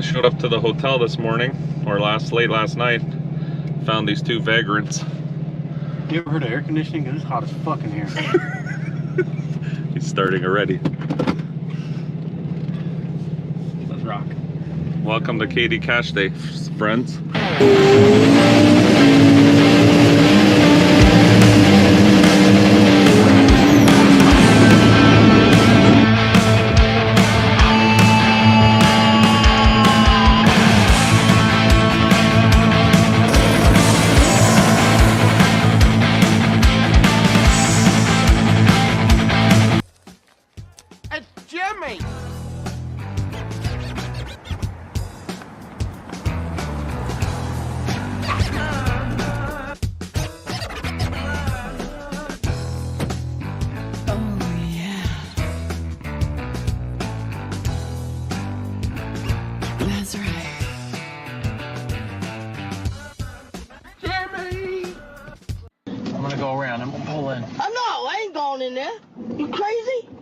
I showed up to the hotel this morning, or late last night, found these two vagrants. You ever heard of air conditioning? Because it's hot as fuck in here. He's starting already. Let's rock. Welcome to KD Cash Day, friends.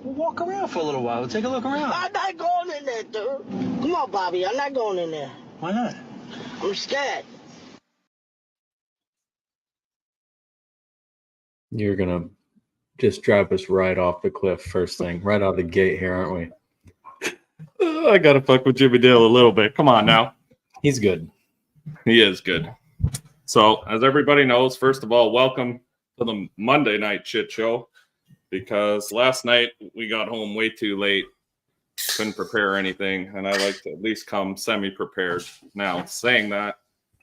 Walk around for a little while. Take a look around. I'm not going in there, dude. Come on, Bobby. I'm not going in there. Why not? I'm scared. You're gonna just drive us right off the cliff first thing, right out of the gate here, aren't we? I gotta fuck with Jimmy Dale a little bit. Come on now. He's good. He is good. So, as everybody knows, first of all, welcome to the Monday night shit show. Because last night we got home way too late, couldn't prepare anything, and I like to at least come semi-prepared. Now, saying that,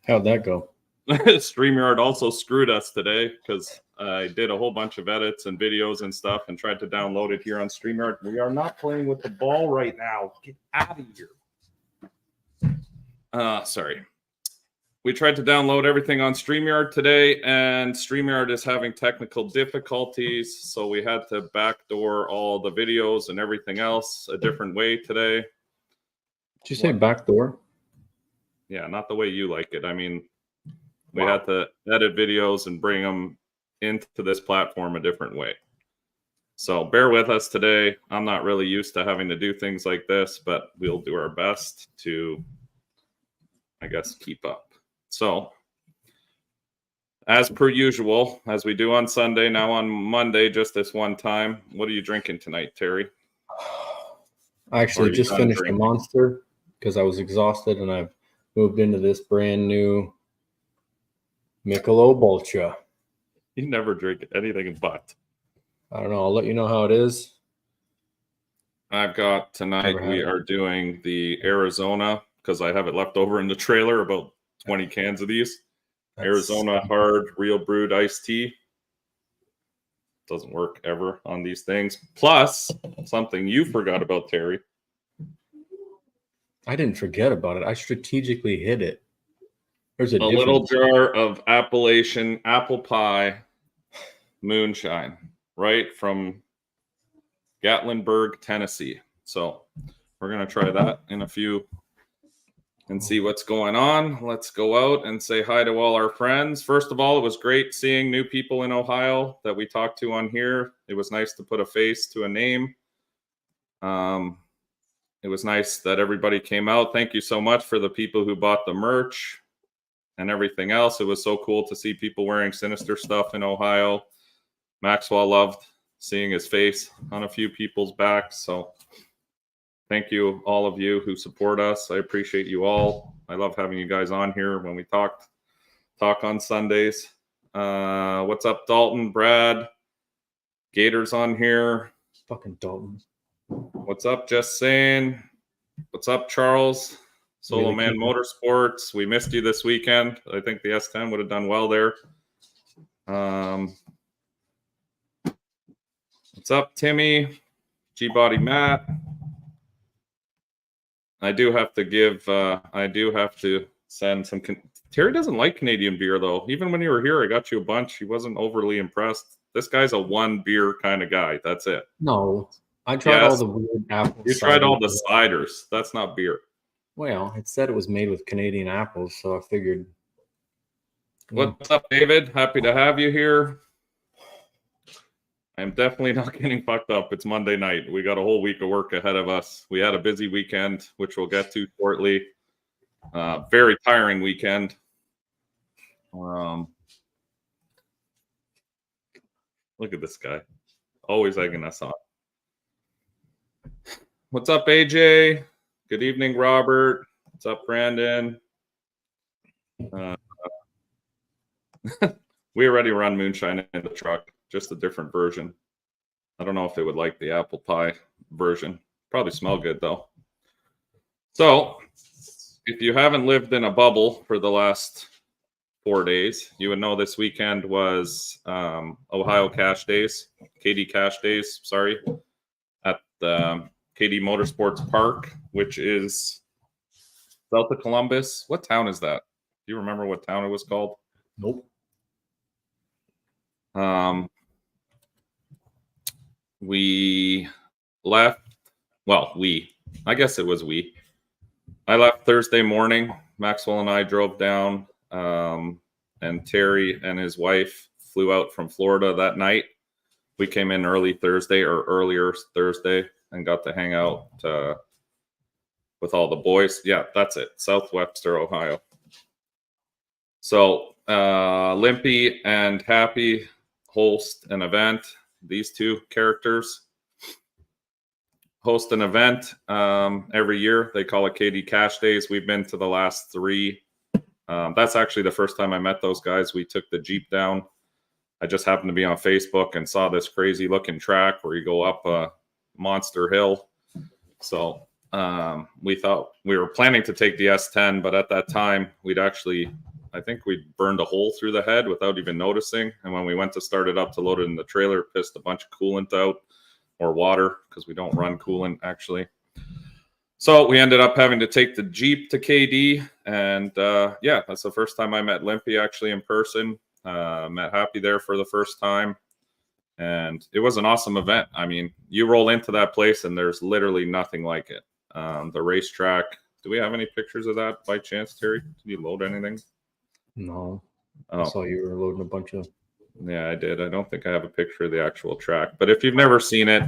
How'd that go? StreamYard also screwed us today because I did a whole bunch of edits and videos and stuff and tried to download it here on StreamYard. We are not playing with the ball right now. Get out of here. Sorry. We tried to download everything on StreamYard today, and StreamYard is having technical difficulties, so we had to backdoor all the videos and everything else a different way today. Did you say backdoor? Yeah, not the way you like it. I mean, we had to edit videos and bring them into this platform a different way. So bear with us today. I'm not really used to having to do things like this, but we'll do our best to, I guess, keep up. So, as per usual, as we do on Sunday, now on Monday, just this one time, what are you drinking tonight, Terry? I actually just finished a Monster because I was exhausted, and I've moved into this brand new Michelob Ultra. You never drink anything but. I don't know. I'll let you know how it is. I've got tonight, we are doing the Arizona because I have it left over in the trailer, about 20 cans of these. Arizona hard real brewed iced tea. Doesn't work ever on these things. Plus, something you forgot about, Terry. I didn't forget about it. I strategically hid it. There's a little jar of Appalachian apple pie moonshine, right from Gatlinburg, Tennessee. So we're going to try that in a few and see what's going on. Let's go out and say hi to all our friends. First of all, it was great seeing new people in Ohio that we talked to on here. It was nice to put a face to a name. It was nice that everybody came out. Thank you so much for the people who bought the merch and everything else. It was so cool to see people wearing Sinister stuff in Ohio. Maxwell loved seeing his face on a few people's backs. So thank you, all of you who support us. I appreciate you all. I love having you guys on here when we talk on Sundays. What's up, Dalton, Brad? Gators on here. Fucking Dalton. What's up, Just Saying? What's up, Charles? Solo Man Motorsports. We missed you this weekend. I think the S10 would have done well there. What's up, Timmy? G-Body Matt. I do have to send some. Terry doesn't like Canadian beer, though. Even when you were here, I got you a bunch. He wasn't overly impressed. This guy's a one beer kind of guy. That's it. No, I tried all the weird apples. You tried all the ciders. That's not beer. Well, it said it was made with Canadian apples, so I figured. What's up, David? Happy to have you here. I'm definitely not getting fucked up. It's Monday night. We got a whole week of work ahead of us. We had a busy weekend, which we'll get to shortly. Very tiring weekend. Look at this guy. Always egging us on. What's up, AJ? Good evening, Robert. What's up, Brandon? We already run moonshine in the truck, just a different version. I don't know if they would like the apple pie version. Probably smell good, though. So, if you haven't lived in a bubble for the last 4 days, you would know this weekend was Ohio Cash Days, KD Cash Days, sorry, at the KD Motorsports Park, which is south of Columbus. What town is that? Do you remember what town it was called? Nope. We left. Well, I guess it was we. I left Thursday morning. Maxwell and I drove down, and Terry and his wife flew out from Florida that night. We came in earlier Thursday and got to hang out with all the boys. Yeah, that's it. Southwestern Ohio. So Limpy and Happy host an event. These two characters host an event every year. They call it KD Cash Days. We've been to the last 3. That's actually the first time I met those guys. We took the Jeep down. I just happened to be on Facebook and saw this crazy looking track where you go up a monster hill. So we thought we were planning to take the S10, but at that time I think we burned a hole through the head without even noticing. And when we went to start it up to load it in the trailer, it pissed a bunch of coolant out, or water, because we don't run coolant actually. So we ended up having to take the Jeep to KD. And yeah, that's the first time I met Limpy actually in person. Met Happy there for the first time. And it was an awesome event. I mean, you roll into that place and there's literally nothing like it. The racetrack. Do we have any pictures of that by chance, Terry? Did you load anything? No. Oh. I saw you were loading a bunch of. Yeah, I did. I don't think I have a picture of the actual track. But if you've never seen it,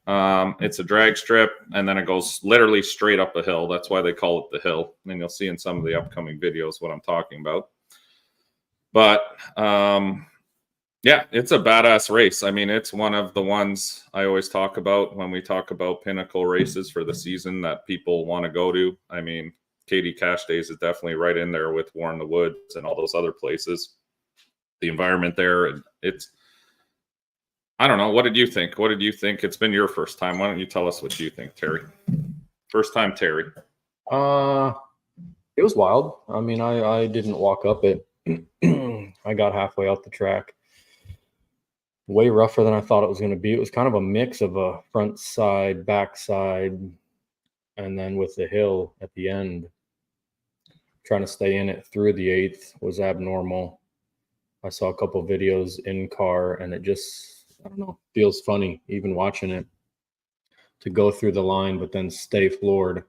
it's a drag strip, and then it goes literally straight up a hill. That's why they call it the hill. And you'll see in some of the upcoming videos what I'm talking about. But yeah, it's a badass race. I mean, it's one of the ones I always talk about when we talk about pinnacle races for the season that people want to go to. I mean, KD Cash Days is definitely right in there with War in the Woods and all those other places. The environment there, and I don't know. What did you think? It's been your first time. Why don't you tell us what you think, Terry? First time, Terry. It was wild. I mean, I didn't walk up it. I got halfway out the track. Way rougher than I thought it was going to be. It was kind of a mix of a front side, back side, and then with the hill at the end. Trying to stay in it through the 8th was abnormal. I saw a couple videos in car, and it just, I don't know, feels funny even watching it, to go through the line but then stay floored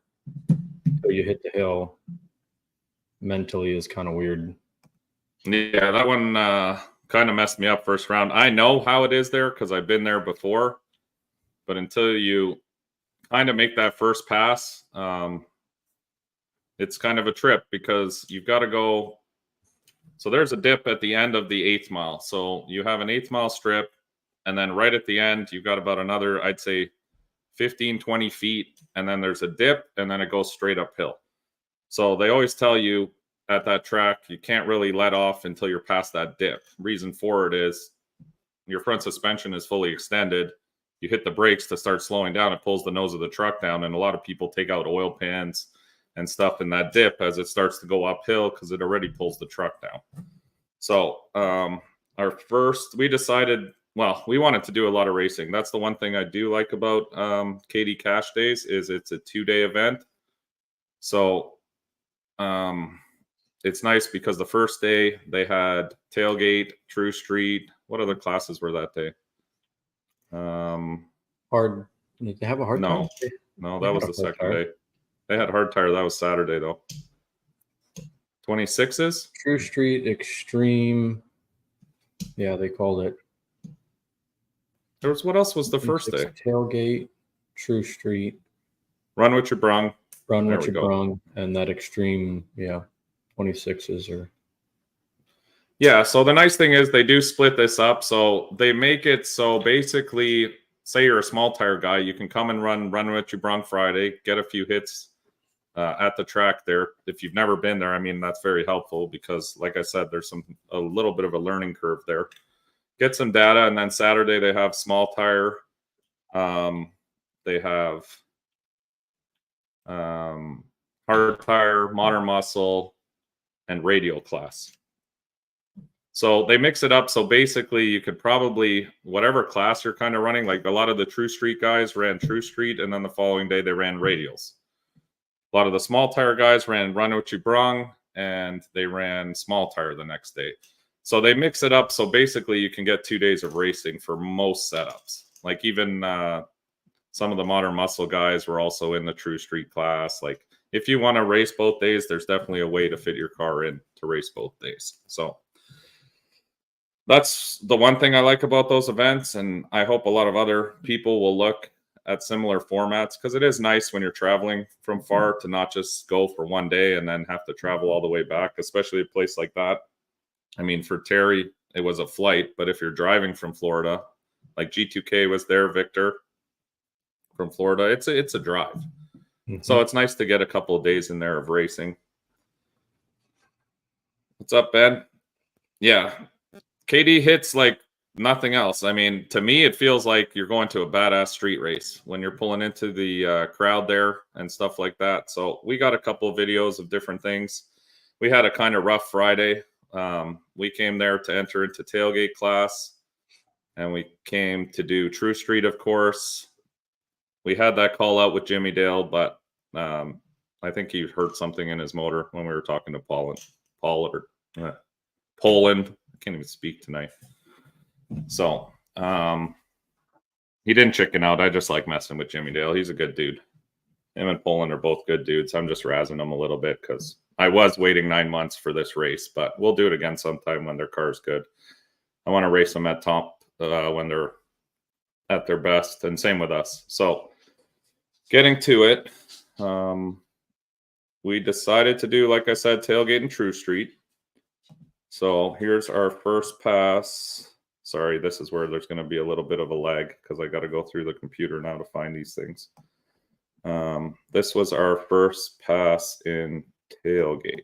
until you hit the hill. Mentally is kind of weird. Yeah, that one kind of messed me up first round. I know how it is there because I've been there before, but until you kind of make that first pass, it's kind of a trip because you've got to go. So there's a dip at the end of the 8th mile. So you have an 8th mile strip, and then right at the end, you've got about another, I'd say 15, 20 feet. And then there's a dip, and then it goes straight uphill. So they always tell you at that track, you can't really let off until you're past that dip. Reason for it is your front suspension is fully extended. You hit the brakes to start slowing down. It pulls the nose of the truck down. And a lot of people take out oil pans and stuff in that dip as it starts to go uphill because it already pulls the truck down. So we decided, well, we wanted to do a lot of racing. That's the one thing I do like about KD Cash Days is it's a 2-day event. So it's nice because the first day they had tailgate, True Street. What other classes were that day? Hard. Did they have a hard No, time? no, that was the second day. They had hard tire. That was Saturday, though. 26s? True Street, Extreme. Yeah, they called it. There was, what else was the first day? Tailgate, True Street. Run with your brung. Run There what we you go. brung, and that extreme, 26s or. Yeah, so the nice thing is they do split this up. So they make it so basically, say you're a small tire guy, you can come and run what you brung Friday, get a few hits at the track there. If you've never been there, I mean, that's very helpful because, like I said, there's a little bit of a learning curve there. Get some data, and then Saturday they have small tire. They have hard tire, modern muscle, and radial class. So they mix it up. So basically, you could probably, whatever class you're kind of running, like a lot of the True Street guys ran True Street, and then the following day they ran radials. A lot of the small tire guys ran Run What You Brung, and they ran small tire the next day. So they mix it up. So basically, you can get 2 days of racing for most setups. Like even some of the modern muscle guys were also in the True Street class. Like if you want to race both days, there's definitely a way to fit your car in to race both days. So that's the one thing I like about those events, and I hope a lot of other people will look at similar formats, because it is nice when you're traveling from far to not just go for one day and then have to travel all the way back, especially a place like that. I mean, for Terry, it was a flight, but if you're driving from Florida, like G2K was there, Victor from Florida, it's a drive. Mm-hmm. So it's nice to get a couple of days in there of racing. What's up, Ben? Yeah. KD hits like nothing else. I mean, to me, it feels like you're going to a badass street race when you're pulling into the crowd there and stuff like that. So we got a couple of videos of different things. We had a kind of rough Friday. We came there to enter into tailgate class, and we came to do True Street, of course. We had that call out with Jimmy Dale, but I think he hurt something in his motor when we were talking to Poland. I can't even speak tonight. So he didn't chicken out. I just like messing with Jimmy Dale. He's a good dude. Him and Poland are both good dudes. I'm just razzing him a little bit because I was waiting 9 months for this race, but we'll do it again sometime when their car's good. I want to race them at top when they're at their best, and same with us. So getting to it, we decided to do, like I said, tailgate and True Street. So here's our first pass. Sorry, this is where there's going to be a little bit of a lag because I got to go through the computer now to find these things. This was our first pass in tailgate.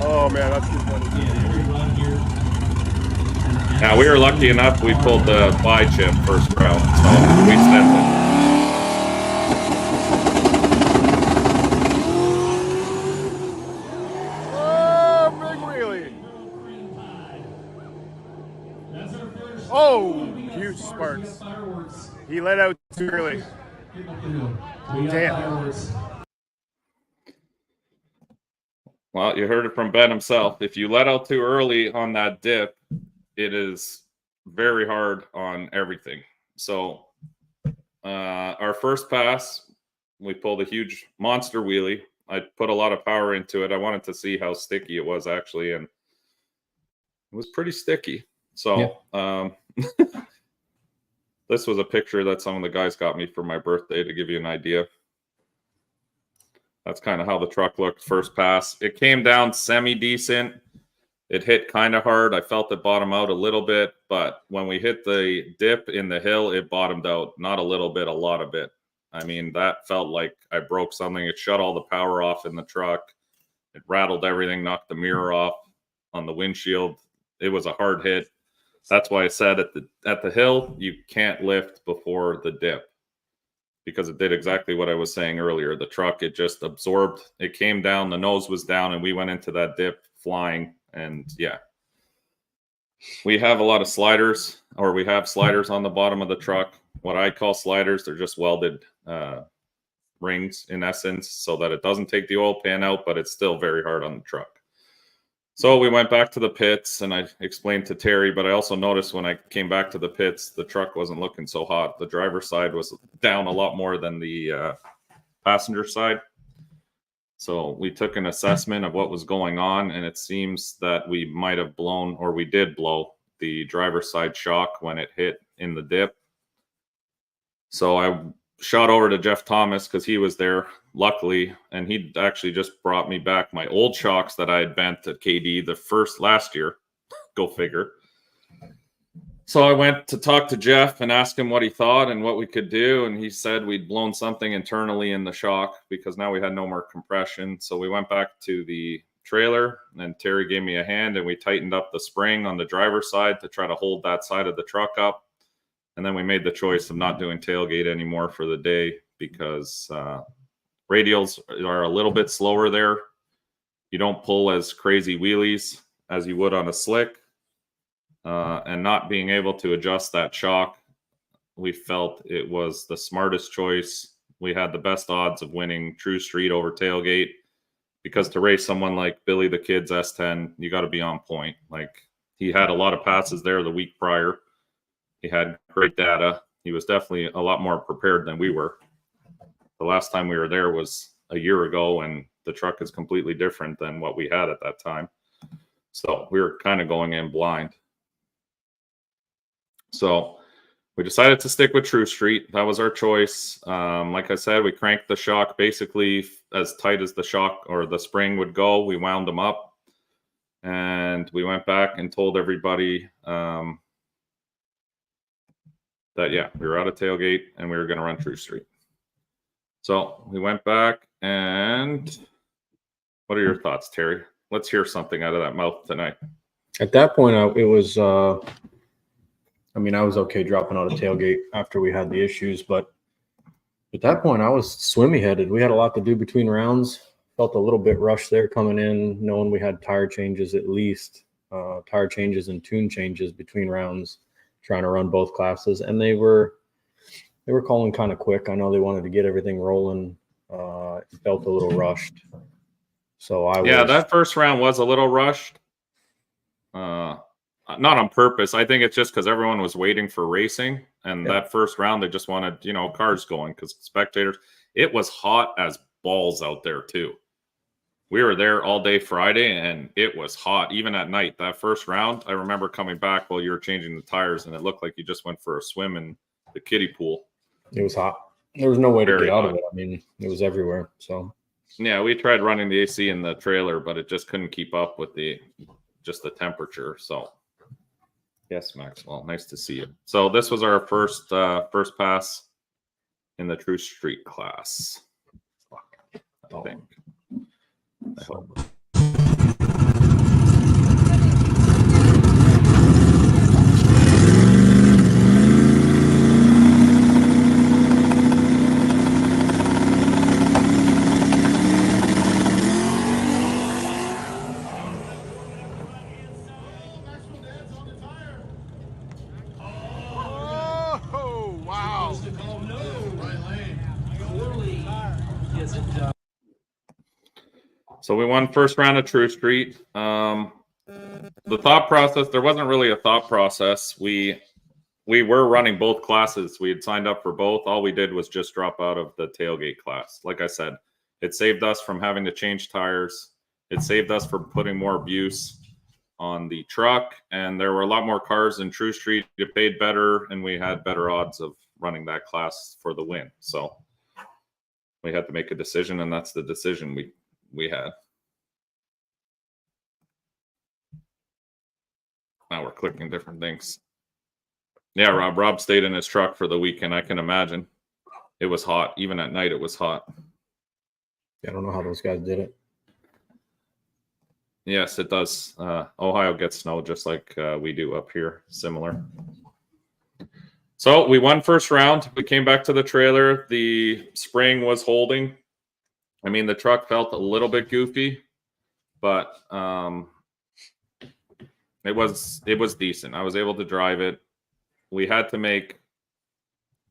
Oh man, that's good fun. Now we were lucky enough we pulled the buy chip first round, so we stepped it. Oh, huge sparks. He let out too early. Damn. Well, you heard it from Ben himself. If you let out too early on that dip, it is very hard on everything. So our first pass, we pulled a huge monster wheelie. I put a lot of power into it. I wanted to see how sticky it was actually, and it was pretty sticky. So this was a picture that some of the guys got me for my birthday to give you an idea. That's kind of how the truck looked first pass. It came down semi-decent. It hit kind of hard. I felt it bottom out a little bit, but when we hit the dip in the hill, it bottomed out. Not a little bit, a lot of it. I mean, that felt like I broke something. It shut all the power off in the truck. It rattled everything, knocked the mirror off on the windshield. It was a hard hit. That's why I said at the hill, you can't lift before the dip, because it did exactly what I was saying earlier. The truck, it just absorbed. It came down, the nose was down, and we went into that dip flying. And yeah, we have a lot of sliders, or we have sliders on the bottom of the truck. What I call sliders, they're just welded rings in essence, so that it doesn't take the oil pan out, but it's still very hard on the truck. So we went back to the pits, and I explained to Terry, but I also noticed when I came back to the pits, the truck wasn't looking so hot. The driver's side was down a lot more than the passenger side. So we took an assessment of what was going on, and it seems that we might have blown, or we did blow, the driver's side shock when it hit in the dip. So I shot over to Jeff Thomas because he was there, luckily, and he actually just brought me back my old shocks that I had bent at KD last year. Go figure. So I went to talk to Jeff and ask him what he thought and what we could do, and he said we'd blown something internally in the shock because now we had no more compression. So we went back to the trailer, and Terry gave me a hand, and we tightened up the spring on the driver's side to try to hold that side of the truck up. And then we made the choice of not doing tailgate anymore for the day because radials are a little bit slower there. You don't pull as crazy wheelies as you would on a slick. And not being able to adjust that shock, we felt it was the smartest choice. We had the best odds of winning True Street over tailgate because to race someone like Billy the Kid's S10, you got to be on point. Like, he had a lot of passes there the week prior. He had great data. He was definitely a lot more prepared than we were. The last time we were there was a year ago, and the truck is completely different than what we had at that time. So we were kind of going in blind. So we decided to stick with True Street. That was our choice. Like I said, we cranked the shock basically as tight as the shock or the spring would go. We wound them up, and we went back and told everybody that, yeah, we were out of tailgate and we were going to run True Street. So we went back, and what are your thoughts, Terry? Let's hear something out of that mouth tonight. At that point, I was okay dropping out of tailgate after we had the issues, but at that point I was swimmy headed. We had a lot to do between rounds. Felt a little bit rushed there coming in, knowing we had tire changes at least, tire changes and tune changes between rounds, trying to run both classes, and they were calling kind of quick. I know they wanted to get everything rolling. It felt a little rushed. So that first round was a little rushed. Not on purpose. I think it's just because everyone was waiting for racing, and that first round they just wanted, cars going because spectators. It was hot as balls out there too. We were there all day Friday, and it was hot even at night. That first round, I remember coming back while you were changing the tires, and it looked like you just went for a swim in the kiddie pool. It was hot. There was no way to get out of it. I mean, it was everywhere. So yeah, we tried running the AC in the trailer, but it just couldn't keep up with the temperature. So yes, Maxwell, nice to see you. So this was our first pass in the True Street class. I think. I hope. So we won first round of True Street. The thought process, there wasn't really a thought process. We were running both classes. We had signed up for both. All we did was just drop out of the tailgate class. Like I said, it saved us from having to change tires. It saved us from putting more abuse on the truck. And there were a lot more cars in True Street. It paid better, and we had better odds of running that class for the win. So we had to make a decision, and that's the decision we had. Now we're clicking different things. Yeah, Rob stayed in his truck for the weekend. I can imagine. It was hot. Even at night, it was hot. I don't know how those guys did it. Yes, it does. Ohio gets snow just like we do up here. Similar. So we won first round. We came back to the trailer. The spring was holding. I mean, the truck felt a little bit goofy, but it was decent. I was able to drive it. We had to make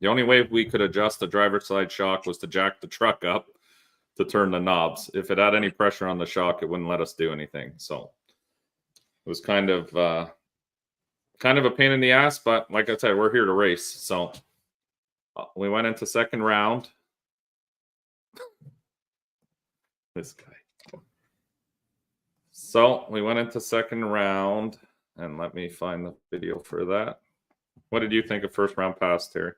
the only way we could adjust the driver's side shock was to jack the truck up to turn the knobs. If it had any pressure on the shock, it wouldn't let us do anything. So it was kind of a pain in the ass, but like I said, we're here to race. So we went into second round. This guy. So we went into second round, and let me find the video for that. What did you think of first round pass, Terry?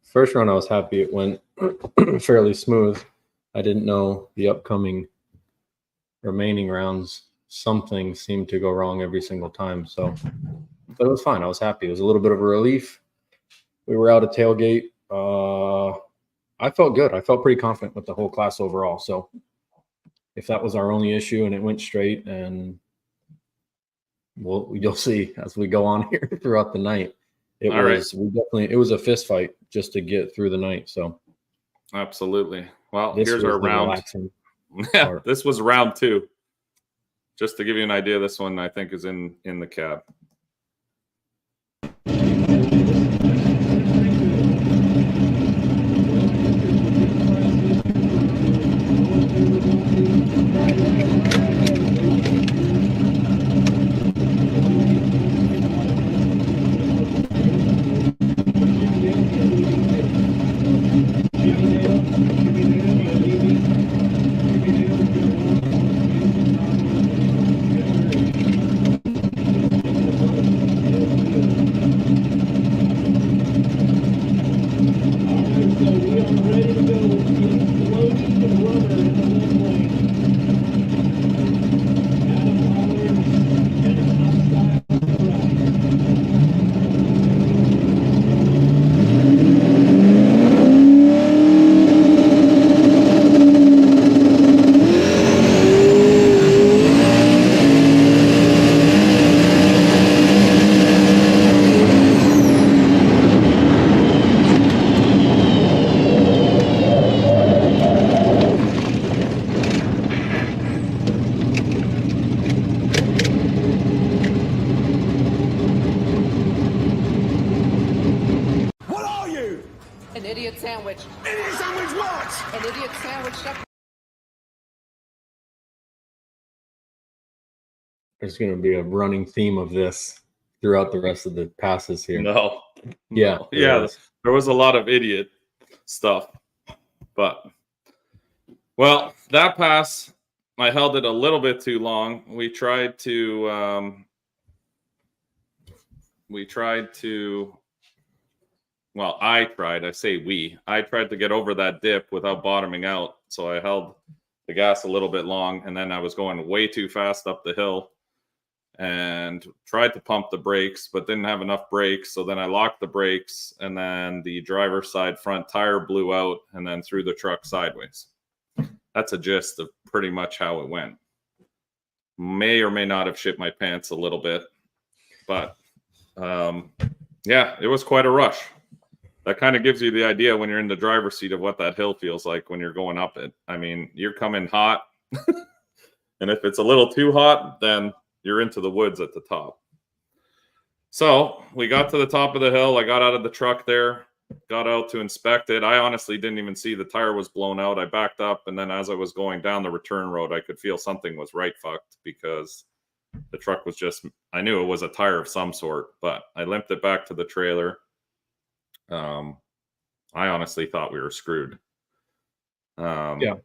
First run, I was happy it went fairly smooth. I didn't know the upcoming remaining rounds. Something seemed to go wrong every single time. So, but it was fine. I was happy. It was a little bit of a relief. We were out of tailgate. I felt good. I felt pretty confident with the whole class overall. So if that was our only issue and it went straight, and you'll see as we go on here throughout the night. It was a fist fight just to get through the night. So absolutely. Well, here's our round. Yeah, this was round 2. Just to give you an idea, this one I think is in the cab. An idiot sandwich. Idiot sandwich what? An idiot sandwich. There's going to be a running theme of this throughout the rest of the passes here. No. Yeah. Yeah. There was a lot of idiot stuff. But, well, that pass, I held it a little bit too long. I tried to, I tried to get over that dip without bottoming out. So I held the gas a little bit long, and then I was going way too fast up the hill and tried to pump the brakes, but didn't have enough brakes. So then I locked the brakes, and then the driver's side front tire blew out and then threw the truck sideways. That's a gist of pretty much how it went. May or may not have shit my pants a little bit, but yeah, it was quite a rush. That kind of gives you the idea when you're in the driver's seat of what that hill feels like when you're going up it. I mean, you're coming hot, and if it's a little too hot, then you're into the woods at the top. So we got to the top of the hill. I got out of the truck there, got out to inspect it. I honestly didn't even see the tire was blown out. I backed up, and then as I was going down the return road, I could feel something was right fucked because the truck was just, I knew it was a tire of some sort, but I limped it back to the trailer. I honestly thought we were screwed. Yeah.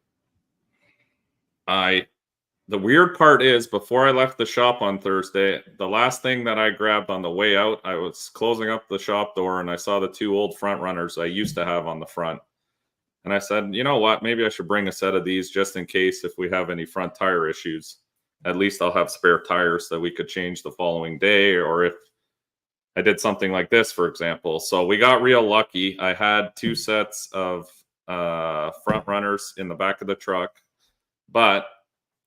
The weird part is, before I left the shop on Thursday, the last thing that I grabbed on the way out, I was closing up the shop door and I saw the 2 old front runners I used to have on the front. And I said, you know what, maybe I should bring a set of these just in case if we have any front tire issues. At least I'll have spare tires that we could change the following day, or if I did something like this, for example. So we got real lucky. I had 2 sets of front runners in the back of the truck, but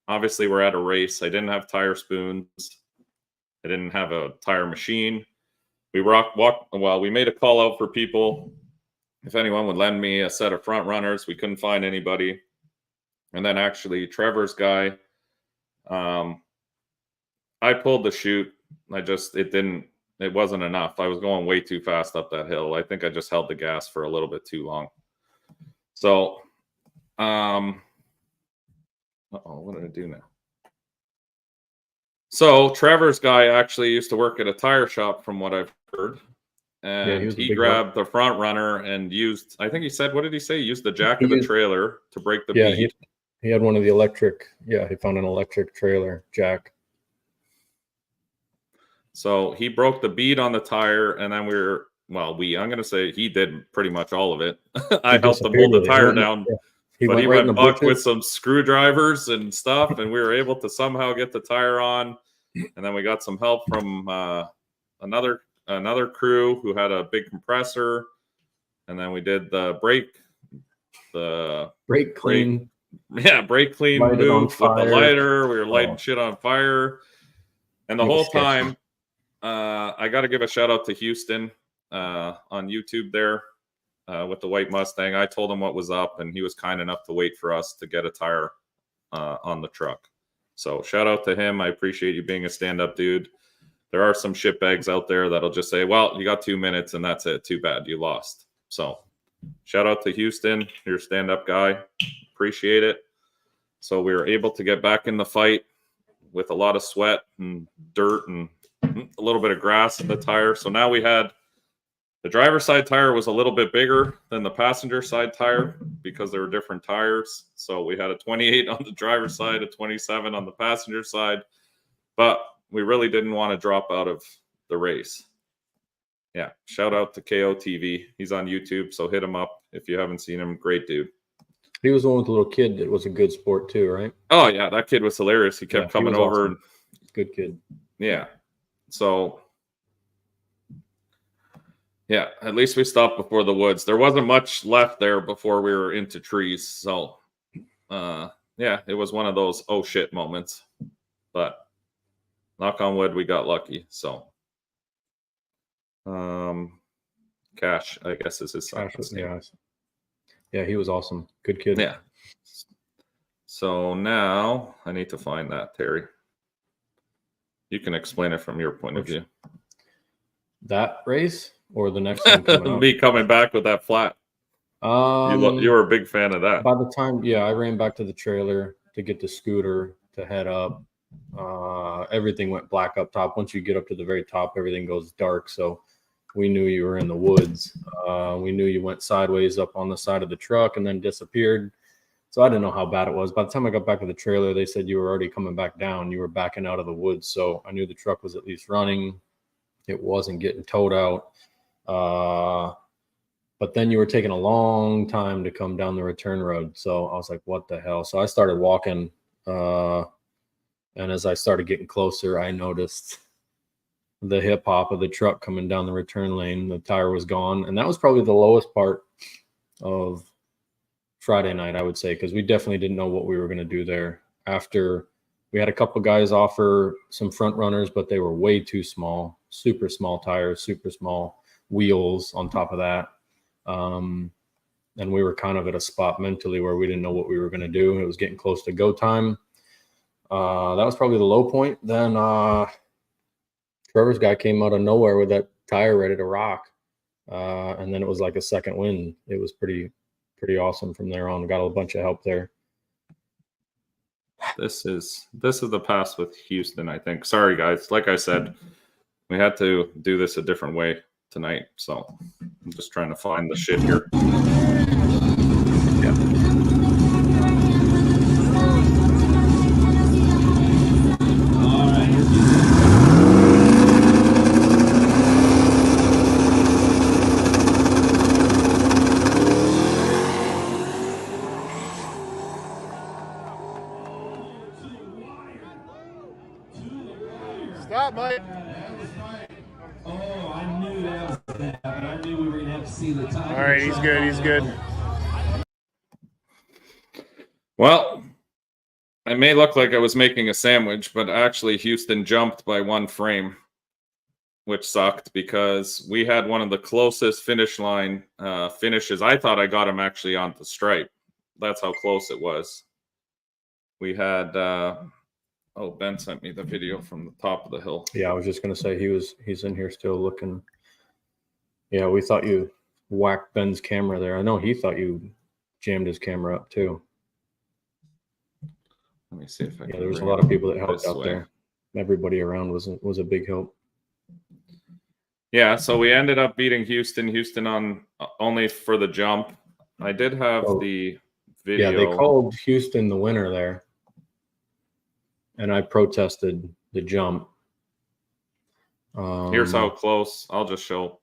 obviously we're at a race. I didn't have tire spoons. I didn't have a tire machine. We made a call out for people if anyone would lend me a set of front runners. We couldn't find anybody. And then actually Trevor's guy, I pulled the chute. It wasn't enough. I was going way too fast up that hill. I think I just held the gas for a little bit too long. So, what did I do now? So Trevor's guy actually used to work at a tire shop, from what I've heard. And he grabbed the front runner and used, I think he said, what did he say? He used the jack of the trailer to break the bead. He had one of the electric. Yeah, he found an electric trailer jack. So he broke the bead on the tire, and then we were I'm going to say he did pretty much all of it. I He helped him hold the disappeared with it. tire down. He But went he right in went the buck with bushes. some screwdrivers and stuff, and we were able to somehow get the tire on. And then we got some help from another crew who had a big compressor. And then we did the brake clean. brake clean Light it on move with the fire. lighter. We were lighting Oh. shit on fire. And the It was whole sketchy. time, I got to give a shout out to Houston on YouTube there. With the white Mustang. I told him what was up, and he was kind enough to wait for us to get a tire on the truck. So shout out to him. I appreciate you being a stand-up dude. There are some shitbags out there that'll just say, well, you got 2 minutes and that's it. Too bad. You lost. So shout out to Houston. You're a stand-up guy. Appreciate it. So we were able to get back in the fight with a lot of sweat and dirt and a little bit of grass in the tire. So now we had the driver's side tire was a little bit bigger than the passenger side tire because there were different tires. So we had a 28 on the driver's side, a 27 on the passenger side. But we really didn't want to drop out of the race. Yeah, shout out to KO TV. He's on YouTube, so hit him up if you haven't seen him. Great dude. He was the one with the little kid that was a good sport too, right? Oh, yeah, that kid was hilarious. He kept coming over. Awesome. Good kid. Yeah. So... yeah, at least we stopped before the woods. There wasn't much left there before we were into trees. So, yeah, it was one of those oh shit moments. But knock on wood, we got lucky. So, Cash, I guess is his son. Yeah, he was awesome. Good kid. Yeah. So now I need to find that, Terry. You can explain it from your point of view. That race? Or the next one coming up? Me coming back with that flat. You were a big fan of that. By the time, I ran back to the trailer to get the scooter to head up. Everything went black up top. Once you get up to the very top, everything goes dark. So we knew you were in the woods. We knew you went sideways up on the side of the truck and then disappeared. So I didn't know how bad it was. By the time I got back to the trailer, they said you were already coming back down. You were backing out of the woods. So I knew the truck was at least running. It wasn't getting towed out. But then you were taking a long time to come down the return road. So I was like, what the hell? So I started walking. And as I started getting closer, I noticed the hip hop of the truck coming down the return lane. The tire was gone. And that was probably the lowest part of Friday night, I would say, because we definitely didn't know what we were going to do there. After we had a couple guys offer some front runners, but they were way too small, super small tires, super small wheels on top of that. And we were kind of at a spot mentally where we didn't know what we were going to do. It was getting close to go time. That was probably the low point. Then Trevor's guy came out of nowhere with that tire ready to rock. And then it was like a second wind. It was pretty awesome from there on. Got a bunch of help there. This is the pass with Houston, I think. Sorry, guys. Like I said, we had to do this a different way tonight, so I'm just trying to find the shit here. Stop, Mike. Oh, I knew that was going to happen. I knew we were going to have to see the time. All right, he's good. He's good. Well, it may look like I was making a sandwich, but actually Houston jumped by one frame, which sucked because we had one of the closest finish line finishes. I thought I got him actually on the stripe. That's how close it was. We had Ben sent me the video from the top of the hill. Yeah, I was just gonna say he's in here still looking. Yeah, we thought you whacked Ben's camera there. I know he thought you jammed his camera up too. Let me see if I can. Yeah, there was a lot of people that helped this out way. there. Everybody around was a big help. Yeah, so we ended up beating Houston on only for the jump. I did have the video. Yeah, they called Houston the winner there. And I protested the jump. Here's how close. I'll just show.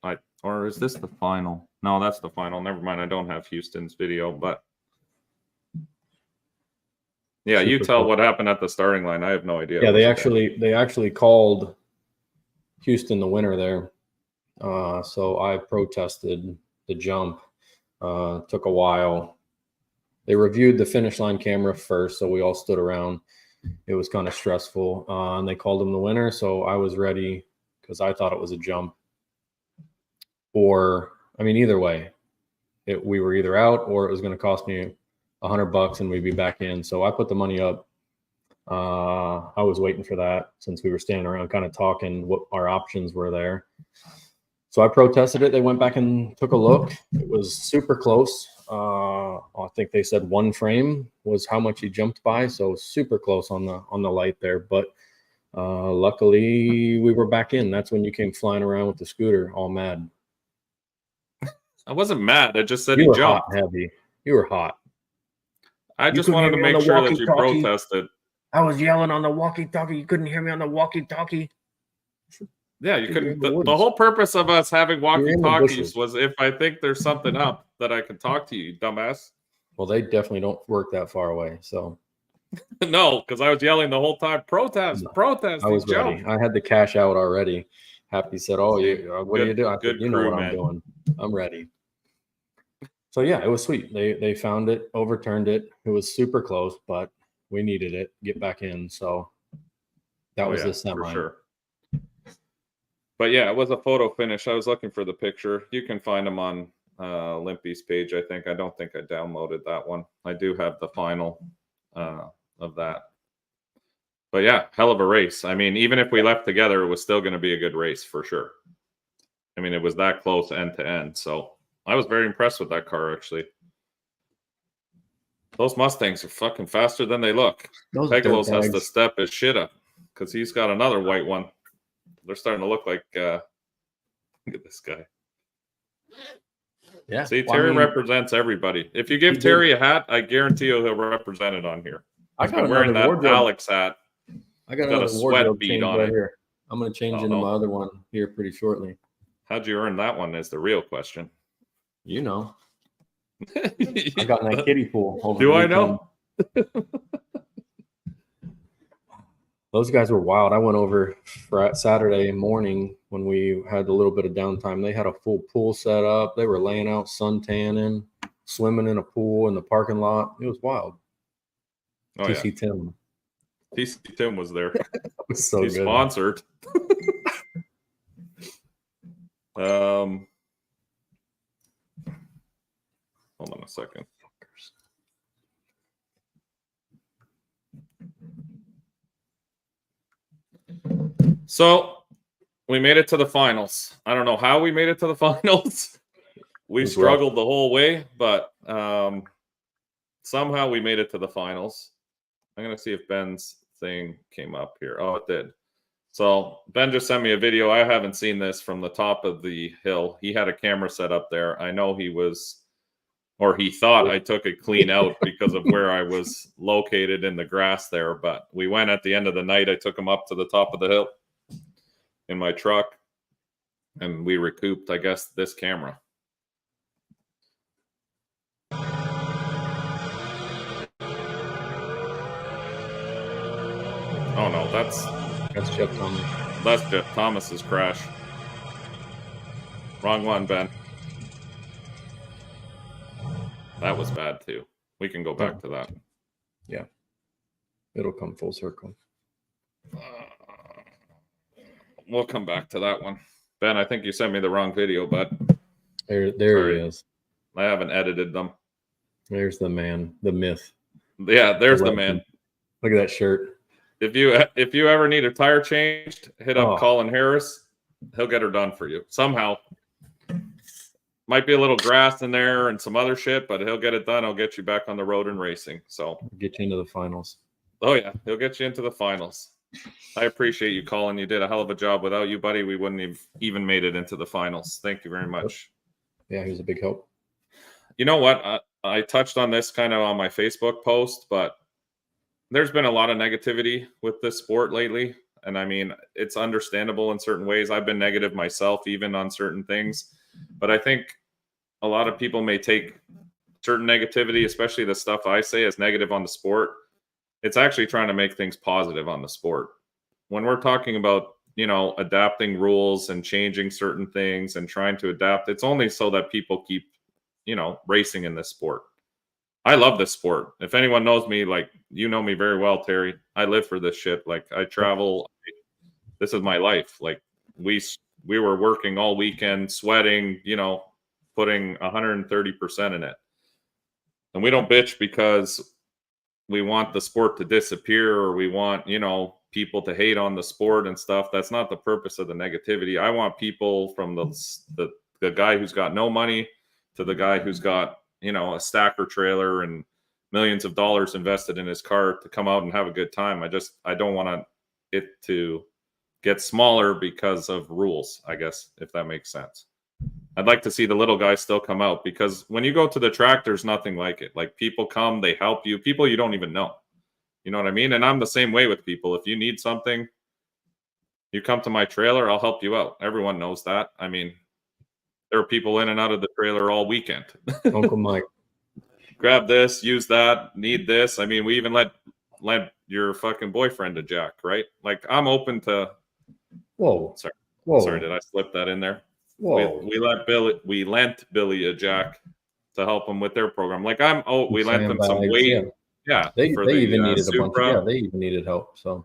Or is this the final? No, that's the final. Never mind. I don't have Houston's video, but yeah, you Super tell cool. what happened at the starting line. I have no idea. Yeah, Was they actually called Houston the winner there. So I protested the jump. Took a while. They reviewed the finish line camera first, so we all stood around. It was kind of stressful, and they called him the winner. So I was ready because I thought it was a jump. Or, I mean, either way, we were either out or it was going to cost me $100 and we'd be back in. So I put the money up. I was waiting for that since we were standing around kind of talking what our options were there. So I protested it. They went back and took a look. It was super close. I think they said 1 frame was how much he jumped by. So super close on the light there. But luckily we were back in. That's when you came flying around with the scooter all mad. I wasn't mad. I just said You he were jumped. hot, Heavy. You were hot. I just wanted to make sure that you protested. I was yelling on the walkie-talkie. You couldn't hear me on the walkie-talkie. Yeah, you couldn't. The whole purpose of us having walkie-talkies was if I think there's something up that I can talk to you, dumbass. Well, they definitely don't work that far away. So no, because I was yelling the whole time. Protest, protest. I was ready. I had the cash out already. Happy said, "Oh, what do you do?" I said, "You know what I'm doing. I'm ready." So yeah, it was sweet. They found it, overturned it. It was super close, but we needed it. Get back in. So that was the semi. For sure. But yeah, it was a photo finish. I was looking for the picture. You can find them on Limpy's page, I think. I don't think I downloaded that one. I do have the final of that. But yeah, hell of a race. I mean, even if we left together, it was still going to be a good race for sure. I mean, it was that close end to end. So I was very impressed with that car, actually. Those Mustangs are fucking faster than they look. Pegalos has to step his shit up because he's got another white one. They're starting to look like, look at this guy. Yeah. See, Terry represents everybody. If you give Terry a hat, I guarantee you he'll represent it on here. I got wearing that wardrobe. Alex hat. I got a sweat bead on it. Here. I'm going to change into my other one here pretty shortly. How'd you earn that one is the real question. You know. I got in that kiddie pool. Do I know? Those guys were wild. I went over Saturday morning when we had a little bit of downtime. They had a full pool set up. They were laying out, sun tanning, swimming in a pool in the parking lot. It was wild. Oh, TC Tim. TC Tim was there. Was so He's good. Sponsored. Hold on a second. So we made it to the finals. I don't know how we made it to the finals. We struggled the whole way, but somehow we made it to the finals. I'm going to see if Ben's thing came up here. Oh, it did. So Ben just sent me a video. I haven't seen this from the top of the hill. He had a camera set up there. I know he was, or he thought I took it clean out because of where I was located in the grass there. But we went at the end of the night. I took him up to the top of the hill in my truck, and we recouped, I guess, this camera. Oh no, that's Jeff Thomas. That's Jeff Thomas's crash. Wrong one, Ben. That was bad too. We can go back to that. Yeah, it'll come full circle. We'll come back to that one. Ben, I think you sent me the wrong video, bud. There he is. I haven't edited them. There's the man, the myth. Yeah, there's the man. Look at that shirt. If you ever need a tire changed, hit up Colin Harris. He'll get her done for you somehow. Might be a little grass in there and some other shit, but he'll get it done. He'll get you back on the road and racing. So get you into the finals. Oh yeah, he'll get you into the finals. I appreciate you, Colin. You did a hell of a job. Without you, buddy, we wouldn't have even made it into the finals. Thank you very much. Yeah, he was a big help. You know what? I touched on this kind of on my Facebook post, but there's been a lot of negativity with this sport lately. And I mean, it's understandable in certain ways. I've been negative myself, even on certain things. But I think a lot of people may take certain negativity, especially the stuff I say, as negative on the sport. It's actually trying to make things positive on the sport. When we're talking about, you know, adapting rules and changing certain things and trying to adapt, it's only so that people keep, you know, racing in this sport. I love this sport. If anyone knows me, like, you know me very well, Terry. I live for this shit. Like, I travel. This is my life. Like, we were working all weekend, sweating, you know, putting 130% in it. And we don't bitch because we want the sport to disappear or we want, you know, people to hate on the sport and stuff. That's not the purpose of the negativity. I want people from the guy who's got no money to the guy who's got, you know, a stacker trailer and millions of dollars invested in his car to come out and have a good time. I don't want it to get smaller because of rules, I guess, if that makes sense. I'd like to see the little guys still come out, because when you go to the track, there's nothing like it. Like, people come, they help you, people you don't even know. You know what I mean? And I'm the same way with people. If you need something, you come to my trailer, I'll help you out. Everyone knows that. I mean, there are people in and out of the trailer all weekend. Uncle Mike. Grab this, use that, need this. I mean, we even let your fucking boyfriend a jack, right? Like, I'm open to. Whoa. Sorry. Whoa. Sorry, did I slip that in there? Whoa. We lent Billy a jack to help him with their program. Like, we lent them some Sandbags, weight. Yeah. They even needed a bunch. Supra. Yeah, they even needed help. So,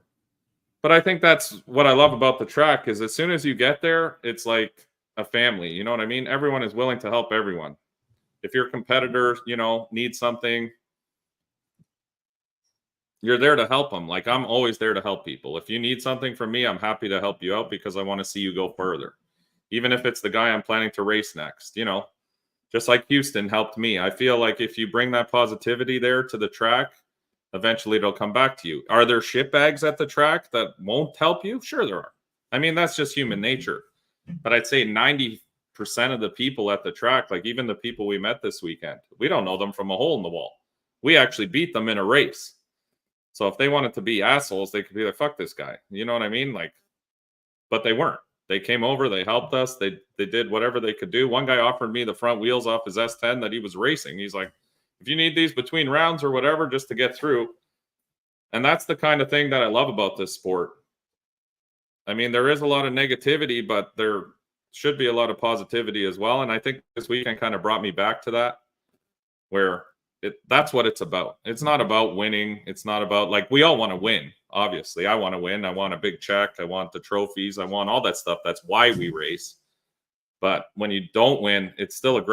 but I think that's what I love about the track, is as soon as you get there, it's like a family. You know what I mean? Everyone is willing to help everyone. If your competitor, you know, needs something, you're there to help them. Like, I'm always there to help people. If you need something from me, I'm happy to help you out because I want to see you go further. Even if it's the guy I'm planning to race next, you know, just like Houston helped me. I feel like if you bring that positivity there to the track, eventually it'll come back to you. Are there shitbags at the track that won't help you? Sure there are. I mean, that's just human nature. But I'd say 90% of the people at the track, like even the people we met this weekend, we don't know them from a hole in the wall. We actually beat them in a race. So if they wanted to be assholes, they could be like, fuck this guy. You know what I mean? Like, but they weren't. They came over, they helped us, they did whatever they could do. One guy offered me the front wheels off his S10 that he was racing. He's like, if you need these between rounds or whatever, just to get through. And that's the kind of thing that I love about this sport. I mean, there is a lot of negativity, but there should be a lot of positivity as well. And I think this weekend kind of brought me back to that, where that's what it's about. It's not about winning. It's not about, like, we all want to win. Obviously, I want to win. I want a big check. I want the trophies. I want all that stuff. That's why we race. But when you don't win, it's still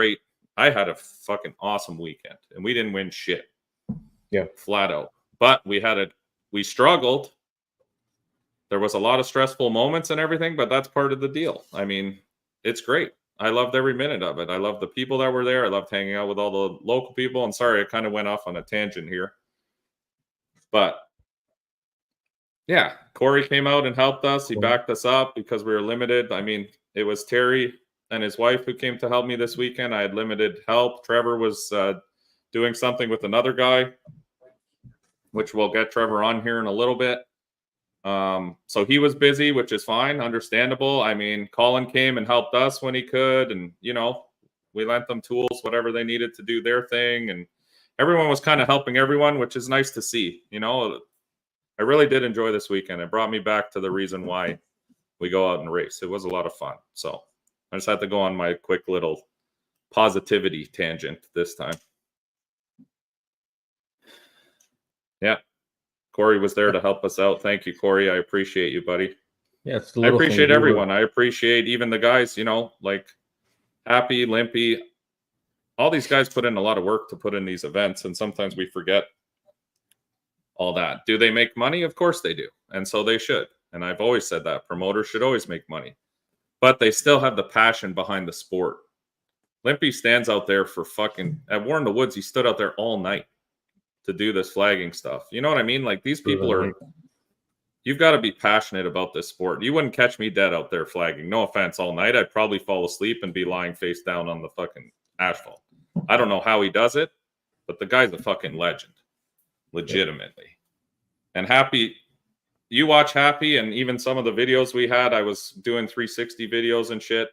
I had a fucking awesome weekend, and we didn't win shit. Yeah. Flat out. But we struggled. There was a lot of stressful moments and everything, but that's part of the deal. I mean, it's great. I loved every minute of it. I loved the people that were there. I loved hanging out with all the local people. And sorry, I kind of went off on a tangent here. But yeah, Corey came out and helped us. He backed us up because we were limited. I mean, it was Terry and his wife who came to help me this weekend. I had limited help. Trevor was doing something with another guy, which we'll get Trevor on here in a little bit. So he was busy, which is fine, understandable. I mean, Colin came and helped us when he could, and, you know, we lent them tools, whatever they needed to do their thing, and everyone was kind of helping everyone, which is nice to see. You know, I really did enjoy this weekend. It brought me back to the reason why we go out and race. It was a lot of fun. So I just had to go on my quick little positivity tangent this time. Yeah. Corey was there to help us out. Thank you, Corey. I appreciate you, buddy. Yeah, I appreciate everyone. I appreciate even the guys, you know, like Happy, Limpy. All these guys put in a lot of work to put in these events, and sometimes we forget all that. Do they make money? Of course they do. And so they should. And I've always said that. Promoters should always make money. But they still have the passion behind the sport. Limpy stands out there for fucking... At War in the Woods, he stood out there all night to do this flagging stuff. You know what I mean? Like, these people are... You've got to be passionate about this sport. You wouldn't catch me dead out there flagging. No offense, all night. I'd probably fall asleep and be lying face down on the fucking asphalt. I don't know how he does it, but the guy's a fucking legend. Legitimately. And Happy... You watch Happy, and even some of the videos we had, I was doing 360 videos and shit.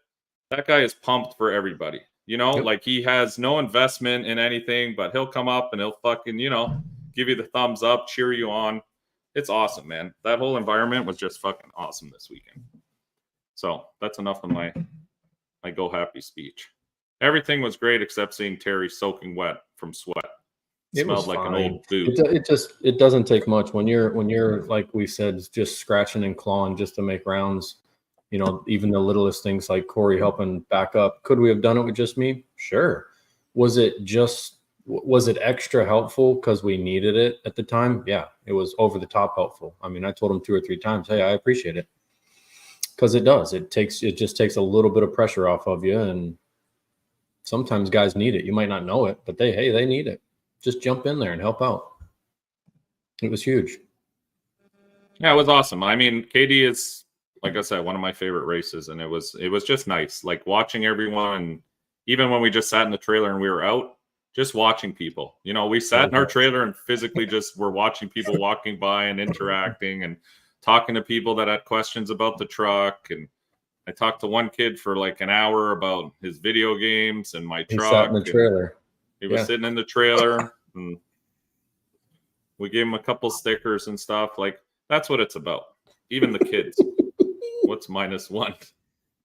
that guy is pumped for everybody. You know, Yep. like he has no investment in anything, but he'll come up and he'll fucking, you know, give you the thumbs up, cheer you on. It's awesome, man. That whole environment was just fucking awesome this weekend. So that's enough of my go happy speech. Everything was great except seeing Terry soaking wet from sweat. It smelled like fine. an old boot. It doesn't take much when you're like we said, just scratching and clawing just to make rounds. You know, even the littlest things like Corey helping back up. Could we have done it with just me? Sure. Was it extra helpful because we needed it at the time? Yeah, it was over the top helpful. I mean, I told him 2 or 3 times, hey, I appreciate it. Because it does. It just takes a little bit of pressure off of you. And sometimes guys need it. You might not know it, but they need it. Just jump in there and help out. It was huge. Yeah, it was awesome. I mean, KD is, like I said, one of my favorite races, and it was just nice, like watching everyone. Even when we just sat in the trailer and we were out, just watching people. You know, we sat in our trailer and physically just were watching people walking by and interacting and talking to people that had questions about the truck. And I talked to one kid for like an hour about his video games and my truck. He sat in the trailer. He was sitting in the trailer, and we gave him a couple stickers and stuff. Like, that's what it's about. Even the kids. What's -1?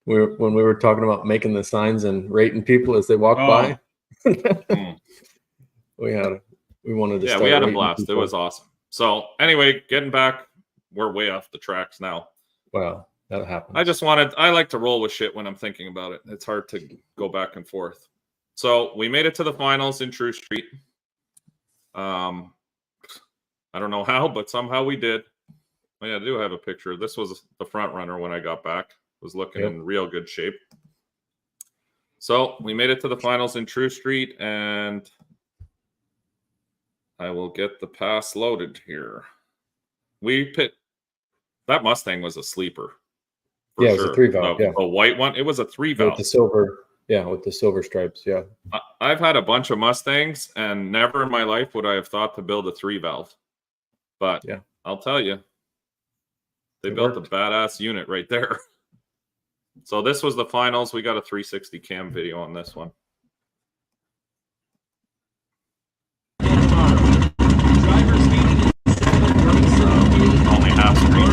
When we were talking about making the signs and rating people as they walk by. We wanted to start. We had a blast. People. It was awesome. So anyway, getting back, we're way off the tracks now. Wow, that happened. I like to roll with shit when I'm thinking about it. It's hard to go back and forth. So we made it to the finals in True Street. I don't know how, but somehow we did. Oh, yeah, I do have a picture. This was the front runner when I got back. Was looking in real good shape. So we made it to the finals in True Street, and I will get the pass loaded here. That Mustang was a sleeper. Yeah, it was a 3-valve. The white one, it was a 3-valve. With the silver, with the silver stripes. Yeah. I've had a bunch of Mustangs, and never in my life would I have thought to build a 3-valve. But I'll tell you, they built a badass unit right there. So this was the finals. We got a 360 cam video on this one. Only half screen.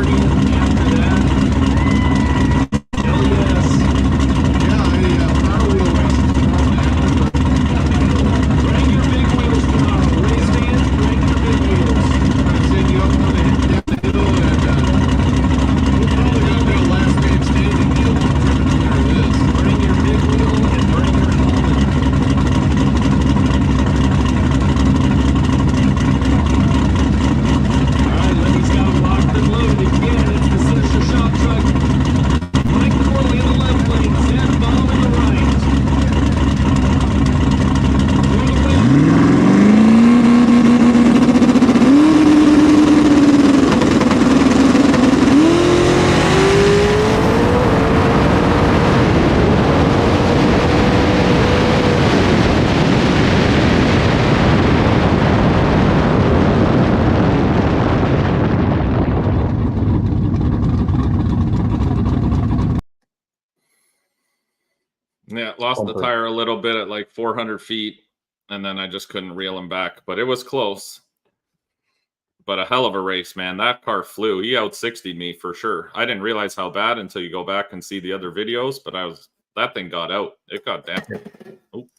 Yeah, lost the tire a little bit at like 400 feet, and then I just couldn't reel him back. But it was close. But a hell of a race, man. That car flew. He out 60'd me for sure. I didn't realize how bad until you go back and see the other videos, but that thing got out. It got dampened. Oop.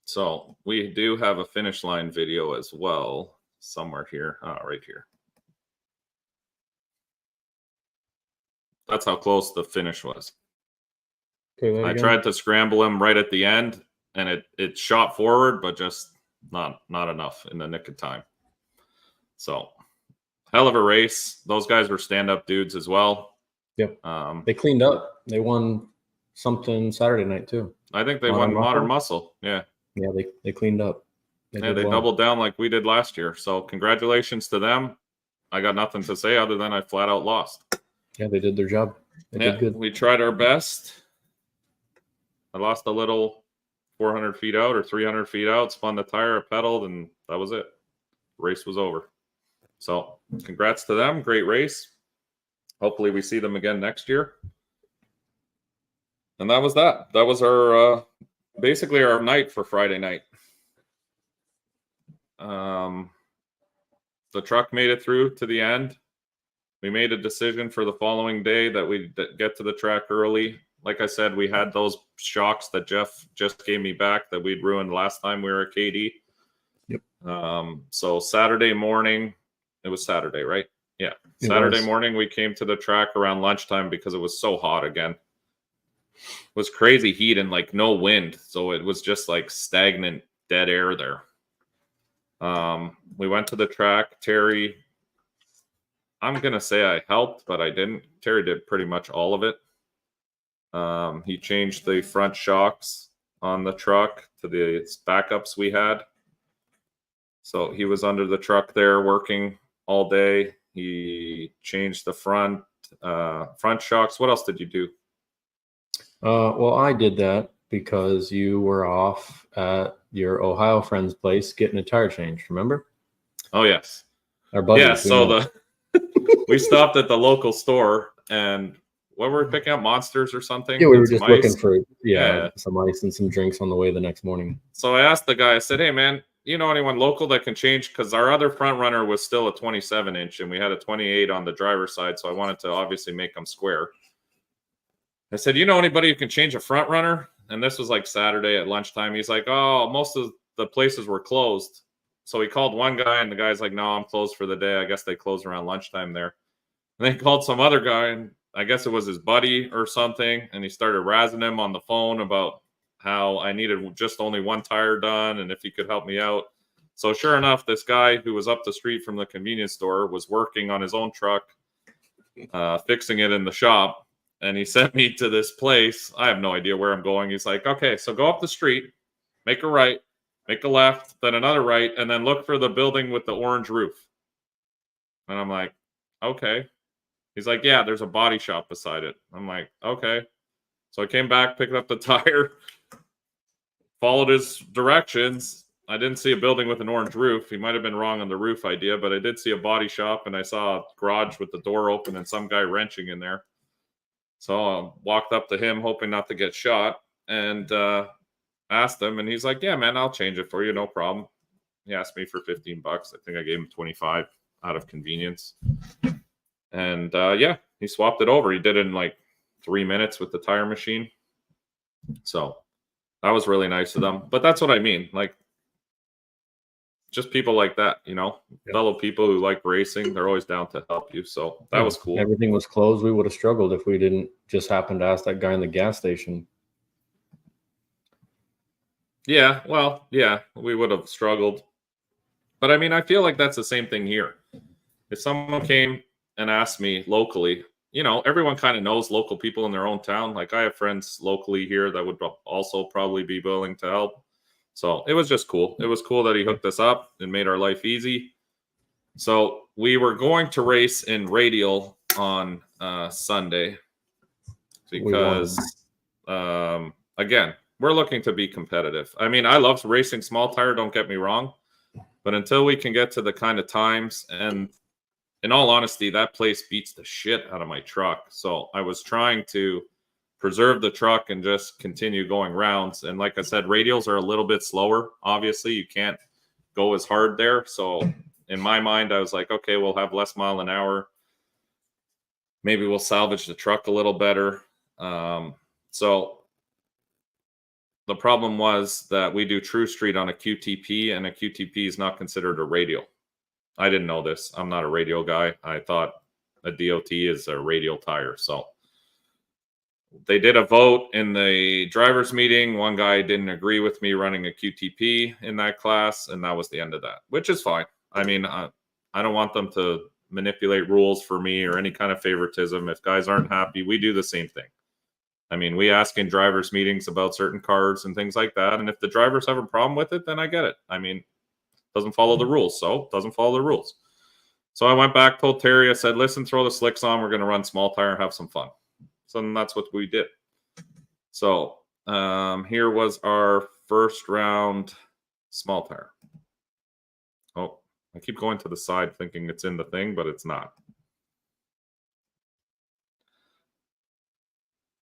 So we do have a finish line video as well somewhere here. Oh, right here. That's how close the finish was. Okay, I tried to scramble him right at the end, and it shot forward, but just not enough in the nick of time. So, hell of a race. Those guys were stand-up dudes as well. Yep. They cleaned up. They won something Saturday night too. I think they won Modern Muscle. Yeah. Yeah, they cleaned up. They doubled down like we did last year. So, congratulations to them. I got nothing to say other than I flat out lost. Yeah, they did their job. They did good. We tried our best. I lost a little 400 feet out or 300 feet out, spun the tire, pedaled, and that was it. Race was over. So congrats to them. Great race. Hopefully we see them again next year. And that was that. That was our basically our night for Friday night. The truck made it through to the end. We made a decision for the following day that we'd get to the track early. Like I said, we had those shocks that Jeff just gave me back that we'd ruined last time we were at KD. Yep. So Saturday morning, it was Saturday, right? Yeah. Saturday morning, we came to the track around lunchtime because it was so hot again. It was crazy heat and like no wind. So it was just like stagnant, dead air there. We went to the track. Terry, I'm going to say I helped, but I didn't. Terry did pretty much all of it. He changed the front shocks on the truck to the backups we had. So he was under the truck there working all day. He changed the front shocks. What else did you do? Well, I did that because you were off at your Ohio friend's place getting a tire changed. Remember? Oh yes, our buddies. Yeah. So we stopped at the local store and what were we picking up? Monsters or something? Yeah, we were just ice. looking for some ice and some drinks on the way the next morning. So I asked the guy. I said, "Hey man, you know anyone local that can change?" Because our other front runner was still a 27-inch and we had a 28 on the driver's side, so I wanted to obviously make them square. I said, "You know anybody who can change a front runner?" And this was like Saturday at lunchtime. He's like, "Oh, most of the places were closed." So he called one guy, and the guy's like, "No, I'm closed for the day. I guess they close around lunchtime there." And they called some other guy, and I guess it was his buddy or something, and he started razzing him on the phone about how I needed just only one tire done and if he could help me out. So sure enough, this guy who was up the street from the convenience store was working on his own truck, fixing it in the shop. And he sent me to this place. I have no idea where I'm going. He's like, "Okay, so go up the street, make a right, make a left, then another right, and then look for the building with the orange roof." And I'm like, "Okay." He's like, "Yeah, there's a body shop beside it." I'm like, "Okay." So I came back, picked up the tire, followed his directions. I didn't see a building with an orange roof. He might have been wrong on the roof idea, but I did see a body shop, and I saw a garage with the door open and some guy wrenching in there. So I walked up to him, hoping not to get shot, and asked him, and he's like, "Yeah, man, I'll change it for you, no problem." He asked me for $15. I think I gave him 25 out of convenience. And yeah, he swapped it over. He did it in like 3 minutes with the tire machine. So that was really nice of them. But that's what I mean. Like, just people like that, you know, fellow people who like racing, they're always down to help you. So that was cool. Everything was closed. We would have struggled if we didn't just happen to ask that guy in the gas station. Yeah, well, yeah, we would have struggled. But I mean, I feel like that's the same thing here. If someone came and asked me locally, you know, everyone kind of knows local people in their own town. Like I have friends locally here that would also probably be willing to help. So it was just cool. It was cool that he hooked us up and made our life easy. So we were going to race in Radial on Sunday because, again, we're looking to be competitive. I mean, I love racing small tire, don't get me wrong. But until we can get to the kind of times, and in all honesty, that place beats the shit out of my truck. So I was trying to preserve the truck and just continue going rounds. And like I said, radials are a little bit slower. Obviously, you can't go as hard there. So in my mind, I was like, okay, we'll have less mile an hour. Maybe we'll salvage the truck a little better. So the problem was that we do True Street on a QTP, and a QTP is not considered a radial. I didn't know this. I'm not a radial guy. I thought a DOT is a radial tire. So they did a vote in the driver's meeting. One guy didn't agree with me running a QTP in that class, and that was the end of that, which is fine. I mean, I don't want them to manipulate rules for me or any kind of favoritism. If guys aren't happy, we do the same thing. I mean, we ask in drivers' meetings about certain cars and things like that, and if the drivers have a problem with it, then I get it. I mean, doesn't follow the rules, so doesn't follow the rules. So I went back, told Terry, I said, listen, throw the slicks on. We're going to run small tire and have some fun. So then that's what we did. So here was our first round small tire. Oh, I keep going to the side thinking it's in the thing, but it's not.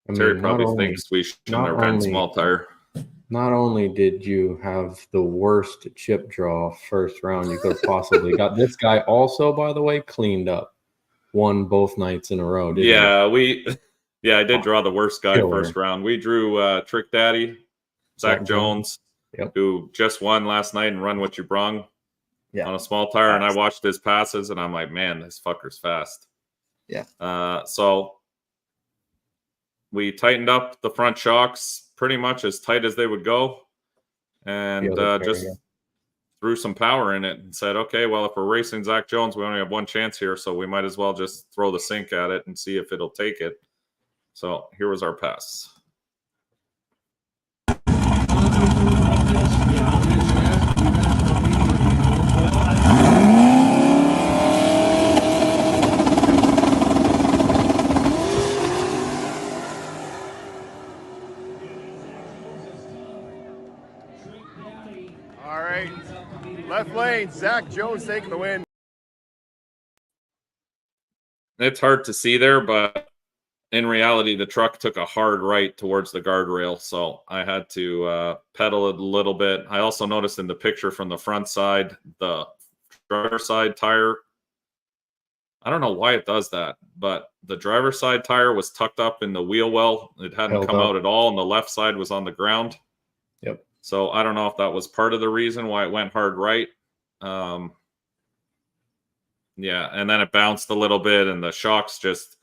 I Terry mean, probably thinks we shouldn't not have ran only- small tire. Not only did you have the worst chip draw first round you could have possibly got, this guy also, by the way, cleaned up, won both nights in a row. Didn't I did draw the worst guy Killer. first round. We drew Trick Daddy, Zach Jones, Yep. who just won last night and run what you brung on a small tire. And I watched his passes, and I'm like, man, this fucker's fast. Yeah. So we tightened up the front shocks pretty much as tight as they would go, and just threw some power in it and said, okay, well, if we're racing Zach Jones, we only have one chance here, so we might as well just throw the sink at it and see if it'll take it. So here was our pass. All right. Left lane, Zach Jones taking the win. It's hard to see there, but in reality, the truck took a hard right towards the guardrail, so I had to pedal it a little bit. I also noticed in the picture from the front side, the driver's side tire, I don't know why it does that, but the driver's side tire was tucked up in the wheel well. It hadn't come out at all, and the left side was on the ground. Yep. So I don't know if that was part of the reason why it went hard right. Yeah, and then it bounced a little bit, and the shocks just,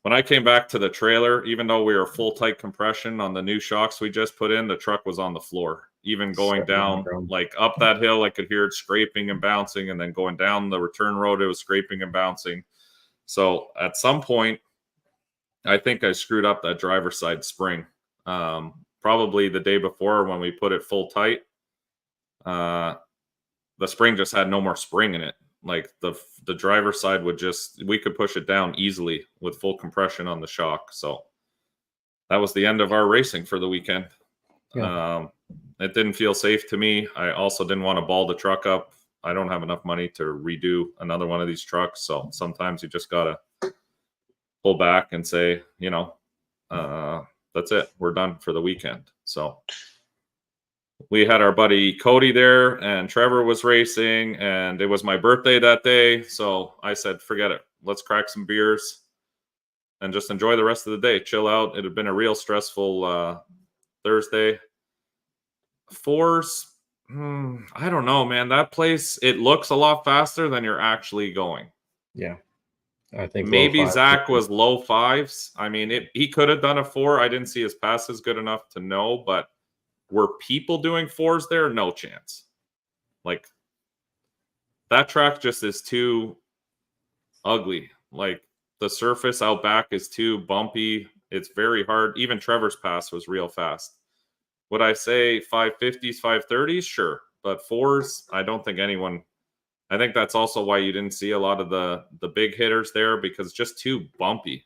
when I came back to the trailer, even though we were full tight compression on the new shocks we just put in, the truck was on the floor. Even going down, like up that hill, I could hear it scraping and bouncing, and then going down the return road, it was scraping and bouncing. So at some point, I think I screwed up that driver's side spring. Probably the day before when we put it full tight, the spring just had no more spring in it. Like the driver's side would just, we could push it down easily with full compression on the shock. So that was the end of our racing for the weekend. Yeah. It didn't feel safe to me. I also didn't want to ball the truck up. I don't have enough money to redo another one of these trucks. So sometimes you just got to pull back and say, that's it. We're done for the weekend. So we had our buddy Cody there, and Trevor was racing, and it was my birthday that day. So I said, forget it. Let's crack some beers and just enjoy the rest of the day. Chill out. It had been a real stressful Thursday. Fours, I don't know, man. That place, it looks a lot faster than you're actually going. Yeah. I think maybe Zach was low fives. I mean, he could have done a 4. I didn't see his passes good enough to know, but were people doing 4s there? No chance. Like, that track just is too ugly. Like, the surface out back is too bumpy. It's very hard. Even Trevor's pass was real fast. Would I say 550s, 530s? Sure. But 4s, I don't think anyone. I think that's also why you didn't see a lot of the big hitters there, because it's just too bumpy.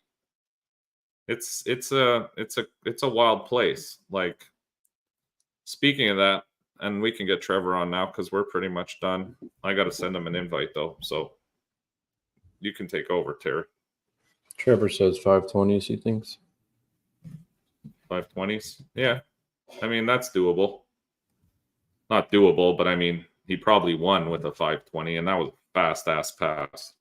It's a wild place. Like, speaking of that, and we can get Trevor on now because we're pretty much done. I got to send him an invite though, so you can take over, Terry. Trevor says 520s, he thinks. 520s? Yeah. I mean, that's doable. Not doable, but I mean, he probably won with a 520, and that was a fast-ass pass.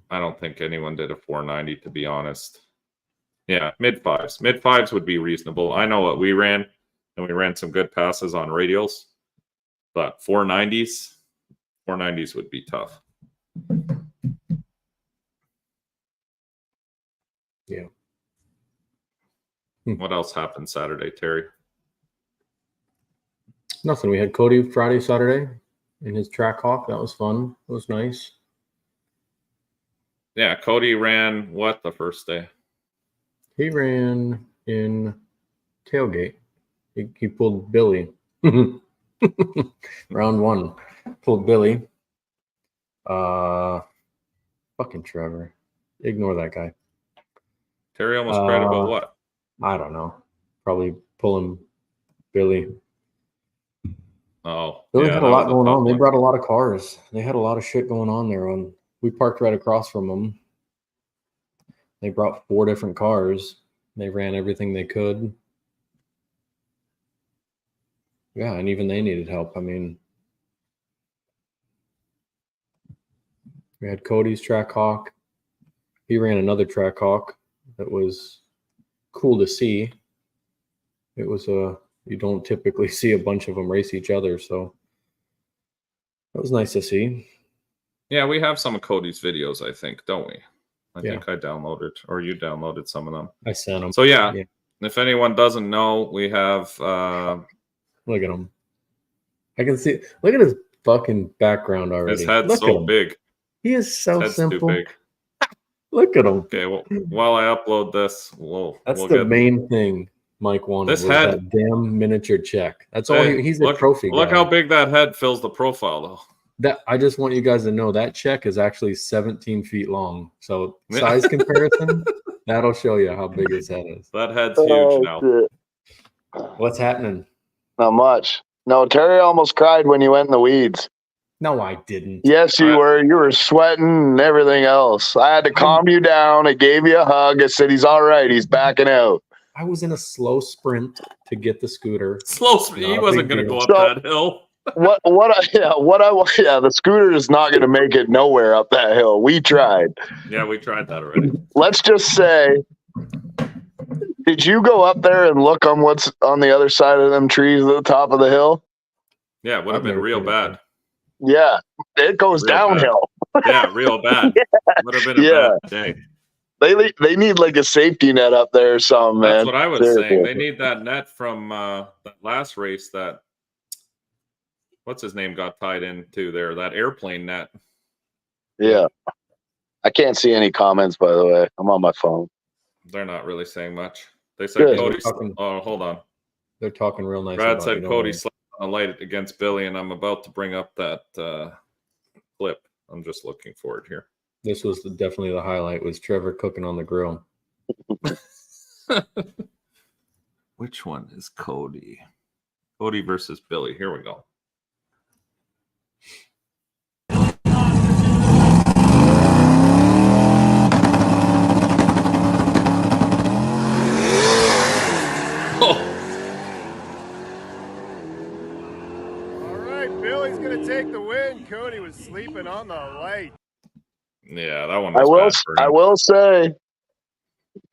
I don't think anyone did a 490, to be honest. Yeah, mid-5s. Mid-5s would be reasonable. I know what we ran, and we ran some good passes on radials, but 490s would be tough. Yeah. What else happened Saturday, Terry? Nothing. We had Cody Friday, Saturday in his track hawk. That was fun. It was nice. Yeah, Cody ran what the first day? He ran in tailgate. He pulled Billy. Round 1. Pulled Billy. Fucking Trevor. Ignore that guy. Terry almost cried about what? I don't know. Probably pulling Billy. Oh, Billy yeah, had that a lot was going tough on. They one. brought a lot of cars. They had a lot of shit going on there. We parked right across from them. They brought 4 different cars. They ran everything they could. Yeah, and even they needed help. I mean, we had Cody's Track Hawk. He ran another Track Hawk that was cool to see. It was you don't typically see a bunch of them race each other, so that was nice to see. Yeah, we have some of Cody's videos, I think, don't we? I Yeah. think I downloaded, or you downloaded some of them. I sent them. So yeah, if anyone doesn't know, we have Look at him. I can see. Look at his fucking background already. his head's Look at so him. big. He is so His head's simple. too big. Look at him. Okay, well, while I upload this, That's we'll the get main thing Mike wanted. this was head. that damn miniature check. That's all. He's a look, trophy guy. Look how big that head fills the profile, though. That I just want you guys to know that check is actually 17 feet long. So size comparison, that'll show you how big his head is. That head's huge now. Shit. What's happening? Not much. No, Terry almost cried when you went in the weeds. No, I didn't. Yes, you were. You were sweating and everything else. I had to calm you down. I gave you a hug. I said, he's all right. He's backing out. I was in a slow sprint to get the scooter. Slow speed. He wasn't going to go up that hill. The scooter is not going to make it nowhere up that hill. We tried. Yeah, we tried that already. Let's just say, did you go up there and look on what's on the other side of them trees at the top of the hill? Yeah, it would have been real bad. Yeah, it goes downhill. Yeah, real bad. Would have been a bad day. They need like a safety net up there or something, man. That's what I was saying. They need that net from that last race that what's his name got tied into there, that airplane net. Yeah. I can't see any comments, by the way. I'm on my phone. They're not really saying much. They said Cody. Oh, hold on. They're talking real nice. Brad said Cody slapped on a light against Billy, and I'm about to bring up that clip. I'm just looking for it here. This was definitely the highlight, was Trevor cooking on the grill. Which one is Cody? Cody versus Billy. Here we go. Billy's gonna take the win. Cody was sleeping on the light. Yeah, that one was I will say,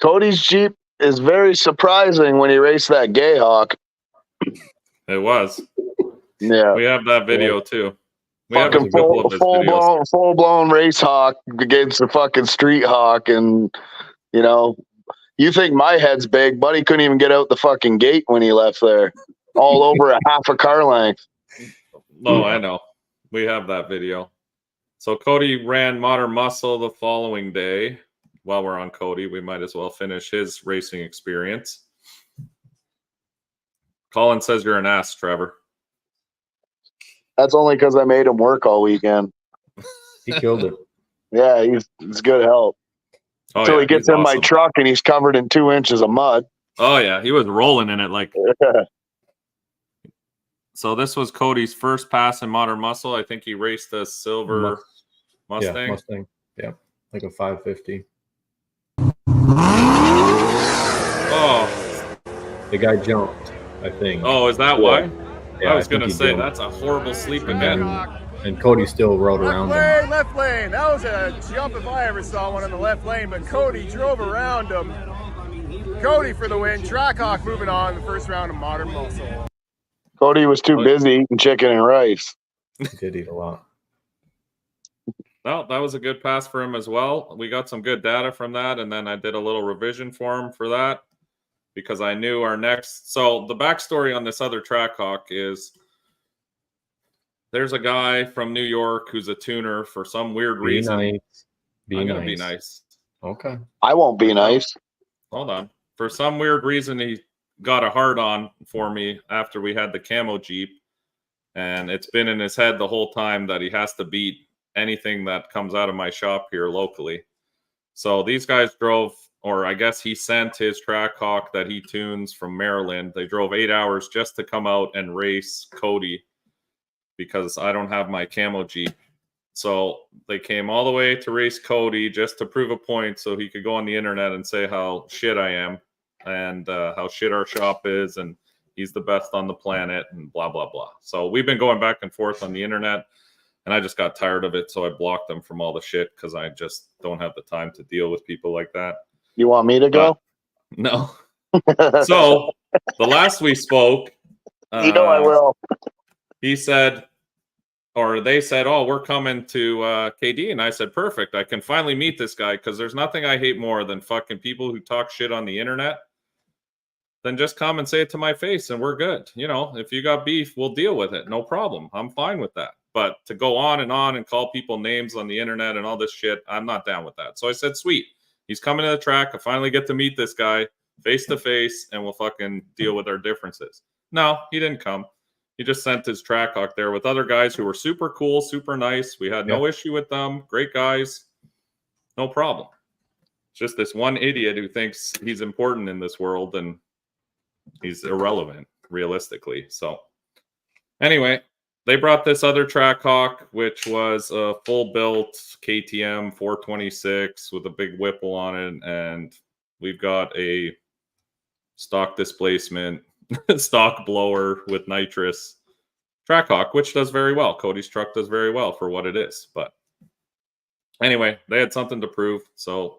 Cody's Jeep is very surprising when he raced that Gayhawk. It was. Yeah, we have that video too. We fucking full blown race hawk against the fucking street hawk, and you think my head's big, buddy couldn't even get out the fucking gate when he left there, all over a half a car length. No, I know. We have that video. So Cody ran Modern Muscle the following day. While we're on Cody, we might as well finish his racing experience. Colin says you're an ass, Trevor. That's only because I made him work all weekend. He killed it. Yeah, he's good help. Until he gets in my truck and he's covered in 2 inches of mud. Oh, yeah. He was rolling in it like... So this was Cody's first pass in Modern Muscle. I think he raced a silver Mustang. Yeah, Mustang. Yeah, like a 550. Oh. The guy jumped, I think. Oh, is that why? Yeah, I was going to say, that's a horrible sleep again. And Cody still rode around him. Left lane. That was a jump if I ever saw one in the left lane, but Cody drove around him. Cody for the win. Trackhawk moving on in the first round of Modern Muscle. Cody was too busy eating chicken and rice. He did eat a lot. Well, that was a good pass for him as well. We got some good data from that, and then I did a little revision for him for that because I knew our next. So the backstory on this other Trackhawk is there's a guy from New York who's a tuner for some weird reason. I'm going to be nice. Okay. I won't be nice. Hold on. For some weird reason, he got a hard on for me after we had the camo Jeep, and it's been in his head the whole time that he has to beat anything that comes out of my shop here locally. So these guys drove, or I guess he sent his Trackhawk that he tunes from Maryland. They drove 8 hours just to come out and race Cody because I don't have my camo Jeep. So they came all the way to race Cody just to prove a point so he could go on the internet and say how shit I am and how shit our shop is and he's the best on the planet and blah, blah, blah. So we've been going back and forth on the internet and I just got tired of it. So I blocked them from all the shit because I just don't have the time to deal with people like that. You want me to go? No. So the last we spoke, you know I will. He said, or they said, oh, we're coming to KD. And I said, perfect. I can finally meet this guy because there's nothing I hate more than fucking people who talk shit on the internet. Then just come and say it to my face and we're good. You know, if you got beef, we'll deal with it. No problem. I'm fine with that. But to go on and call people names on the internet and all this shit, I'm not down with that. So I said, sweet. He's coming to the track. I finally get to meet this guy face to face and we'll fucking deal with our differences. No, he didn't come. He just sent his Trackhawk there with other guys who were super cool, super nice. We had no issue with them. Great guys. No problem. It's just this one idiot who thinks he's important in this world and he's irrelevant, realistically. So anyway, they brought this other Trackhawk, which was a full-built KTM 426 with a big Whipple on it. And we've got a stock displacement stock blower with nitrous Trackhawk, which does very well. Cody's truck does very well for what it is. But anyway, they had something to prove, so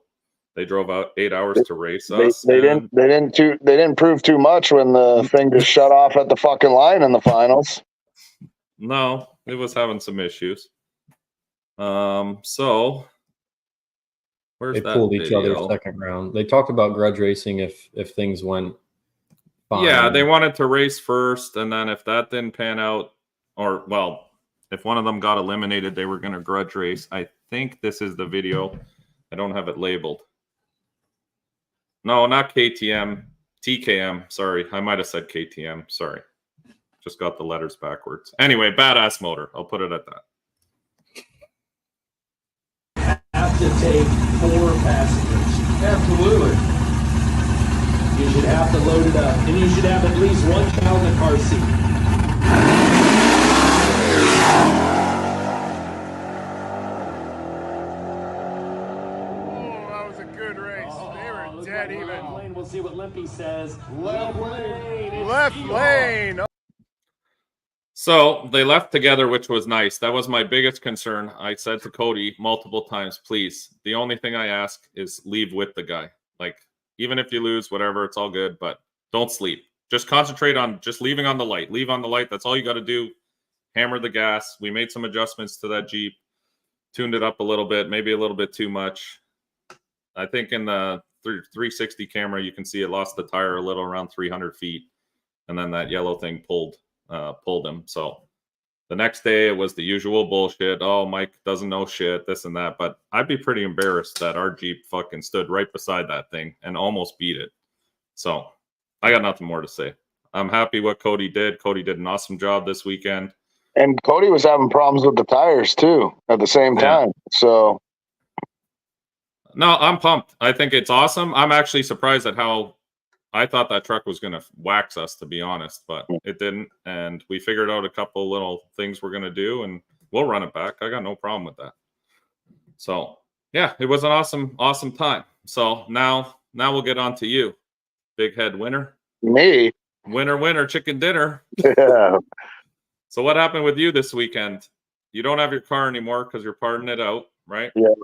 they drove out 8 hours to race us. They didn't prove too much when the thing just shut off at the fucking line in the finals. No, it was having some issues. So where's they that pulled each video? other second round. They talked about grudge racing if things went fine. Yeah, they wanted to race first, and then if that didn't pan out, or well, if one of them got eliminated, they were going to grudge race. I think this is the video. I don't have it labeled. No, not KTM. TKM. Sorry, I might have said KTM. Sorry. Just got the letters backwards. Anyway, badass motor. I'll put it at that. Have to take 4 passengers. Absolutely. You should have to load it up. And you should have at least one child in the car seat. Oh, that was a good race. They were dead even. We'll see what Limpy says. Left lane. Left lane. So they left together, which was nice. That was my biggest concern. I said to Cody multiple times, please, the only thing I ask is leave with the guy. Like, even if you lose, whatever, it's all good, but don't sleep. Just concentrate on just leaving on the light. Leave on the light. That's all you got to do. Hammer the gas. We made some adjustments to that Jeep, tuned it up a little bit, maybe a little bit too much. I think in the 360 camera, you can see it lost the tire a little around 300 feet. And then that yellow thing pulled him. So the next day it was the usual bullshit. Oh, Mike doesn't know shit, this and that. But I'd be pretty embarrassed that our Jeep fucking stood right beside that thing and almost beat it. So I got nothing more to say. I'm happy what Cody did. Cody did an awesome job this weekend. And Cody was having problems with the tires too at the same time. So no, I'm pumped. I think it's awesome. I'm actually surprised at how I thought that truck was going to wax us, to be honest, but it didn't. And we figured out a couple little things we're going to do, and we'll run it back. I got no problem with that. So, yeah, it was an awesome, awesome time. So now we'll get on to you, big head winner. Me? Winner, chicken dinner. Yeah. So what happened with you this weekend? You don't have your car anymore because you're parting it out, right? Yeah.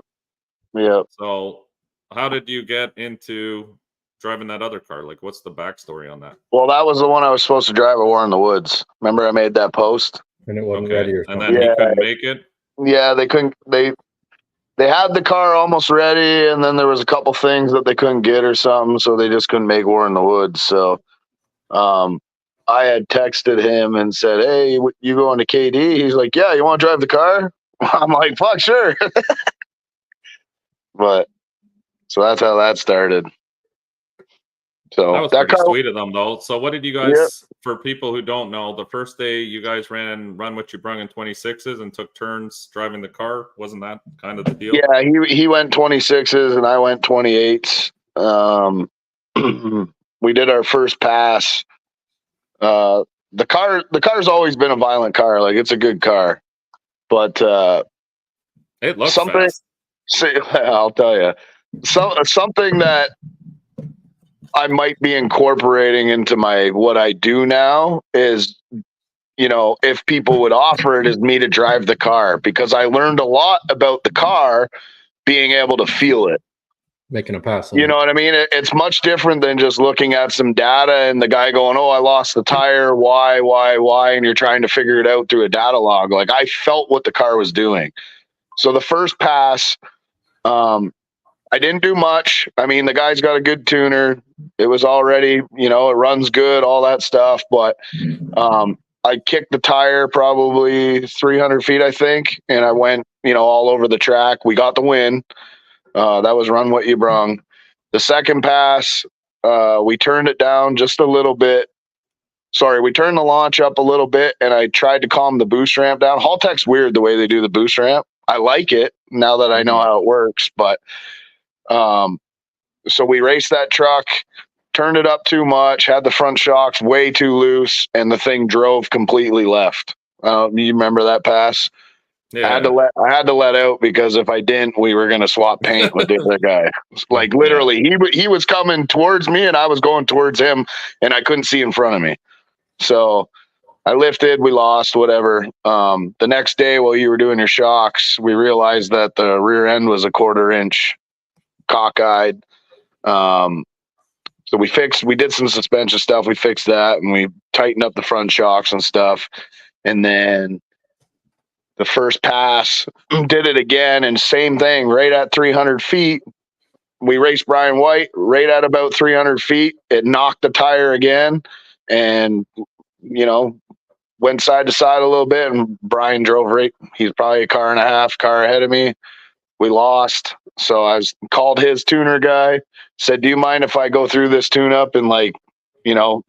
Yeah. So how did you get into driving that other car? Like, what's the backstory on that? Well, that was the one I was supposed to drive at War in the Woods. Remember I made that post? And it wasn't ready or and something. then he couldn't make it? Yeah, they couldn't. They had the car almost ready, and then there was a couple things that they couldn't get or something, so they just couldn't make War in the Woods. So I had texted him and said, hey, you going to KD? He's like, yeah, you want to drive the car? I'm like, fuck, sure. But so that's how that started. So that was pretty sweet of them, though. So what did you guys, for people who don't know, the first day you guys ran what you brung in 26s and took turns driving the car? Wasn't that kind of the deal? Yeah, he went 26s and I went 28s. We did our first pass the car's always been a violent car. Like, it's a good car, but It looks something. fast. I'll tell you, something that I might be incorporating into what I do now is, if people would offer it, is me to drive the car, because I learned a lot about the car being able to feel it. Making a pass. You know what I mean? It's much different than just looking at some data and the guy going, "Oh, I lost the tire. Why? And you're trying to figure it out through a data log. Like, I felt what the car was doing. So the first pass, I didn't do much. I mean, the guy's got a good tuner. It was already, it runs good, all that stuff. But I kicked the tire probably 300 feet, I think, and I went, all over the track. We got the win. That was run what you brung. The second pass, we turned it down just a little bit. Sorry, we turned the launch up a little bit, and I tried to calm the boost ramp down. Haltech's weird the way they do the boost ramp. I like it now that I know how it works, but so we raced that truck, turned it up too much, had the front shocks way too loose, and the thing drove completely left. You remember that pass? Yeah. I had to let out, because if I didn't, we were going to swap paint with the other guy. Like, literally, he was coming towards me and I was going towards him, and I couldn't see in front of me. So I lifted, we lost, whatever. The next day, while you were doing your shocks, we realized that the rear end was a 1/4 inch cockeyed. So we did some suspension stuff. We fixed that, and we tightened up the front shocks and stuff. And then the first pass, did it again, and same thing, right at 300 feet. We raced Brian White right at about 300 feet. It knocked the tire again, and, went side to side a little bit, and Brian drove right. He's probably a car and a half ahead of me. We lost. So I called his tuner guy, said, "Do you mind if I go through this tune up and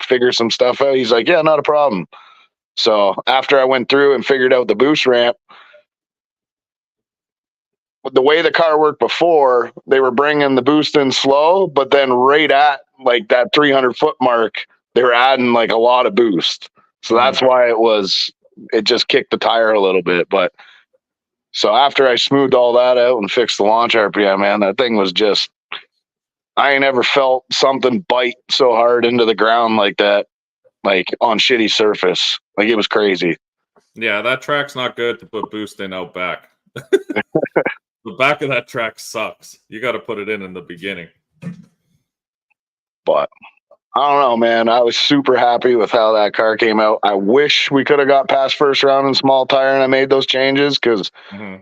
figure some stuff out?" He's like, "Yeah, not a problem." So after I went through and figured out the boost ramp, the way the car worked before, they were bringing the boost in slow, but then right at like that 300 foot mark, they were adding like a lot of boost. So that's why it just kicked the tire a little bit. But so after I smoothed all that out and fixed the launch RPM, man, that thing was just, I ain't ever felt something bite so hard into the ground like that, like on shitty surface. Like, it was crazy. Yeah, that track's not good to put boost in out back. The back of that track sucks. You got to put it in the beginning. But I don't know, man. I was super happy with how that car came out. I wish we could have got past first round in small tire and I made those changes, because I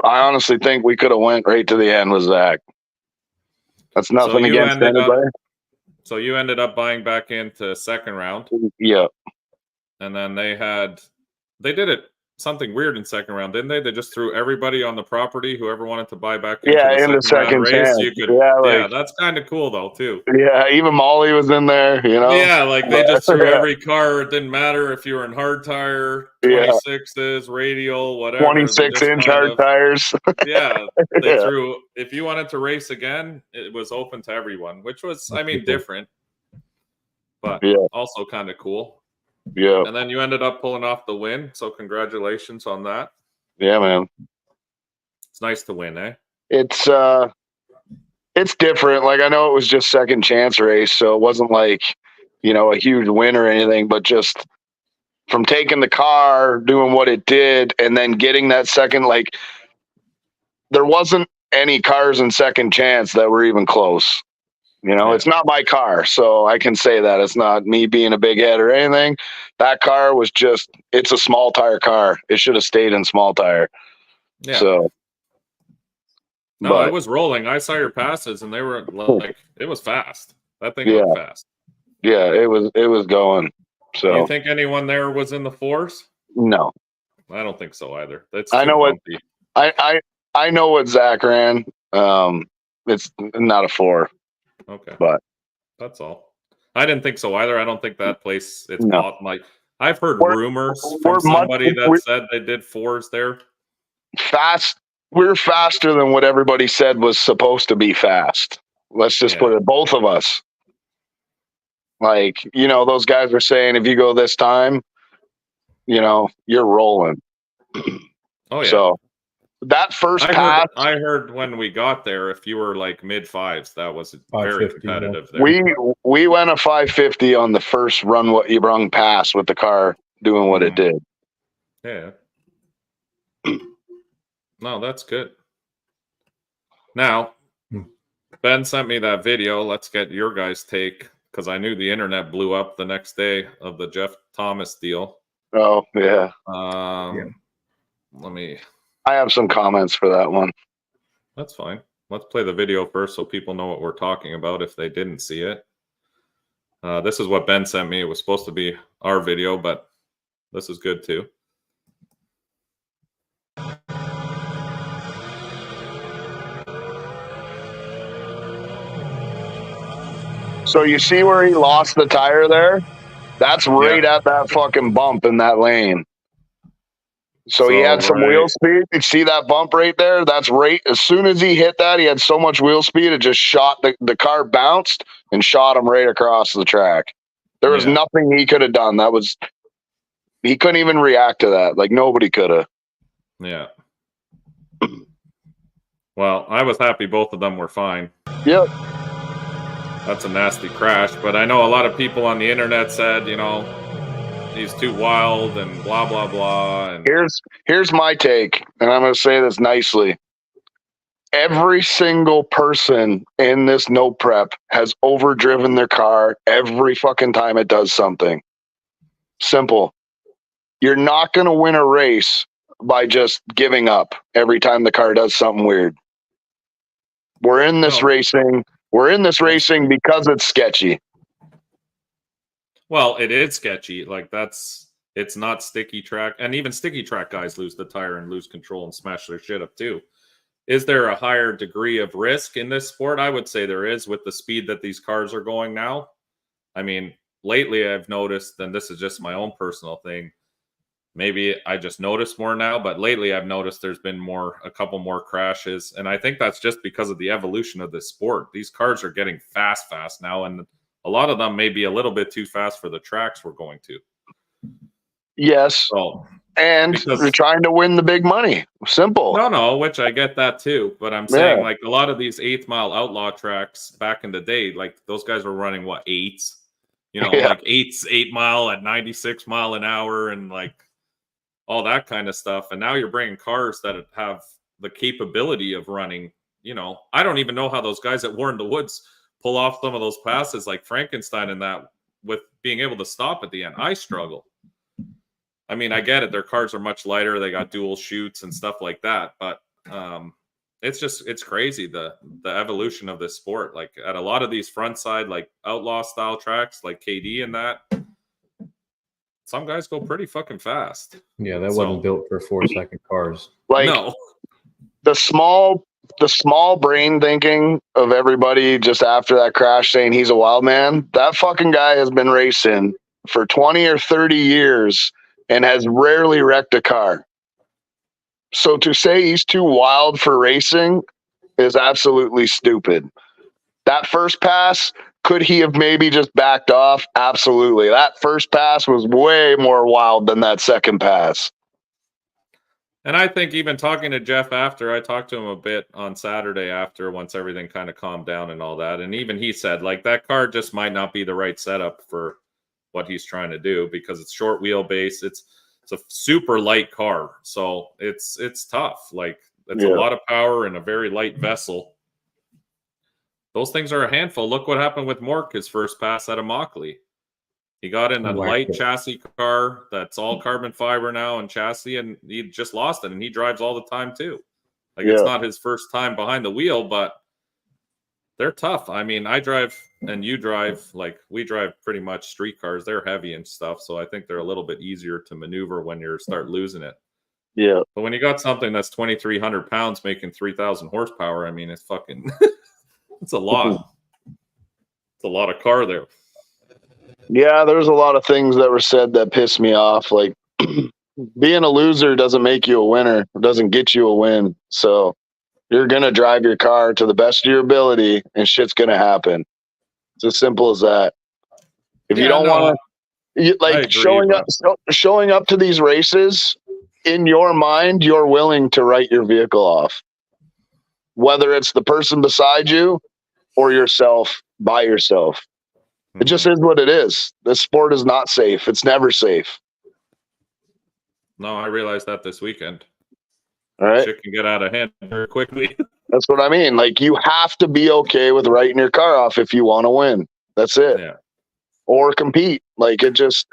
honestly think we could have went right to the end with Zach. That's nothing against anybody. So you ended up buying back into second round. Yeah. And then they did it something weird in second round, didn't they? They just threw everybody on the property, whoever wanted to buy back into the second round race. You could, yeah, that's kind of cool though too. Yeah, even Molly was in there, Yeah, like they just threw every car. It didn't matter if you were in hard tire, 26s, radial, whatever. 26-inch hard tires. Yeah, they threw. If you wanted to race again, it was open to everyone, which was, I mean, different, but also kind of cool. Yeah. And then you ended up pulling off the win. So congratulations on that. Yeah, man. It's nice to win, eh? It's different. Like, I know it was just second chance race, so it wasn't like, a huge win or anything, but just from taking the car, doing what it did, and then getting that second, like, there wasn't any cars in second chance that were even close. It's not my car, so I can say that. It's not me being a big head or anything. That car was just, it's a small tire car. It should have stayed in small tire. Yeah. So. No, it was rolling. I saw your passes, and they were like, it was fast. That thing went fast. Yeah, it was going. So. You think anyone there was in the fours? No. I don't think so either. I know bumpy. I know what Zach ran. It's not a 4. Okay, but that's all. I didn't think so either. I don't think that place. It's not like I've heard rumors from somebody that said they did 4s there. Fast. We're faster than what everybody said was supposed to be fast. Let's just put it. Both of us. Like, you know, those guys were saying if you go this time, you know, you're rolling. Oh yeah. So that first I pass, heard when we got there, if you were like mid fives, that was very 550, competitive there. we went a 550 on the first run what you brung pass with the car doing what it did. Yeah. No, that's good. Now, Ben sent me that video. Let's get your guys' take, because I knew the internet blew up the next day of the Jeff Thomas deal. Oh yeah. Let me. I have some comments for that one. That's fine. Let's play the video first so people know what we're talking about if they didn't see it. This is what Ben sent me. It was supposed to be our video, but this is good too. So you see where he lost the tire there? That's right at that fucking bump in that lane. So he had some wheel speed. You see that bump right there? That's right. As soon as he hit that, he had so much wheel speed, it just shot the car bounced and shot him right across the track. There was nothing he could have done. He couldn't even react to that. Like nobody could have. Yeah. Well, I was happy both of them were fine. Yep. That's a nasty crash, but I know a lot of people on the internet said, you know, he's too wild and blah blah blah. And here's my take, and I'm going to say this nicely. Every single person in this no prep has overdriven their car every fucking time it does something. Simple. You're not going to win a race by just giving up every time the car does something weird. We're in this racing. We're in this racing because it's sketchy. Well, it is sketchy. Like it's not sticky track. And even sticky track guys lose the tire and lose control and smash their shit up too. Is there a higher degree of risk in this sport? I would say there is with the speed that these cars are going now. I mean, lately I've noticed, and this is just my own personal thing, maybe I just notice more now, but lately I've noticed there's been a couple more crashes. And I think that's just because of the evolution of this sport. These cars are getting fast now. And a lot of them may be a little bit too fast for the tracks we're going to. Yes. And you're trying to win the big money. Simple. No, which I get that too. But I'm saying like a lot of these 8th mile outlaw tracks back in the day, like those guys were running what, 8s? You know, like 8 mile at 96 mile an hour and like all that kind of stuff. And now you're bringing cars that have the capability of running, you know, I don't even know how those guys at War in the Woods pull off some of those passes like Frankenstein and that with being able to stop at the end. I struggle. I mean, I get it. Their cars are much lighter. They got dual chutes and stuff like that. But it's crazy, the evolution of this sport. Like at a lot of these front side, like outlaw style tracks, like KD and that, some guys go pretty fucking fast. Yeah, that wasn't built for 4-second cars. Like no. The small brain thinking of everybody just after that crash saying he's a wild man. That fucking guy has been racing for 20 or 30 years and has rarely wrecked a car. So to say he's too wild for racing is absolutely stupid. That first pass, could he have maybe just backed off? Absolutely. That first pass was way more wild than that second pass. And I think even talking to Jeff after, I talked to him a bit on Saturday after, once everything kind of calmed down and all that. And even he said, like, that car just might not be the right setup for what he's trying to do because it's short wheelbase. It's a super light car. So it's tough. Like, it's a lot of power in a very light vessel. Those things are a handful. Look what happened with Mork, his first pass at Immokalee. He got in a light chassis car that's all carbon fiber now and chassis, and he just lost it, and he drives all the time too. Like, it's not his first time behind the wheel, but they're tough. I mean, I drive and you drive, like we drive pretty much street cars. They're heavy and stuff, so I think they're a little bit easier to maneuver when you start losing it. Yeah. But when you got something that's 2,300 pounds making 3,000 horsepower, I mean, it's fucking... it's a lot. It's a lot of car there. Yeah, there's a lot of things that were said that pissed me off. Like, being a loser doesn't make you a winner. It doesn't get you a win. So you're going to drive your car to the best of your ability and shit's going to happen. It's as simple as that. If you don't want to, like showing up to these races, in your mind, you're willing to write your vehicle off, whether it's the person beside you or yourself by yourself. It just is what it is. The sport is not safe. It's never safe. No, I realized that this weekend. All right. Shit can get out of hand very quickly. That's what I mean. Like, you have to be okay with writing your car off if you want to win. That's it. Yeah. Or compete. Like, it's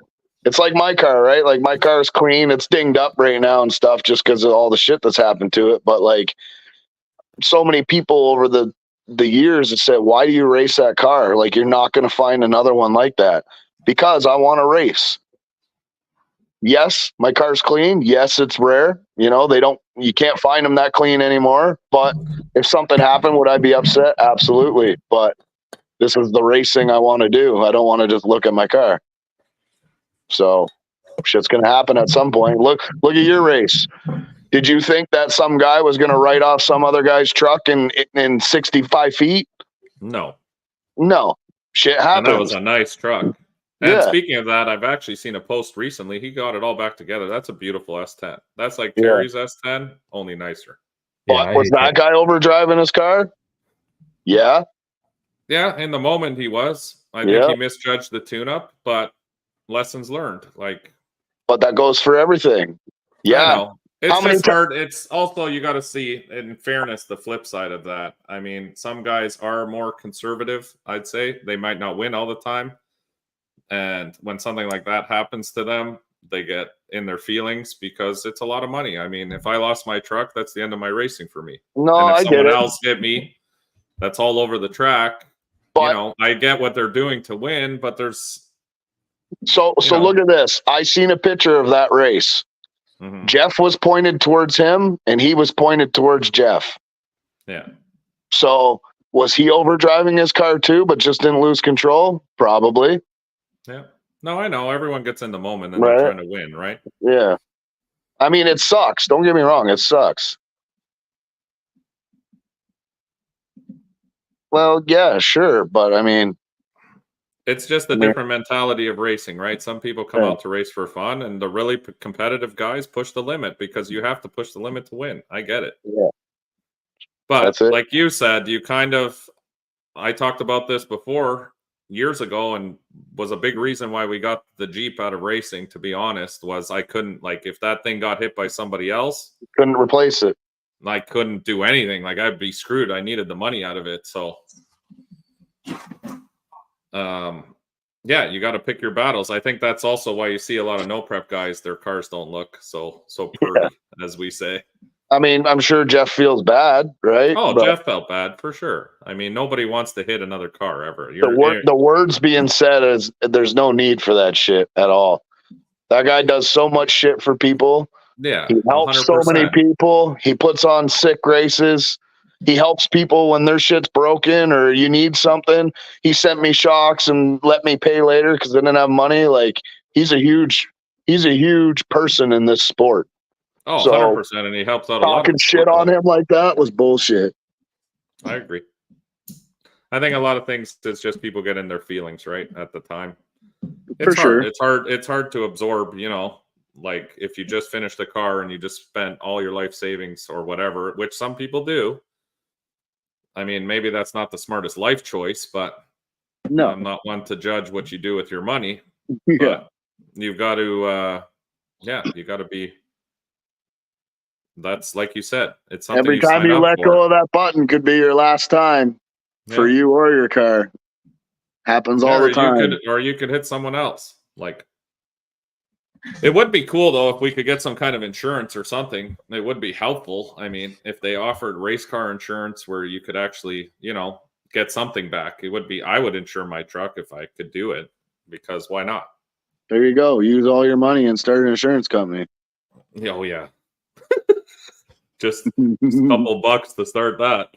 like my car, right? Like, my car is clean. It's dinged up right now and stuff just because of all the shit that's happened to it. But like, so many people over the years have said, why do you race that car? Like, you're not going to find another one like that. Because I want to race. Yes, my car's clean. Yes, it's rare. You know, you can't find them that clean anymore. But if something happened, would I be upset? Absolutely. But this is the racing I want to do. I don't want to just look at my car. So shit's going to happen at some point. Look at your race. Did you think that some guy was going to write off some other guy's truck in 65 feet? No. Shit happens. And that was a nice truck. And speaking of that, I've actually seen a post recently. He got it all back together. That's a beautiful S10. That's like Terry's S10, only nicer. But was that guy overdriving his car? Yeah. Yeah, in the moment he was. I think he misjudged the tune-up, but lessons learned. But that goes for everything. Yeah. It's just hard. It's also, you got to see, in fairness, the flip side of that. I mean, some guys are more conservative, I'd say. They might not win all the time. And when something like that happens to them, they get in their feelings because it's a lot of money. I mean, if I lost my truck, that's the end of my racing for me. No, and if I get it. someone else hit me, that's all over the track. But, I get what they're doing to win, but there's... So look at this. I seen a picture of that race. Mm-hmm. Jeff was pointed towards him, and he was pointed towards Jeff. Yeah. So was he overdriving his car too, but just didn't lose control? Probably. Yeah. No, I know. Everyone gets in the moment and they're trying to win, right? Yeah. I mean, it sucks. Don't get me wrong. It sucks. Well, yeah, sure. But I mean, it's just a different mentality of racing, right? Some people come out to race for fun, and the really competitive guys push the limit because you have to push the limit to win. I get it. Yeah. But like you said, I talked about this before years ago, and was a big reason why we got the Jeep out of racing, to be honest, was I couldn't, if that thing got hit by somebody else, couldn't replace it. I couldn't do anything. I'd be screwed. I needed the money out of it. So, you got to pick your battles. I think that's also why you see a lot of no prep guys, their cars don't look so pretty, as we say. I mean, I'm sure Jeff feels bad, right? Oh, Jeff felt bad for sure. I mean, nobody wants to hit another car ever. The words being said is there's no need for that shit at all. That guy does so much shit for people. Yeah. He helps 100%. So many people. He puts on sick races. He helps people when their shit's broken or you need something. He sent me shocks and let me pay later because I didn't have money. He's a huge person in this sport. Oh, so 100%, and he helps out a lot. Talking shit on him like that was bullshit. I agree. I think a lot of things, it's just people get in their feelings, right, at the time. It's hard. Sure. It's hard to absorb, if you just finished a car and you just spent all your life savings or whatever, which some people do. I mean, maybe that's not the smartest life choice, but no, I'm not one to judge what you do with your money. Yeah. But you've got to, you got to be. That's like you said. It's something every time you let go of that button could be your last time for you or your car. Happens all the time. You could hit someone else. It would be cool though if we could get some kind of insurance or something. It would be helpful. I mean, if they offered race car insurance where you could actually, get something back, it would be. I would insure my truck if I could do it, because why not? There you go. Use all your money and start an insurance company. Oh yeah. Just a couple bucks to start that.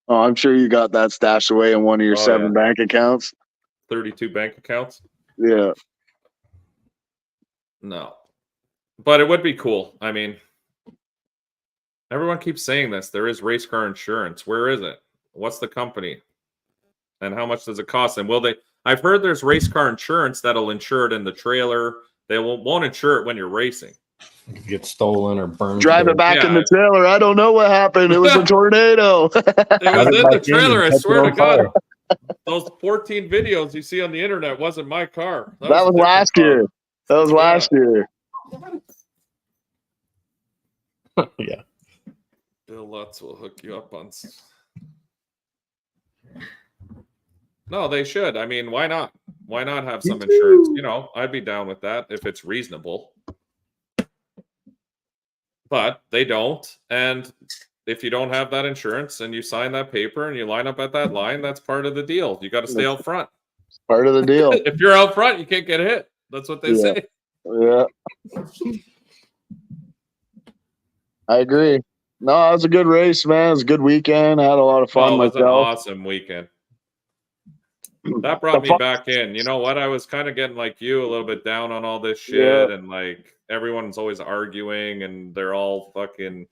Oh, I'm sure you got that stashed away in one of your 7 bank accounts. 32 bank accounts? Yeah. No. But it would be cool. I mean, everyone keeps saying this. There is race car insurance. Where is it? What's the company? And how much does it cost? And will they... I've heard there's race car insurance that'll insure it in the trailer. They won't insure it when you're racing. Get stolen or burned. Drive it back in Yeah. the trailer. I don't know what happened. It was a tornado. It was in the trailer, I Catch it swear to on fire. God. Those 14 videos you see on the internet wasn't my car. That was a different last car. year. That was last year. Yeah. Bill Lutz will hook you up on. No, they should. I mean, why not? Why not have some insurance? You know, I'd be down with that if it's reasonable. But they don't. And if you don't have that insurance and you sign that paper and you line up at that line, that's part of the deal. You got to stay out front. Part of the deal. If you're out front, you can't get hit. That's what they say. Yeah. I agree. No, it was a good race, man. It was a good weekend. I had a lot of fun Oh, it was an myself. awesome weekend. That brought me back in. You know what? I was kind of getting like you, a little bit down on all this shit, and like everyone's always arguing, and they're all fucking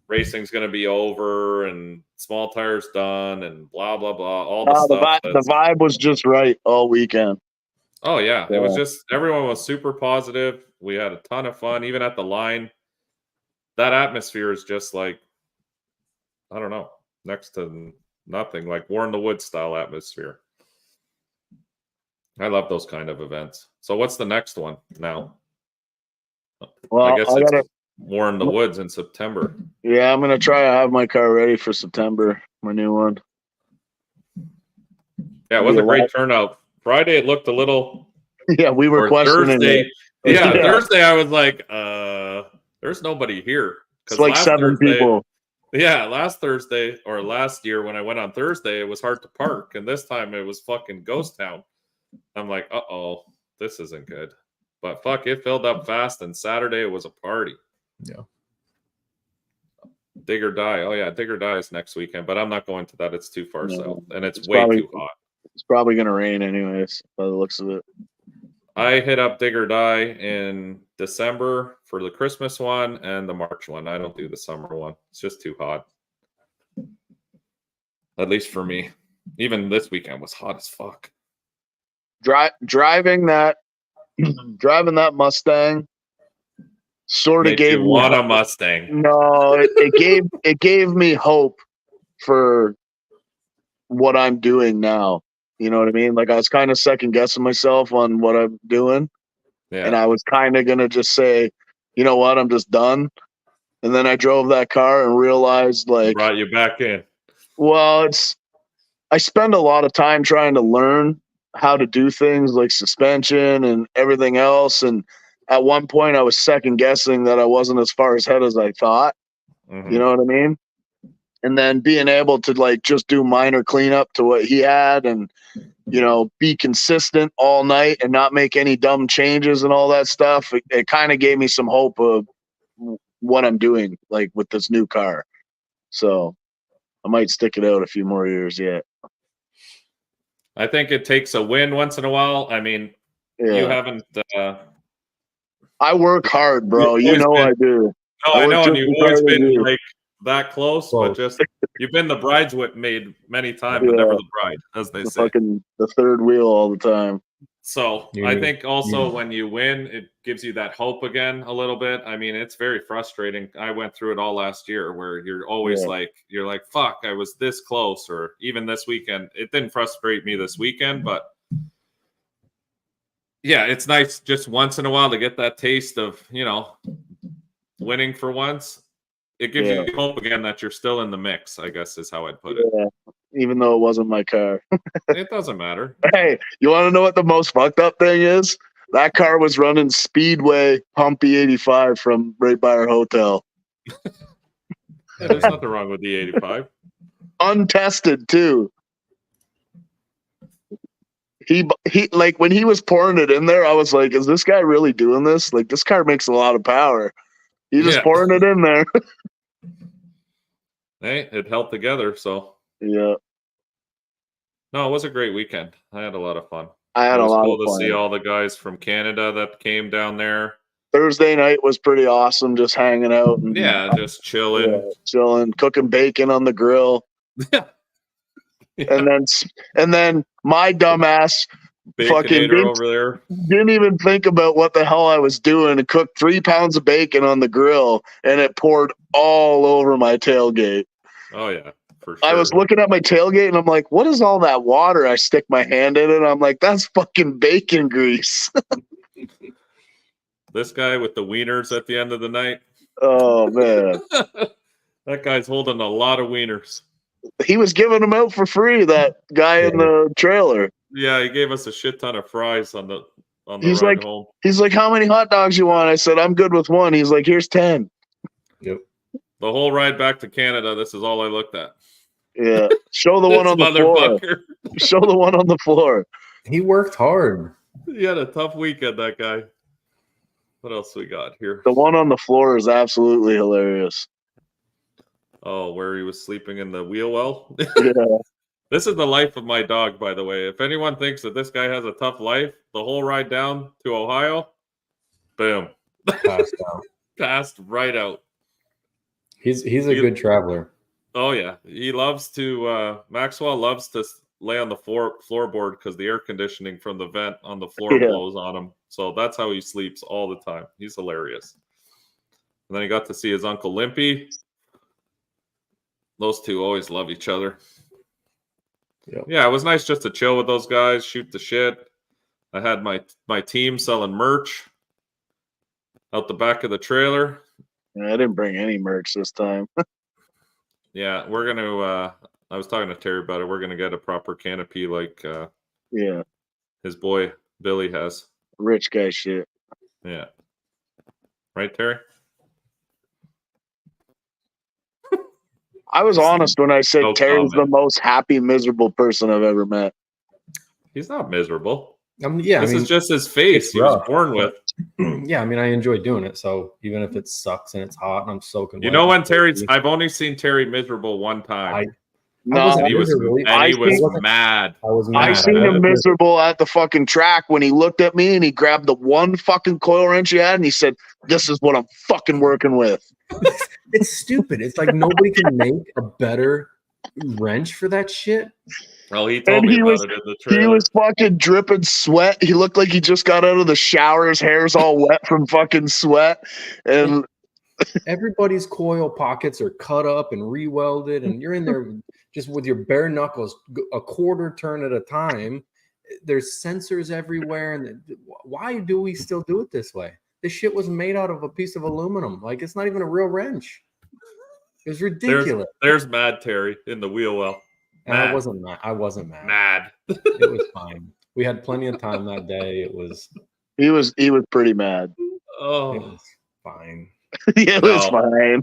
racing's gonna be over, and small tires done, and blah blah blah. All the stuff. The vibe was just right all weekend. Oh yeah, it was just everyone was super positive. We had a ton of fun, even at the line. That atmosphere is just like, I don't know, next to nothing, like War in the Woods style atmosphere. I love those kind of events. So what's the next one now? Well, I guess it's War in the Woods in September. Yeah, I'm gonna try to have my car ready for September, my new one. Yeah, it was a great turnout. Friday it looked a little. Yeah, we were questioning Thursday. it. Yeah, Thursday I was like, there's nobody here. It's like 7 people. Yeah, last Thursday or last year when I went on Thursday, it was hard to park, and this time it was fucking ghost town. I'm like, uh-oh, this isn't good. But fuck, it filled up fast, and Saturday it was a party. Yeah. Dig or Die. Oh yeah, Dig or Die is next weekend, but I'm not going to that. It's too far south, and it's way probably too hot. It's probably gonna rain anyways, by the looks of it. I hit up Dig or Die in December for the Christmas one and the March one. I don't do the summer one. It's just too hot. At least for me. Even this weekend was hot as fuck. Driving that Mustang sort of gave you want a Mustang. No, it gave me hope for what I'm doing now. You know what I mean? Like I was kind of second guessing myself on what I'm doing. Yeah. And I was kind of going to just say, you know what, I'm just done. And then I drove that car and realized like brought you back in. Well, I spend a lot of time trying to learn how to do things like suspension and everything else. And at one point I was second guessing that I wasn't as far ahead as I thought. Mm-hmm. You know what I mean? And then being able to like just do minor cleanup to what he had and, you know, be consistent all night and not make any dumb changes and all that stuff. It kind of gave me some hope of what I'm doing like with this new car. So I might stick it out a few more years yet. I think it takes a win once in a while. I mean, you haven't. I work hard, bro. You know I do. No, I know, and you've always been like that close, but just you've been the bridesmaid many times, but never the bride, as they say. Fucking the third wheel all the time. So I think also when you win, it gives you that hope again a little bit. I mean, it's very frustrating. I went through it all last year where you're always you're like, fuck, I was this close. Or even this weekend, it didn't frustrate me this weekend, but yeah, it's nice just once in a while to get that taste of, you know, winning for once. It gives you hope again that you're still in the mix, I guess is how I'd put it. Yeah. Even though it wasn't my car. It doesn't matter. Hey, you want to know what the most fucked up thing is? That car was running Speedway Pumpy 85 from right by our hotel. Yeah, there's nothing wrong with the 85. Untested too. He like when he was pouring it in there, I was like, is this guy really doing this? Like this car makes a lot of power. He's just pouring it in there. Hey, it held together, so yeah. No, it was a great weekend. I had a lot of fun. I had a lot of fun. It was cool to see all the guys from Canada that came down there. Thursday night was pretty awesome, just hanging out and just chilling, cooking bacon on the grill. and then my dumbass fucking Baconator over there. didn't even think about what the hell I was doing and cooked 3 pounds of bacon on the grill, and it poured all over my tailgate. Oh yeah, for sure. I was looking at my tailgate and I'm like, what is all that water? I stick my hand in it and I'm like, that's fucking bacon grease. This guy with the wieners at the end of the night. Oh man. That guy's holding a lot of wieners. He was giving them out for free, that guy in the trailer. Yeah, he gave us a shit ton of fries on the He's ride like, home. He's like, how many hot dogs you want? I said, I'm good with 1. He's like, here's 10. Yep. The whole ride back to Canada, this is all I looked at. Yeah. Show the one on the floor. Show the one on the floor. He worked hard. He had a tough weekend, that guy. What else we got here? The one on the floor is absolutely hilarious. Oh, where he was sleeping in the wheel well? Yeah. This is the life of my dog, by the way. If anyone thinks that this guy has a tough life, the whole ride down to Ohio, boom. Passed out. Passed right out. He's a good traveler. Oh, yeah. He loves to, Maxwell loves to lay on the floorboard because the air conditioning from the vent on the floor blows on him. So that's how he sleeps all the time. He's hilarious. And then he got to see his Uncle Limpy. Those two always love each other. Yep. Yeah, it was nice just to chill with those guys, shoot the shit. I had my team selling merch out the back of the trailer. Yeah, I didn't bring any merch this time. Yeah, we're going to, I was talking to Terry about it. We're going to get a proper canopy like his boy Billy has. Rich guy shit. Yeah. Right, Terry? I was honest when I said No Terry's comment. the most happy, miserable person I've ever met. He's not miserable. Yeah, This is just his face he was born with. Yeah, I mean, I enjoy doing it. So even if it sucks and it's hot and I'm soaking wet. You know when Terry's, I've only seen Terry miserable one time. No, He was mad. I was mad. I seen him miserable at the fucking track when he looked at me and he grabbed the one fucking coil wrench he had and he said, "This is what I'm fucking working with." It's stupid. It's like nobody can make a better wrench for that shit. Well, he told me about it in the trailer. He was fucking dripping sweat. He looked like he just got out of the shower. His hair's all wet from fucking sweat. And everybody's coil pockets are cut up and re-welded, and you're in there just with your bare knuckles, a quarter turn at a time. There's sensors everywhere. And why do we still do it this way? This shit was made out of a piece of aluminum. Like, it's not even a real wrench. It was ridiculous. There's Mad Terry in the wheel well. And I wasn't mad. I wasn't mad. Mad. It was fine. We had plenty of time that day. It was. He was pretty mad. Oh, it was fine. Yeah, it was fine.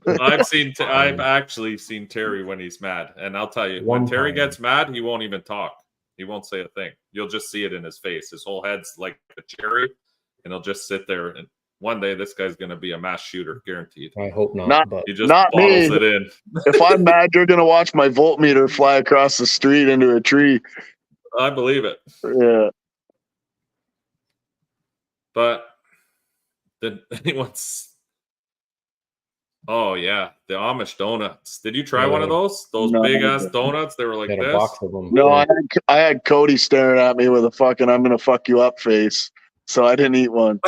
I've actually seen Terry when he's mad, and I'll tell you, when Terry gets mad, he won't even talk. He won't say a thing. You'll just see it in his face. His whole head's like a cherry, and he'll just sit there. And one day, this guy's going to be a mass shooter, guaranteed. I hope not. But he just bottles it in. If I'm mad, you're going to watch my voltmeter fly across the street into a tree. I believe it. Yeah. But did anyone's? Oh yeah, the Amish donuts. Did you try one of those? Those big ass donuts. They were like this. A box of them. No, I had Cody staring at me with a fucking "I'm gonna fuck you up" face, so I didn't eat one.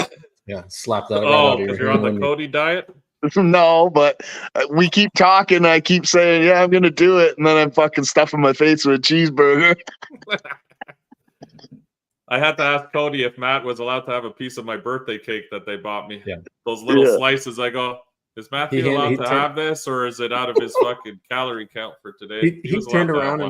Yeah, slap that. Oh, because you're on the Cody diet. No, but we keep talking. I keep saying, "Yeah, I'm gonna do it," and then I'm fucking stuffing my face with a cheeseburger. I had to ask Cody if Matt was allowed to have a piece of my birthday cake that they bought me. Yeah. Those little slices. I go, is Matthew allowed to have this, or is it out of his fucking calorie count for today? He turned around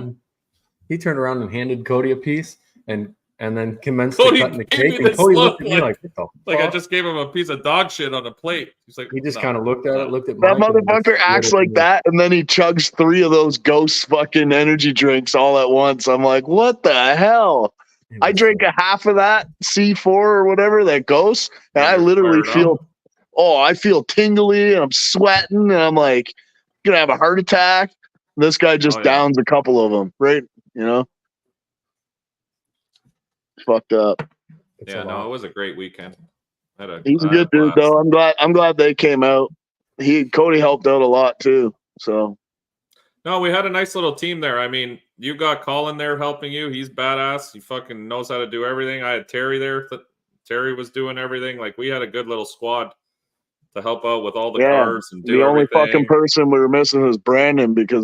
and handed Cody a piece and then commenced cutting the cake. And Cody looked at me like, what the like fuck? I just gave him a piece of dog shit on a plate. He's like, he just kind of looked at it, looked at that motherfucker acts like that, and then he chugs 3 of those Ghost fucking energy drinks all at once. I'm like, what the hell? I drank a half of that C4 or whatever that Ghost, and I literally feel, I feel tingly and I'm sweating, and I'm like, gonna have a heart attack. And this guy just downs a couple of them, right? You know, fucked up. Yeah, no, it was a great weekend. He's a good dude, though. I'm glad they came out. Cody helped out a lot too. So No, we had a nice little team there. I mean, you got Colin there helping you. He's badass. He fucking knows how to do everything. I had Terry there. Terry was doing everything. Like, we had a good little squad to help out with all the cars and do the only everything. fucking person we were missing is Brandon because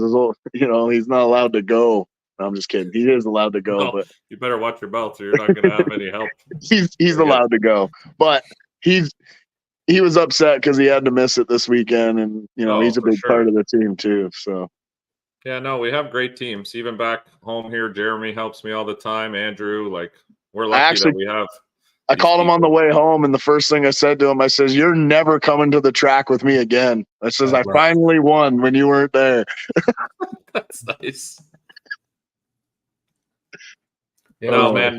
he's not allowed to go. No, I'm just kidding. He is allowed to go, No, but you better watch your belt, or you're not going to have any help. he's allowed to go. But he was upset because he had to miss it this weekend, and he's a big part of the team too. So. Yeah, no, we have great teams. Even back home here, Jeremy helps me all the time. Andrew, like, we're lucky that we have. I called him on the way home, and the first thing I said to him, I says, "You're never coming to the track with me again." I says, "I finally won when you weren't there." That's nice. Yeah, no, man,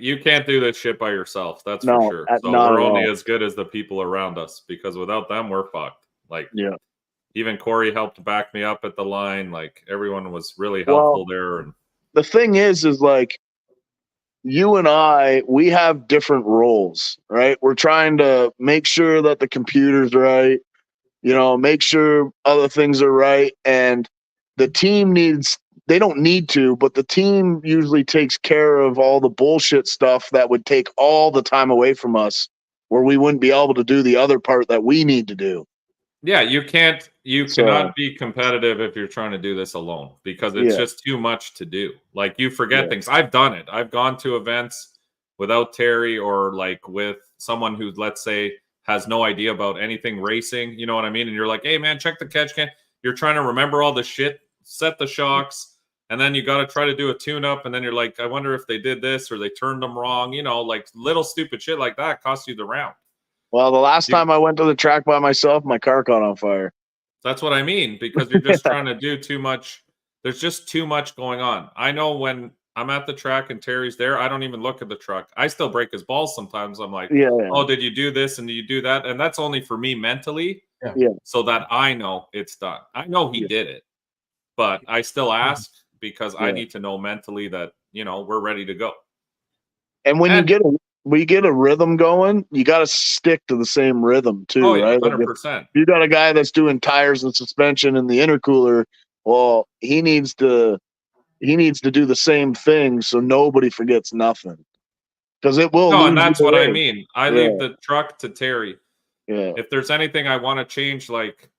you can't do this shit by yourself. That's for sure. So we're only as good as the people around us, because without them, we're fucked. Like, even Corey helped back me up at the line. Like, everyone was really helpful there. And the thing is like, you and I, we have different roles, right? We're trying to make sure that the computer's right, make sure other things are right. And the team they don't need to, but the team usually takes care of all the bullshit stuff that would take all the time away from us, where we wouldn't be able to do the other part that we need to do. Yeah, you cannot be competitive if you're trying to do this alone, because it's just too much to do. Like, you forget things. I've done it. I've gone to events without Terry, or like with someone who, let's say, has no idea about anything racing. You know what I mean? And you're like, "Hey man, check the catch can." You're trying to remember all the shit, set the shocks, and then you got to try to do a tune-up, and then you're like, "I wonder if they did this or they turned them wrong." Like, little stupid shit like that costs you the round. Well, the last time I went to the track by myself, my car caught on fire. That's what I mean, because you're just trying to do too much. There's just too much going on. I know when I'm at the track and Terry's there, I don't even look at the truck. I still break his balls sometimes. I'm like, "Oh, did you do this and did you do that?" And that's only for me mentally, so that I know it's done. I know he did it, but I still ask because I need to know mentally that, we're ready to go. And when you get a rhythm going, you got to stick to the same rhythm too, right? 100%. If you got a guy that's doing tires and suspension in the intercooler, well, he needs to do the same thing so nobody forgets nothing, because it will. No, and that's what I mean. I leave the truck to Terry. Yeah. If there's anything I want to change, like,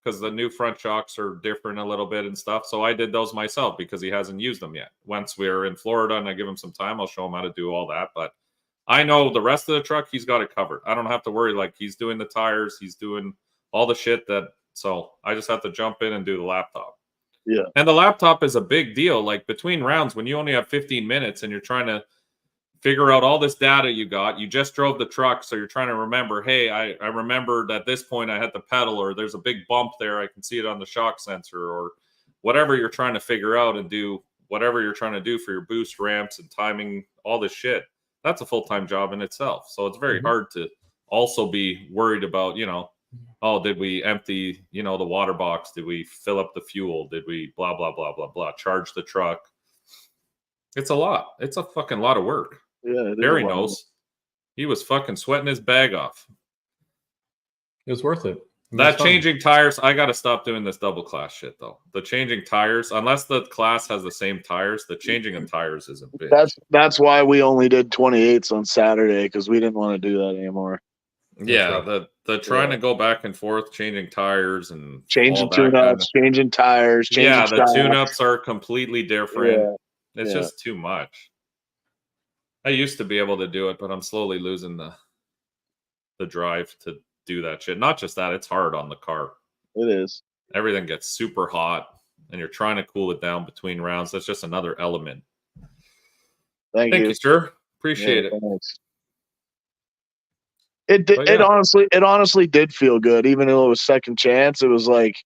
because the new front shocks are different a little bit and stuff, so I did those myself because he hasn't used them yet. Once we're in Florida and I give him some time, I'll show him how to do all that. But I know the rest of the truck, he's got it covered. I don't have to worry. Like, he's doing the tires, he's doing all the shit so I just have to jump in and do the laptop. Yeah. And the laptop is a big deal. Like, between rounds, when you only have 15 minutes and you're trying to figure out all this data you just drove the truck, so you're trying to remember, hey, I remembered at this point I had to pedal, or there's a big bump there, I can see it on the shock sensor, or whatever you're trying to figure out, and do whatever you're trying to do for your boost ramps and timing, all this shit. That's a full-time job in itself. So it's very hard to also be worried about, oh, did we empty, the water box? Did we fill up the fuel? Did we blah, blah, blah, blah, blah, charge the truck? It's a lot. It's a fucking lot of work. Yeah, Barry knows. He was fucking sweating his bag off. It was worth it. That changing tires, I got to stop doing this double class shit, though. The changing tires, unless the class has the same tires, the changing of tires is a bitch. That's why we only did 28s on Saturday, because we didn't want to do that anymore. Yeah, the trying to go back and forth, changing tires and changing tune-ups, changing tires. The tune-ups are completely different. Yeah. It's just too much. I used to be able to do it, but I'm slowly losing the drive to do that shit. Not just that, it's hard on the car. It is. Everything gets super hot, and you're trying to cool it down between rounds. That's just another element. Thank you, sir. Appreciate it. Thanks. It honestly did feel good, even though it was second chance. It was like,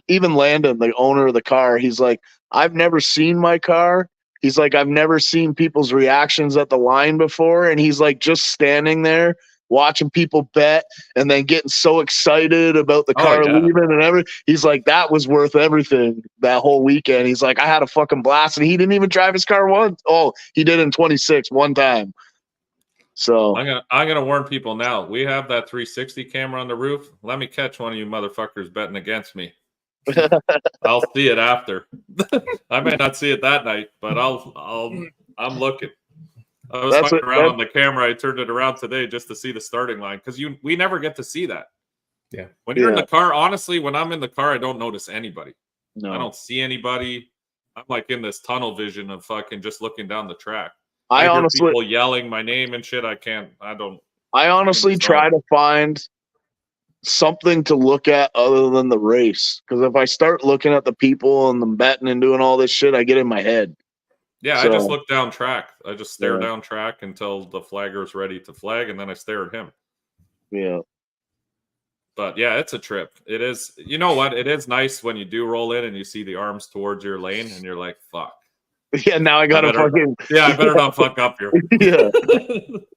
even Landon, the owner of the car, he's like, "I've never seen my car." He's like, "I've never seen people's reactions at the line before." And he's like, just standing there watching people bet and then getting so excited about the car leaving and everything. He's like, that was worth everything that whole weekend. He's like, I had a fucking blast, and he didn't even drive his car once. Oh, he did in 26 one time. So I'm gonna warn people now. We have that 360 camera on the roof. Let me catch one of you motherfuckers betting against me. I'll see it after. I may not see it that night, but I'm looking. I was fucking around on the camera. I turned it around today just to see the starting line because we never get to see that. Yeah. When you're in the car, honestly, when I'm in the car, I don't notice anybody. No. I don't see anybody. I'm like in this tunnel vision of fucking just looking down the track. I hear honestly people yelling my name and shit. I honestly try to find something to look at other than the race. Because if I start looking at the people and the betting and doing all this shit, I get in my head. Yeah, So, I just look down track. I just stare down track until the flagger's ready to flag, and then I stare at him. Yeah. But yeah, it's a trip. It is. You know what? It is nice when you do roll in and you see the arms towards your lane, and you're like, "Fuck." Yeah. Now I gotta fucking. Yeah, I better not fuck up here. Yeah.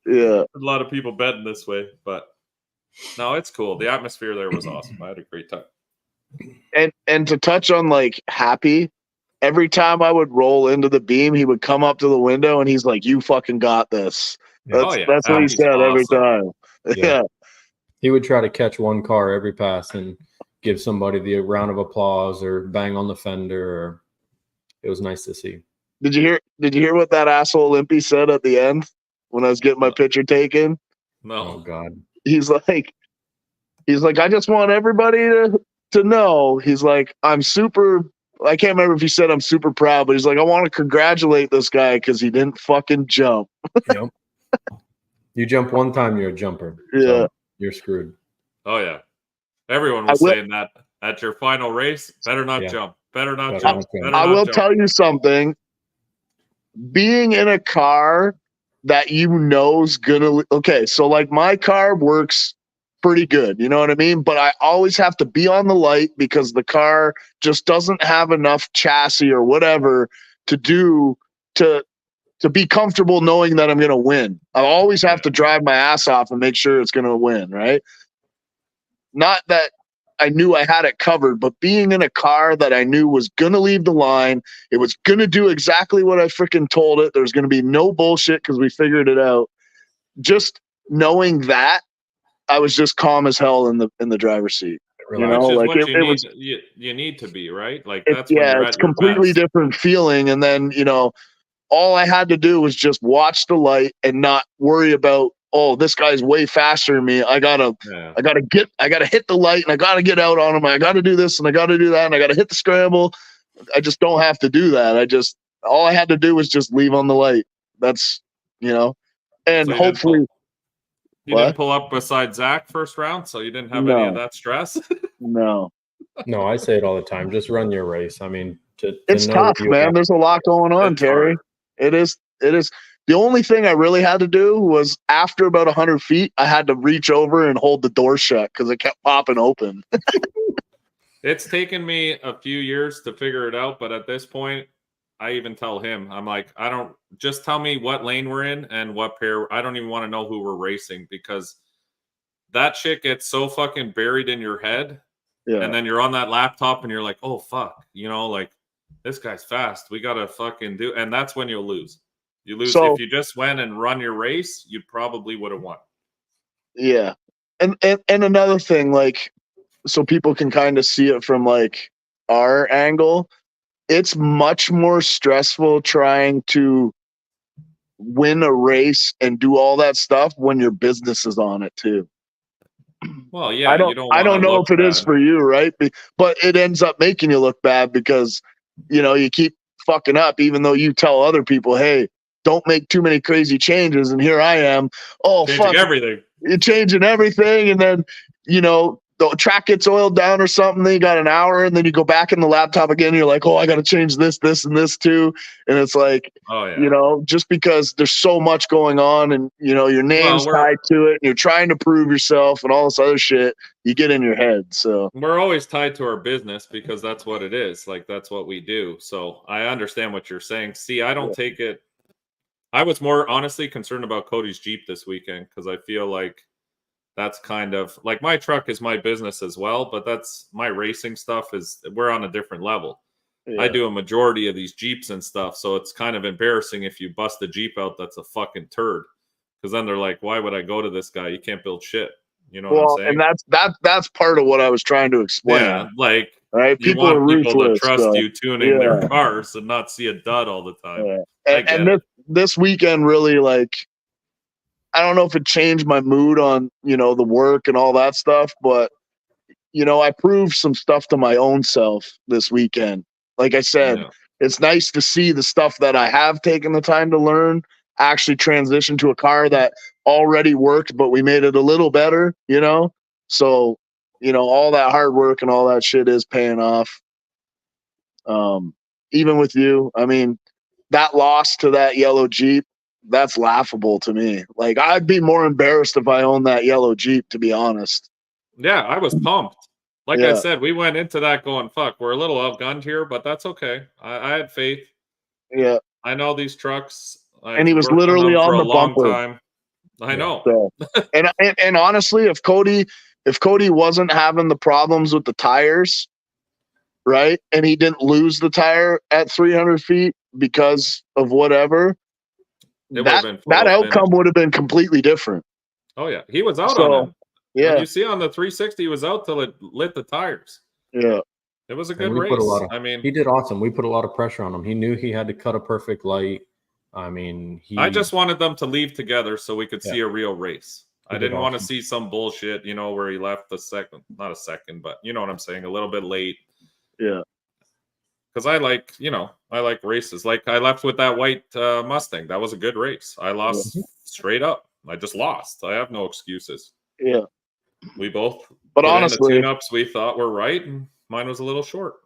Yeah. A lot of people betting this way, but no, it's cool. The atmosphere there was awesome. I had a great time. And to touch on like Happy, every time I would roll into the beam, he would come up to the window and he's like, "You fucking got this." That's that's what he said every time. Yeah. He would try to catch one car every pass and give somebody the round of applause or bang on the fender. It was nice to see. Did you hear what that asshole Limpy said at the end when I was getting my picture taken? No. Oh God. He's like, I just want everybody to know. He's like, I can't remember if he said I'm super proud, but he's like, I want to congratulate this guy because he didn't fucking jump. Yep. You jump one time, you're a jumper. Yeah. So you're screwed. Oh yeah. Everyone was saying that at your final race. Better not jump. Better not jump. I will tell you something. Being in a car that you know's gonna so like my car works pretty good, you know what I mean? But I always have to be on the light because the car just doesn't have enough chassis or whatever to be comfortable knowing that I'm gonna win. I always have to drive my ass off and make sure it's gonna win, right? Not that I knew I had it covered, but being in a car that I knew was going to leave the line, it was going to do exactly what I freaking told it. There's going to be no bullshit because we figured it out. Just knowing that, I was just calm as hell in the driver's seat. You know, like you need to be, right? Like that's it's completely different feeling. And then, you know, all I had to do was just watch the light and not worry about, oh, this guy's way faster than me. I gotta hit the light and I gotta get out on him. I gotta do this and I gotta do that and I gotta hit the scramble. I just don't have to do that. All I had to do was just leave on the light. That's, you know, and so hopefully. You didn't pull up beside Zach first round, so you didn't have any of that stress? No, I say it all the time. Just run your race. I mean, it's tough, man. There's a lot going on, Terry. Hard. It is. The only thing I really had to do was after about 100 feet, I had to reach over and hold the door shut because it kept popping open. It's taken me a few years to figure it out, but at this point, I even tell him, I'm like, just tell me what lane we're in and what pair. I don't even want to know who we're racing because that shit gets so fucking buried in your head. Yeah. And then you're on that laptop and you're like, oh, fuck. You know, like, this guy's fast. We got to fucking do. And that's when you'll lose. You lose if you just went and run your race, you probably would have won. Yeah. And another thing, like, so people can kind of see it from like our angle, it's much more stressful trying to win a race and do all that stuff when your business is on it too. Well, yeah, I don't know if it is for you, right? But it ends up making you look bad because, you know, you keep fucking up, even though you tell other people, hey, don't make too many crazy changes. And here I am. Oh, changing everything. You're changing everything. And then, you know, the track gets oiled down or something. Then you got an hour and then you go back in the laptop again. And you're like, oh, I got to change this, and this too. And it's like, you know, just because there's so much going on and, you know, your name's tied to it and you're trying to prove yourself and all this other shit, you get in your head. So we're always tied to our business because that's what it is. Like, that's what we do. So I understand what you're saying. See, I don't take it. I was more honestly concerned about Cody's Jeep this weekend because I feel like that's kind of like my truck is my business as well, but that's my racing stuff we're on a different level. Yeah. I do a majority of these Jeeps and stuff. So it's kind of embarrassing if you bust a Jeep out that's a fucking turd. Because then they're like, why would I go to this guy? You can't build shit. You know what I'm saying? And that's part of what I was trying to explain. Yeah, like All right, You people are want people to ruthless. trust so, you tuning their yeah. cars and not see a dud all the time. Yeah. I get And it. this weekend really, like, I don't know if it changed my mood on, you know, the work and all that stuff, but, you know, I proved some stuff to my own self this weekend. Like I said, Yeah. it's nice to see the stuff that I have taken the time to learn actually transition to a car that already worked, but we made it a little better, you know? So, you know, all that hard work and all that shit is paying off. Even with you, I mean, that loss to that yellow Jeep, that's laughable to me. Like, I'd be more embarrassed if I owned that yellow Jeep, to be honest. Yeah, I was pumped. Like I Yeah. said, we went into that going, fuck, we're a little outgunned here, but that's okay. I had faith. Yeah. I know these trucks. I've And he was worked on literally them for on a the long bumper. time. I know. So, and honestly, if Cody wasn't having the problems with the tires, right, and he didn't lose the tire at 300 feet because of whatever, It would have been that photo outcome finish. would have been completely different. Oh yeah, he was out So, on him. yeah. When you see on the 360, he was out till it lit the tires. Yeah. It was a And good we race. put a lot of, I mean, he did awesome. We put a lot of pressure on him. He knew he had to cut a perfect light. I mean, I just wanted them to leave together so we could see Yeah. a real race. He I did didn't want to awesome. see some bullshit, you know, where he left the second, not a second, but you know what I'm saying, a little bit late. Yeah. Because I like, you know, I like races. Like I left with that white Mustang. That was a good race. I lost straight up. I just lost. I have no excuses. Yeah. We both But put honestly, in the tune-ups we thought were right, and mine was a little short.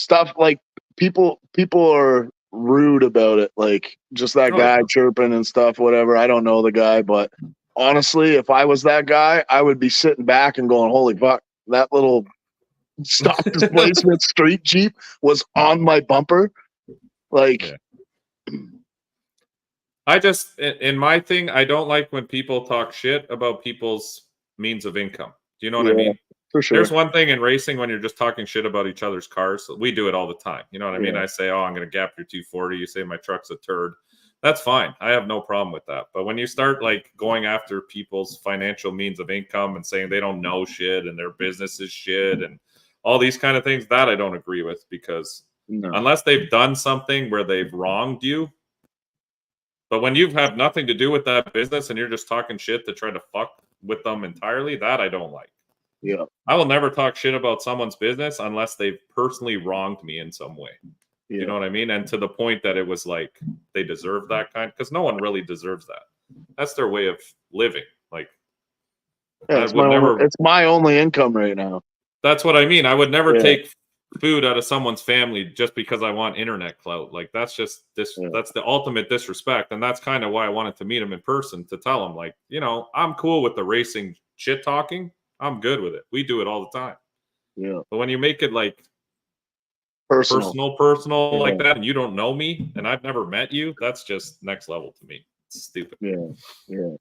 stuff like people are rude about it, like just that Oh, guy yeah. chirping and stuff, whatever. I don't know the guy, but honestly, if I was that guy, I would be sitting back and going, holy fuck, that little stock displacement street Jeep was on my bumper. Like, Yeah. I just, in my thing, I don't like when people talk shit about people's means of income. Do you know what I Yeah, mean? for sure. There's one thing in racing when you're just talking shit about each other's cars. We do it all the time. You know what I mean? Yeah. I say, oh, I'm going to gap your 240. You say my truck's a turd. That's fine. I have no problem with that. But when you start like going after people's financial means of income and saying they don't know shit and their business is shit and all these kind of things, that I don't agree with, because No. unless they've done something where they've wronged you. But when you've had nothing to do with that business and you're just talking shit to try to fuck with them entirely, that I don't like. Yeah. I will never talk shit about someone's business unless they've personally wronged me in some way. Yeah. You know what I mean? And to the point that it was like they deserve that kind, because no one really deserves that. That's their way of living. Like, Yeah, it's my only income right now. That's what I mean. I would never Yeah. take food out of someone's family just because I want internet clout. Like, that's just this. Yeah. That's the ultimate disrespect, and that's kind of why I wanted to meet him in person, to tell him, like, you know, I'm cool with the racing shit talking. I'm good with it. We do it all the time. Yeah. But when you make it like Personal. personal Yeah. like that, and you don't know me and I've never met you, that's just next level to me. It's stupid. Yeah. Yeah.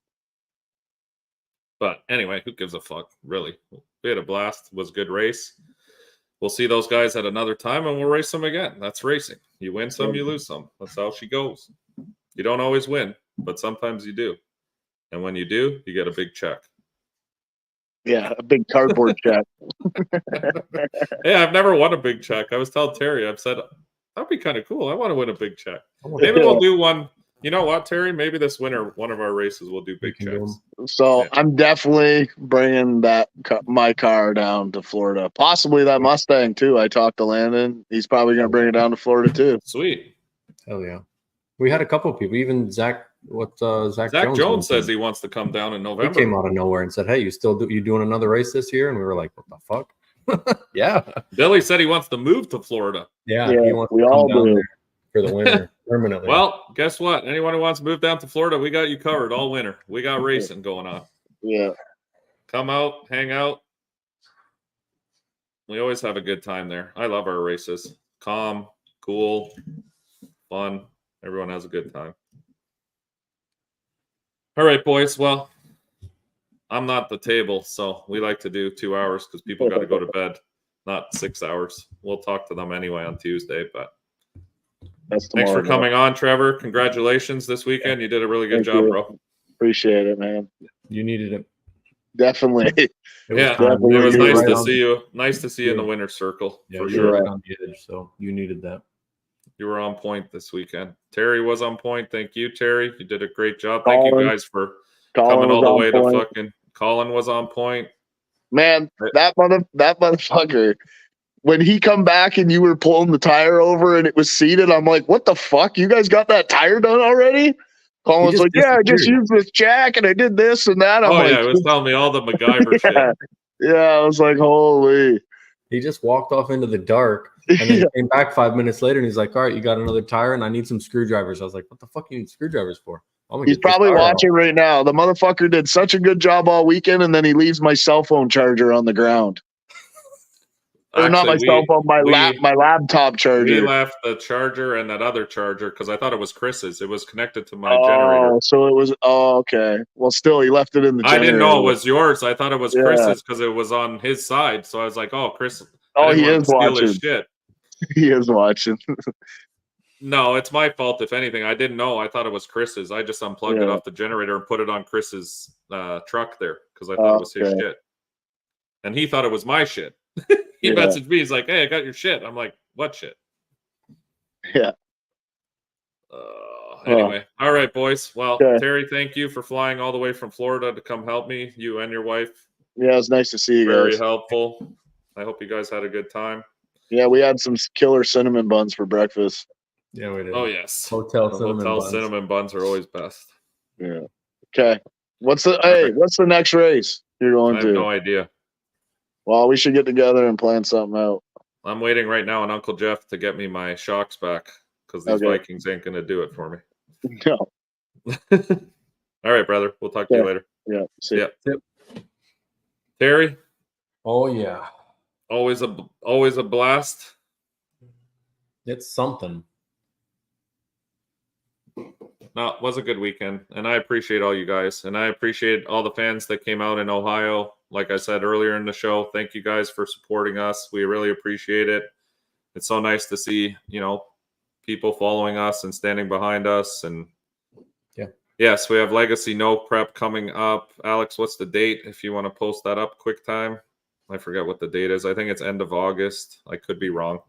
But anyway, who gives a fuck, really? We had a blast. It was a good race. We'll see those guys at another time, and we'll race them again. That's racing. You win some, you lose some. That's how she goes. You don't always win, but sometimes you do. And when you do, you get a big check. Yeah, a big cardboard check. Yeah, I've never won a big check. I was telling Terry, I've said, that'd be kind of cool. I want to win a big check. Maybe we'll do one. You know what, Terry? Maybe this winter, one of our races, we'll do big checks. So Yeah. I'm definitely bringing my car down to Florida. Possibly that Mustang too. I talked to Landon. He's probably going to bring it down to Florida too. Sweet. Hell yeah. We had a couple of people, even Zach Zach Jones says he wants to come down in He November. came out of nowhere and said, hey, you doing another race this year? And we were like, what the fuck? Yeah. Billy said he wants to move to Florida. Yeah, Yeah, he wants we to come all down do. there for the winter permanently. Well, guess what? Anyone who wants to move down to Florida, we got you covered all winter. We got racing going on. Yeah. Come out, hang out. We always have a good time there. I love our races. Calm, cool, fun. Everyone has a good time. All right, boys. Well, I'm not the table, so we like to do 2 hours because people got to go to bed, not 6 hours. We'll talk to them anyway on Tuesday, but That's thanks tomorrow. for coming on, Trevor. Congratulations this weekend. You did a really good Thank job, you. bro. Appreciate it, man. You needed it. Definitely. Yeah, time. it was You were nice right to on- see you. Nice to see you in the winner's circle Yeah, for you were sure. right on the edge, so you needed that. You were on point this weekend. Terry was on point. Thank you, Terry. You did a great job. Thank you guys for coming all the way to fucking. Colin was on point. Man, that motherfucker. When he come back and you were pulling the tire over and it was seated, I'm like, what the fuck? You guys got that tire done already? Colin's like, yeah, I just used this jack and I did this and that. I'm like, yeah, it was telling me all the MacGyver shit. Yeah, I was like, holy. He just walked off into the dark and then came back 5 minutes later and he's like, all right, you got another tire and I need some screwdrivers. I was like, what the fuck do you need screwdrivers for? He's probably watching right now. The motherfucker did such a good job all weekend and then he leaves my cell phone charger on the ground. Or not my cell phone, my laptop charger. We left the charger and that other charger because I thought it was Chris's. It was connected to my generator. So it was. Oh, okay. Well, still, he left it in the generator. I didn't know it was yours. I thought it was Chris's because it was on his side. So I was like, "Oh, Chris." Oh, he is watching. His shit. He is watching. No, it's my fault. If anything, I didn't know. I thought it was Chris's. I just unplugged it off the generator and put it on Chris's truck there because I thought it was his shit, and he thought it was my shit. He messaged me. He's like, "Hey, I got your shit." I'm like, "What shit?" Yeah. Anyway, all right, boys. Well, Terry, thank you for flying all the way from Florida to come help me. You and your wife. Yeah, it was nice to see you guys. Very helpful. I hope you guys had a good time. Yeah, we had some killer cinnamon buns for breakfast. Yeah, we did. Oh yes, Hotel cinnamon buns are always best. Yeah. Okay. What's the next race you're going to? I have no idea. Well, we should get together and plan something out. I'm waiting right now on Uncle Jeff to get me my shocks back because these Vikings ain't going to do it for me. No. All right, brother. We'll talk to you later. Yeah. See ya. Yep. Terry? Oh, yeah. Always a blast. It's something. No, it was a good weekend, and I appreciate all you guys, and I appreciate all the fans that came out in Ohio. Like I said earlier in the show, thank you guys for supporting us. We really appreciate it. It's so nice to see, people following us and standing behind us. And yes, we have Legacy No Prep coming up. Alex, what's the date? If you want to post that up quick time. I forget what the date is. I think it's end of August. I could be wrong.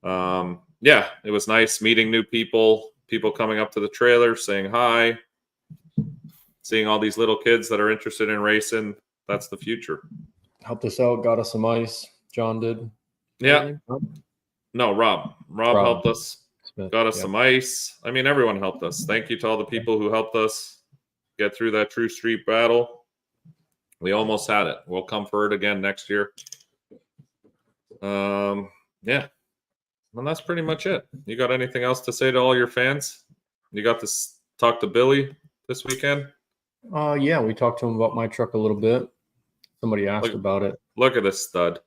It was nice meeting new people coming up to the trailer, saying hi, seeing all these little kids that are interested in racing. That's the future. Helped us out, got us some ice. John did. Yeah. No, Rob. Rob helped us. Smith, got us some ice. I mean, everyone helped us. Thank you to all the people who helped us get through that True Street battle. We almost had it. We'll come for it again next year. And that's pretty much it. You got anything else to say to all your fans? You got to talk to Billy this weekend? Yeah, we talked to him about my truck a little bit. Somebody asked about it. Look at this stud.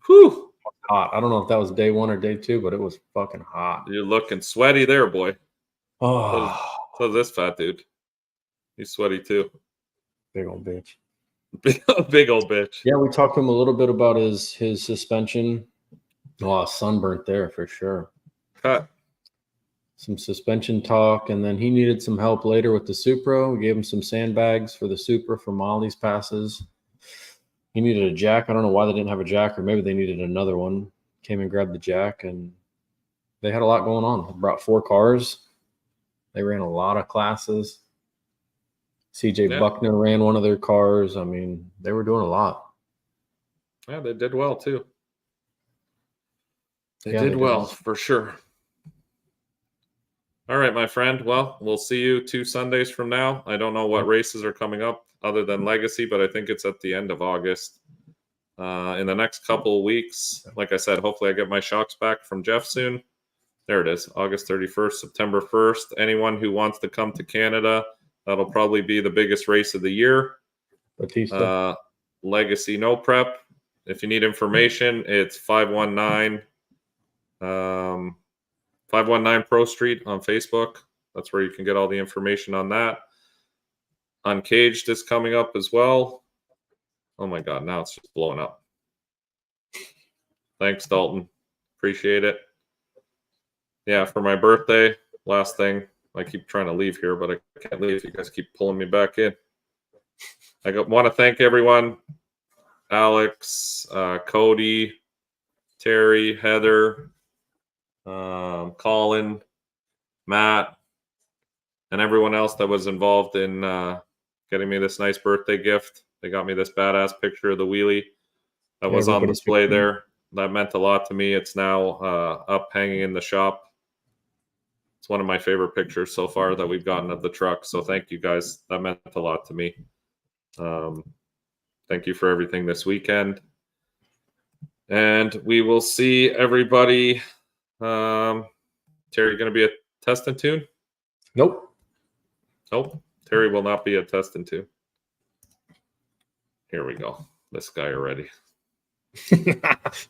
Whew. Hot. I don't know if that was day 1 or day 2, but it was fucking hot. You're looking sweaty there, boy. Oh. So this fat dude. He's sweaty too. Big old bitch. Big old bitch. Yeah, we talked to him a little bit about his suspension. Oh, sunburnt there for sure. Cut. Some suspension talk, and then he needed some help later with the Supra. We gave him some sandbags for the Supra for Molly's passes. He needed a jack. I don't know why they didn't have a jack, or maybe they needed another one. Came and grabbed the jack, and they had a lot going on. They brought 4 cars. They ran a lot of classes. CJ Buckner ran one of their cars. I mean, they were doing a lot. Yeah, they did well too. They did well for sure. All right, my friend. Well, we'll see you 2 Sundays from now. I don't know what races are coming up other than Legacy, but I think it's at the end of August. In the next couple of weeks, like I said, hopefully I get my shocks back from Jeff soon. There it is, August 31st, September 1st. Anyone who wants to come to Canada, that'll probably be the biggest race of the year. Batista. Legacy No Prep. If you need information, it's 519 Pro Street on Facebook. That's where you can get all the information on that. Uncaged is coming up as well. Oh my God, now it's just blowing up. Thanks, Dalton. Appreciate it. Yeah, for my birthday, last thing. I keep trying to leave here, but I can't leave. You guys keep pulling me back in. want to thank everyone. Alex, Cody, Terry, Heather, Colin, Matt, and everyone else that was involved in getting me this nice birthday gift. They got me this badass picture of the wheelie that was on display there. That meant a lot to me. It's now up hanging in the shop. It's one of my favorite pictures so far that we've gotten of the truck. So thank you guys. That meant a lot to me. Thank you for everything this weekend. And we will see everybody. Terry, going to be a test and tune? Nope. Nope. Terry will not be a test and tune. Here we go. This guy already.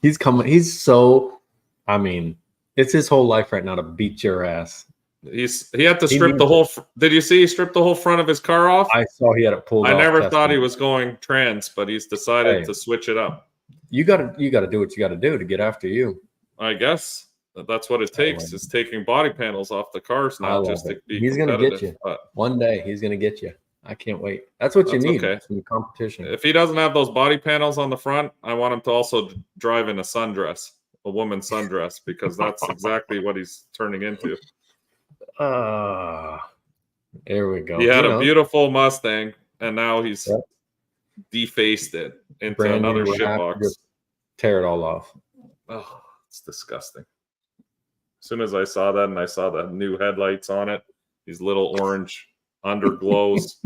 He's coming. He's so, I mean, it's his whole life right now to beat your ass. He had to strip the whole. Did you see he stripped the whole front of his car off? I saw he had it pulled off. I never thought he was going trans, but he's decided to switch it up. You gotta do what you gotta do to get after you. I guess that's what it takes, is taking body panels off the cars now just to be He's gonna get you. But one day he's gonna get you. I can't wait. That's what you need. Okay. Some competition. If he doesn't have those body panels on the front, I want him to also drive in a sundress, a woman's sundress, because that's exactly what he's turning into. There we go. He had a beautiful Mustang, and now he's defaced it into another shitbox. Just tear it all off. Oh, it's disgusting. As soon as I saw that, and I saw the new headlights on it, these little orange underglows,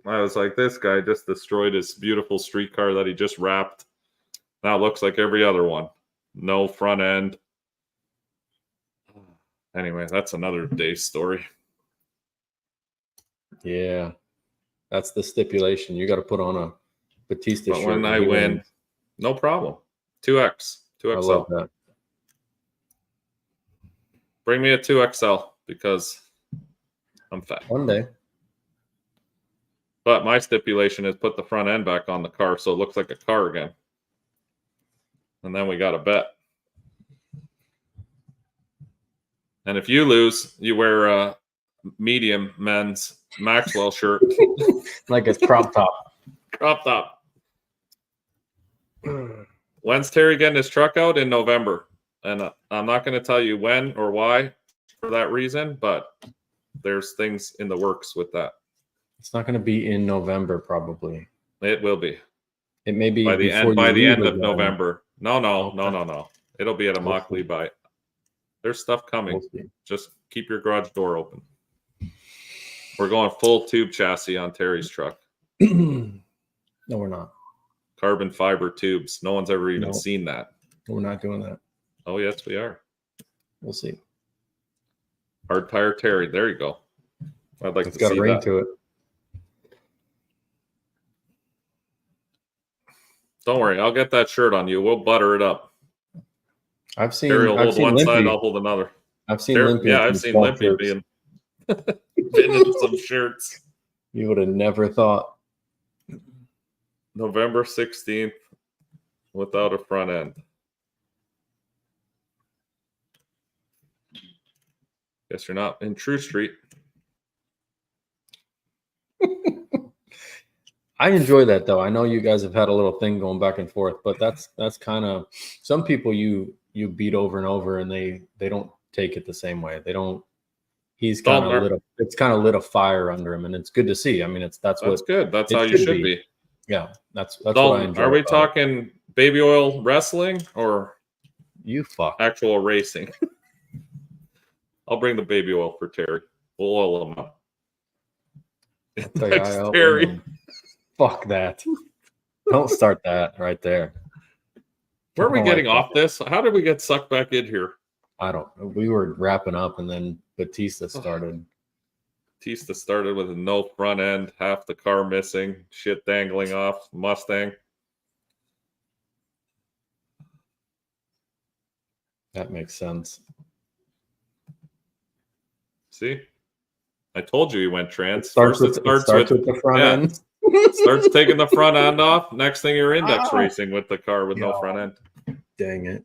I was like, this guy just destroyed his beautiful street car that he just wrapped. Now it looks like every other one. No front end. Anyway, that's another day's story. Yeah. That's the stipulation. You got to put on a Batista but shirt. When I win, no problem. 2X. 2XL. I love that. Bring me a 2XL because I'm fat. One day. But my stipulation is put the front end back on the car so it looks like a car again. And then we got a bet. And if you lose, you wear a medium men's Maxwell shirt. Like it's crop top. Crop top. When's Terry getting his truck out? In November. And I'm not going to tell you when or why for that reason, but there's things in the works with that. It's not going to be in November, probably. It will be. It may be by the end of November. No. It'll be at a mock lead by. There's stuff coming. Just keep your garage door open. We're going full tube chassis on Terry's truck. No, we're not. Carbon fiber tubes. No one's ever even seen that. We're not doing that. Oh, yes, we are. We'll see. Hard tire Terry. There you go. I'd like to see that. It's got a ring to it. Don't worry. I'll get that shirt on you. We'll butter it up. I've seen. Terry will hold one Limpy. side. I'll hold another. I've seen Limpy. Yeah, I've seen Limpy being in some shirts. You would have never thought. November 16th without a front end. Guess you're not in True Street. I enjoy that though. I know you guys have had a little thing going back and forth, but that's kind of some people you beat over and over, and they don't take it the same way. They don't. He's kind of lit. It's kind of lit a fire under him, and it's good to see. I mean, that's good. That's how you should be. Yeah, that's what I enjoy. Are we talking baby oil wrestling or you actual racing? I'll bring the baby oil for Terry. We'll oil him up. Thanks, Terry. Fuck that. Don't start that right there. Where are we getting off this? How did we get sucked back in here? I don't know. We were wrapping up and then Batista started. Batista started with a no front end, half the car missing, shit dangling off, Mustang. That makes sense. See? I told you he went trans. Starts with the front end. Starts taking the front end off. Next thing you're index racing with the car with no front end. Dang it.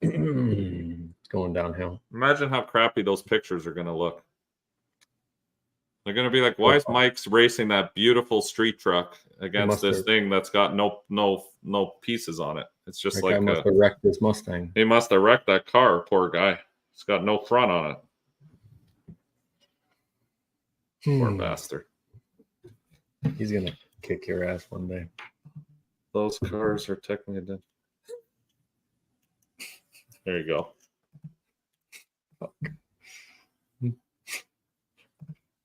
It's going downhill. Imagine how crappy those pictures are going to look. They're gonna be like, why is Mike's racing that beautiful street truck against this thing that's got no pieces on it? It's just like must have wrecked this Mustang. He must have wrecked that car, poor guy. It's got no front on it. Poor bastard. He's gonna kick your ass one day. Those cars are technically dead. There you go. Fuck.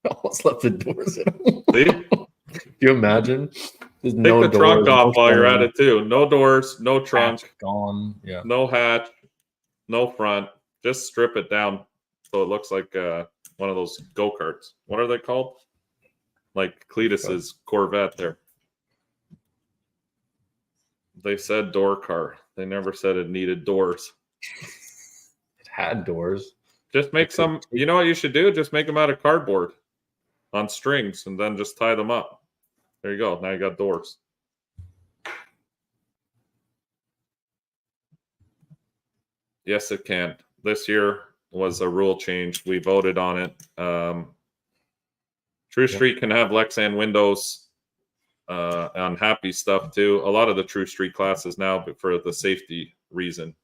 I almost left the doors in. See? Can you imagine? There's Take no the doors, trunk off no while you're front, at it too. No doors, no trunk, hatch gone. Yeah. no hatch, no front. Just strip it down so it looks like one of those go-karts. What are they called? Like Cletus's Corvette there. They said door car. They never said it needed doors. It had doors. Just make some, you know what you should do? Just make them out of cardboard on strings and then just tie them up. There you go. Now you got doors. Yes, it can. This year was a rule change. We voted on it. True Street can have Lexan windows on happy stuff too. A lot of the True Street classes now, but for the safety reason.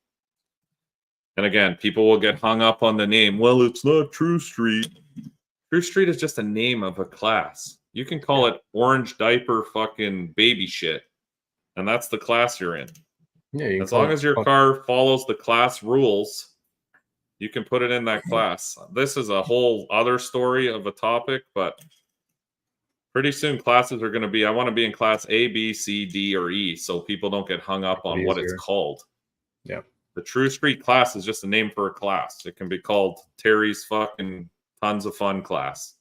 And again, people will get hung up on the name. Well, it's not True Street. True Street is just a name of a class. You can call it orange diaper fucking baby shit. And that's the class you're in. Yeah, as long as your car follows the class rules, you can put it in that class. This is a whole other story of a topic, but pretty soon classes are going to be, I want to be in class A, B, C, D, or E, so people don't get hung up on what it's called. Yeah. The True Street class is just a name for a class. It can be called Terry's fucking tons of fun class.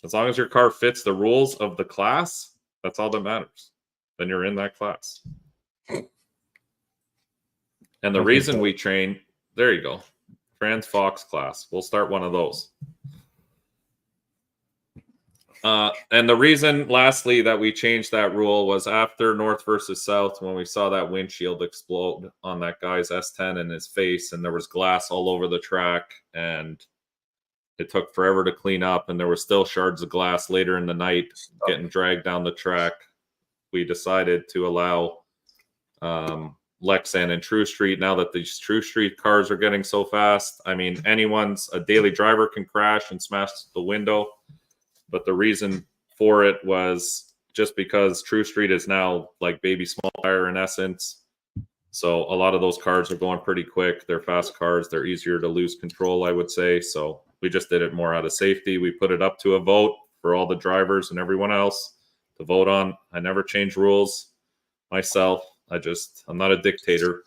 As long as your car fits the rules of the class, that's all that matters. Then you're in that class. And the reason we train, there you go, Trans Fox class. We'll start one of those. And the reason, lastly, that we changed that rule was after North versus South, when we saw that windshield explode on that guy's S10 in his face, and there was glass all over the track, and it took forever to clean up, and there were still shards of glass later in the night getting dragged down the track. We decided to allow Lexan and True Street, now that these True Street cars are getting so fast. I mean, a daily driver can crash and smash the window. But the reason for it was just because True Street is now like baby small tire in essence. So a lot of those cars are going pretty quick. They're fast cars. They're easier to lose control, I would say. So we just did it more out of safety. We put it up to a vote for all the drivers and everyone else to vote on. I never change rules myself. I'm not a dictator.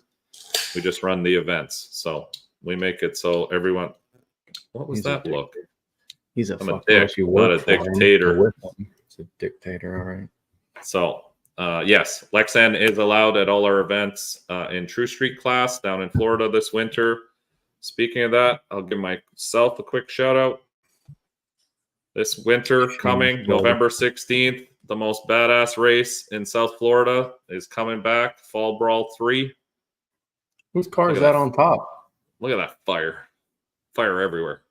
We just run the events. So we make it so everyone, what was that look? He's a dick, not a dictator. He's a dictator, all right. So, yes, Lexan is allowed at all our events in True Street class down in Florida this winter. Speaking of that, I'll give myself a quick shout out. This winter coming, November 16th, the most badass race in South Florida is coming back, Fall Brawl 3. Whose car is that on top? Look at that fire. Fire everywhere.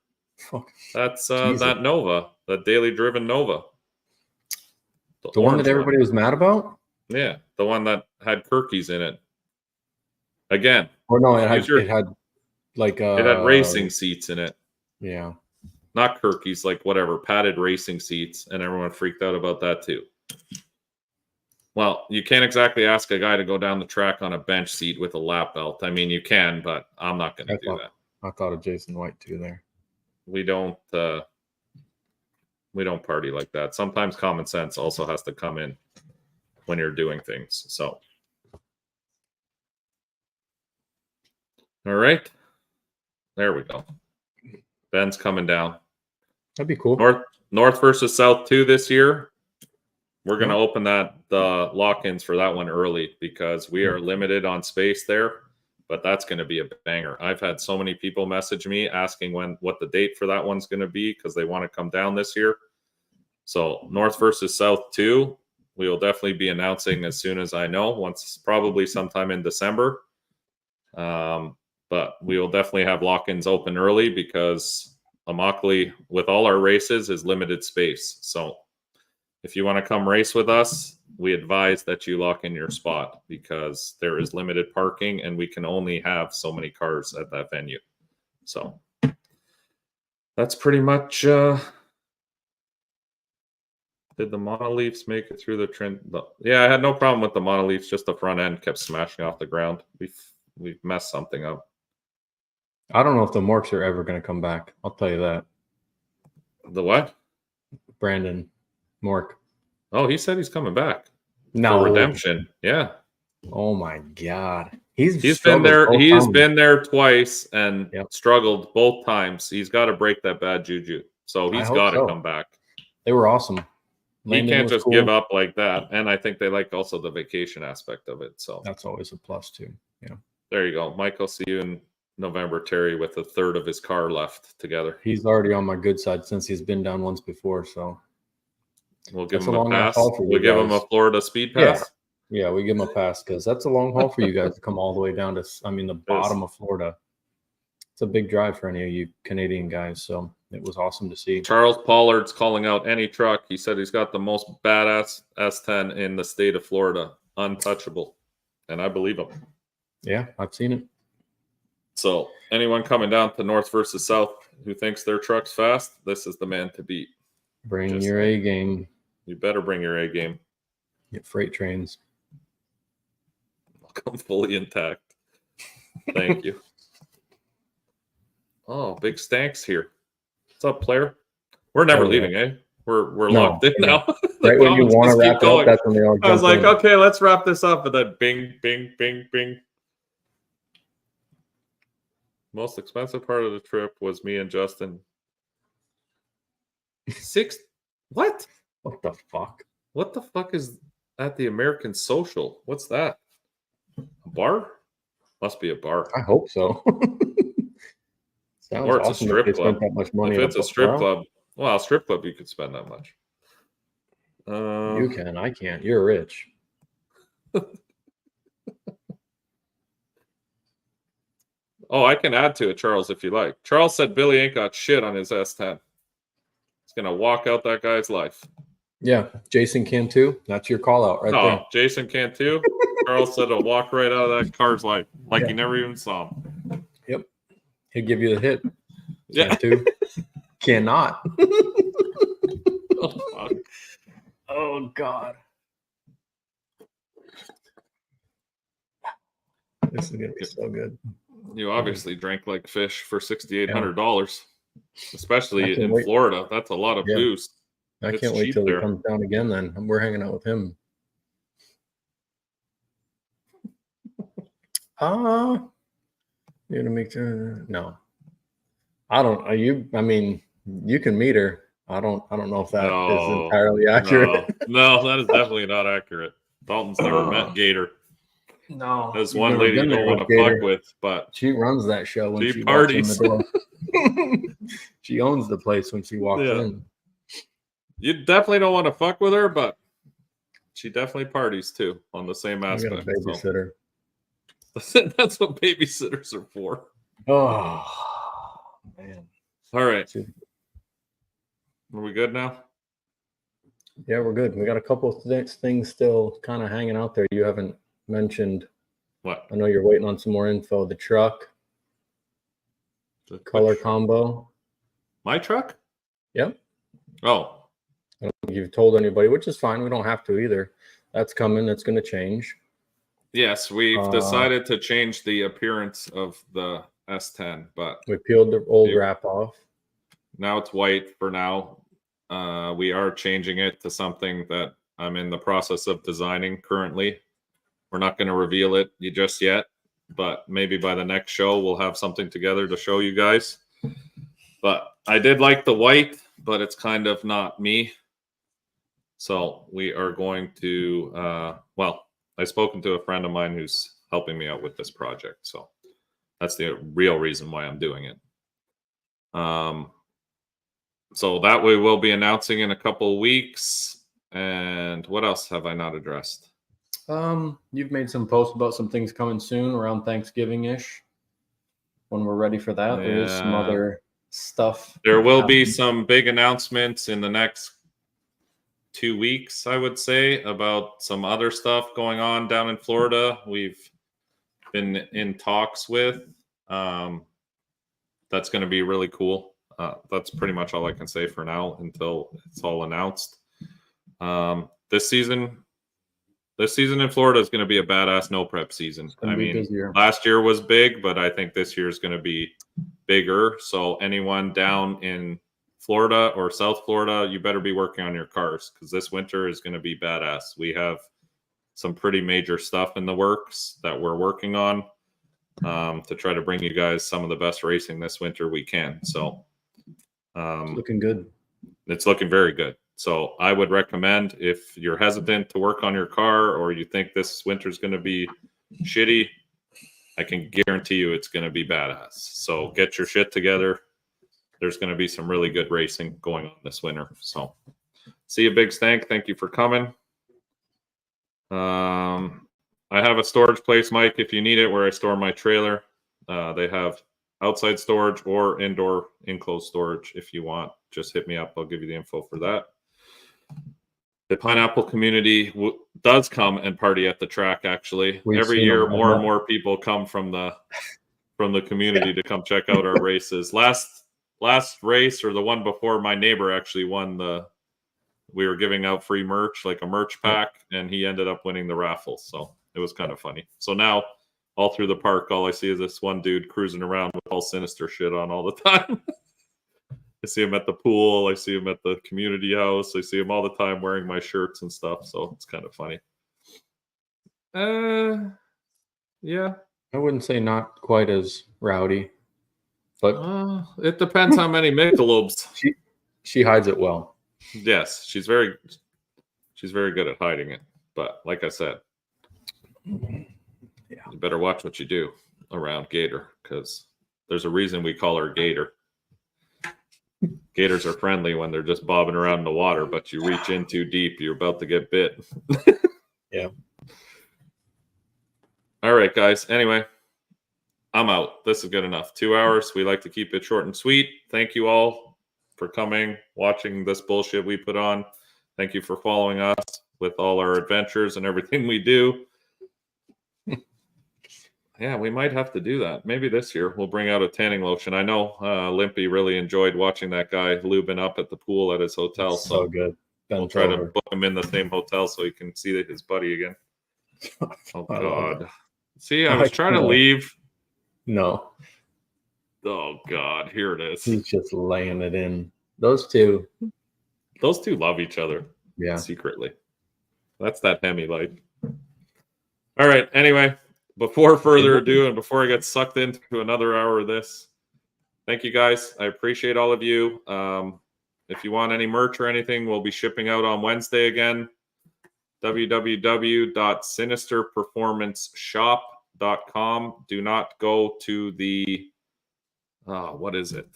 Fuck. That's that Nova, that daily driven Nova. The one that everybody was mad about? Yeah, the one that had Kirkies in it. Again. Or no, it had like it had racing seats in it. Yeah. Not Kirkies, like whatever, padded racing seats, and everyone freaked out about that too. Well, you can't exactly ask a guy to go down the track on a bench seat with a lap belt. I mean, you can, but I'm not going to do that. I thought of Jason White too there. We don't party like that. Sometimes common sense also has to come in when you're doing things. So, all right, there we go. Ben's coming down. That'd be cool. North versus South 2 this year. We're going to open the lock-ins for that one early because we are limited on space there. But that's going to be a banger. I've had so many people message me asking what the date for that one's going to be because they want to come down this year. So North versus South 2, we will definitely be announcing as soon as I know, probably sometime in December. But we will definitely have lock-ins open early because Immokalee, with all our races, is limited space. So if you want to come race with us, we advise that you lock in your spot because there is limited parking and we can only have so many cars at that venue. So that's pretty much. Did the monoliths make it through the trend? Yeah, I had no problem with the monoliths. Just the front end kept smashing off the ground. We've messed something up. I don't know if the Morks are ever going to come back. I'll tell you that. The what? Brandon Mork. Oh, he said he's coming back. No. For redemption. Yeah. Oh my God. He's been there. He's times. Been there twice and Yep. struggled both times. He's got to break that bad juju. So he's got to come back. They were awesome. He can't just give up like that. And I think they like also the vacation aspect of it. So that's always a plus too. Yeah. There you go. Mike, I'll see you in November, Terry, with a third of his car left together. He's already on my good side since he's been down once before. So we'll give him a pass. We'll give him a Florida speed pass. Yeah, we give him a pass because that's a long haul for you guys to come all the way down to, the bottom of Florida. It's a big drive for any of you Canadian guys. So it was awesome to see. Charles Pollard's calling out any truck. He said he's got the most badass S10 in the state of Florida. Untouchable. And I believe him. Yeah, I've seen it. So anyone coming down to North versus South who thinks their truck's fast, this is the man to beat. Bring your A game. You better bring your A game. Get freight trains. Come fully intact. Thank you. Oh, Big Stanks here. What's up, player? We're never leaving, eh? We're locked in now. Right when you want to wrap up, that's when they all jump I was like, in. okay, let's wrap this up. And then bing, bing, bing, bing. Most expensive part of the trip was me and Justin. What? What the fuck? What the fuck is at the American Social? What's that? A bar? Must be a bar. I hope so. Sounds or it's awesome a strip if they club. spent that much money If at it's a strip club, well, a strip club, you could spend that much. You can. I can't. You're rich. Oh, I can add to it, Charles, if you like. Charles said Billy ain't got shit on his S10. He's going to walk out that guy's life. Yeah. Jason can too. That's your call out right there. Jason can too. Charles said he'll walk right out of that car's life like he never even saw him. Yep. He'll give you the hit. Yeah. Can too. Cannot. Oh, fuck. Oh, God. This is going to be so good. You obviously drank like fish for $6,800, especially in wait. Florida. That's a lot of booze. I can't wait till he comes down again then. We're hanging out with him. You gonna make sure? No. I don't. Are you? I mean, you can meet her. I don't know if that is entirely accurate. No, that is definitely not accurate. Dalton's never met Gator. No, there's one lady you don't want to fuck with, but she runs that show when she parties. Walks in the door. She owns the place when she walks in. You definitely don't want to fuck with her, but she definitely parties too on the same aspect. I got a babysitter. So. That's what babysitters are for. Oh man! All right, are we good now? Yeah, we're good. We got a couple of things still kind of hanging out there. You haven't mentioned. What? I know you're waiting on some more info. The truck, the color combo. My truck? Yep. Oh. I don't think you've told anybody, which is fine. We don't have to either. That's coming. That's going to change. Yes, we've decided to change the appearance of the S10, but we peeled the old wrap off. Now it's white for now. We are changing it to something that I'm in the process of designing currently. We're not going to reveal it just yet, but maybe by the next show we'll have something together to show you guys. But I did like the white, but it's kind of not me. So we are going to, I've spoken to a friend of mine who's helping me out with this project. So that's the real reason why I'm doing it. So that way we'll be announcing in a couple of weeks. And what else have I not addressed? You've made some posts about some things coming soon around Thanksgiving-ish. When we're ready for that, there is some other stuff. There will be some big announcements in the next 2 weeks, I would say, about some other stuff going on down in Florida. We've been in talks with. That's going to be really cool. That's pretty much all I can say for now until it's all announced. This season in Florida is going to be a badass no prep season. I mean, busier. Last year was big, but I think this year is going to be bigger. So anyone down in Florida or South Florida, you better be working on your cars because this winter is going to be badass. We have some pretty major stuff in the works that we're working on to try to bring you guys some of the best racing this winter we can. So it's looking good. It's looking very good. So I would recommend, if you're hesitant to work on your car or you think this winter is going to be shitty, I can guarantee you it's going to be badass. So get your shit together. There's going to be some really good racing going on this winter. So see you, Big Stank. Thank you for coming. I have a storage place, Mike, if you need it, where I store my trailer. They have outside storage or indoor enclosed storage if you want. Just hit me up. I'll give you the info for that. The Pineapple community does come and party at the track, actually. Every year, more and more people come from the community to come check out our races. Last race, or the one before, my neighbor actually won we were giving out free merch, like a merch pack, and he ended up winning the raffle. So it was kind of funny. So now all through the park, all I see is this one dude cruising around with all Sinister shit on all the time. I see him at the pool. I see him at the community house. I see him all the time wearing my shirts and stuff. So it's kind of funny. Yeah. I wouldn't say not quite as rowdy, but it depends how many Michelobes. She hides it well. Yes, she's very good at hiding it. But like I said, you better watch what you do around Gator, because there's a reason we call her Gator. Gators are friendly when they're just bobbing around in the water, but you reach in too deep, you're about to get bit. Yeah. All right, guys. Anyway, I'm out. This is good enough. 2 hours. We like to keep it short and sweet. Thank you all for coming, watching this bullshit we put on. Thank you for following us with all our adventures and everything we do. Yeah, we might have to do that. Maybe this year we'll bring out a tanning lotion. I know Limpy really enjoyed watching that guy lubing up at the pool at his hotel. So good. We'll try to book him in the same hotel so he can see his buddy again. Oh, God. See, I was trying to leave. No. Oh, God. Here it is. He's just laying it in. Those two love each other. Yeah. Secretly. That's that Hemi life. All right. Anyway. Before further ado, and before I get sucked into another hour of this, thank you guys. I appreciate all of you. If you want any merch or anything, we'll be shipping out on Wednesday again. www.sinisterperformanceshop.com. Do not go to the what is it?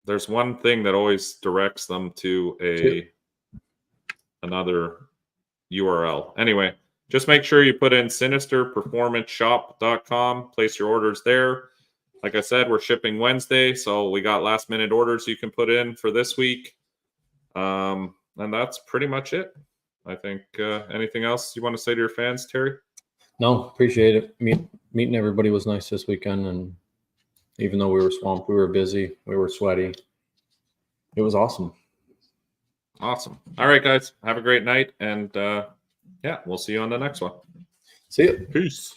There's one thing that always directs them to another URL. Anyway. Just make sure you put in sinisterperformanceshop.com. Place your orders there. Like I said, we're shipping Wednesday, so we got last-minute orders you can put in for this week. And that's pretty much it. I think anything else you want to say to your fans, Terry? No, appreciate it. Meeting everybody was nice this weekend, and even though we were swamped, we were busy, we were sweaty. It was awesome. Awesome. All right, guys. Have a great night, and yeah, we'll see you on the next one. See you. Peace.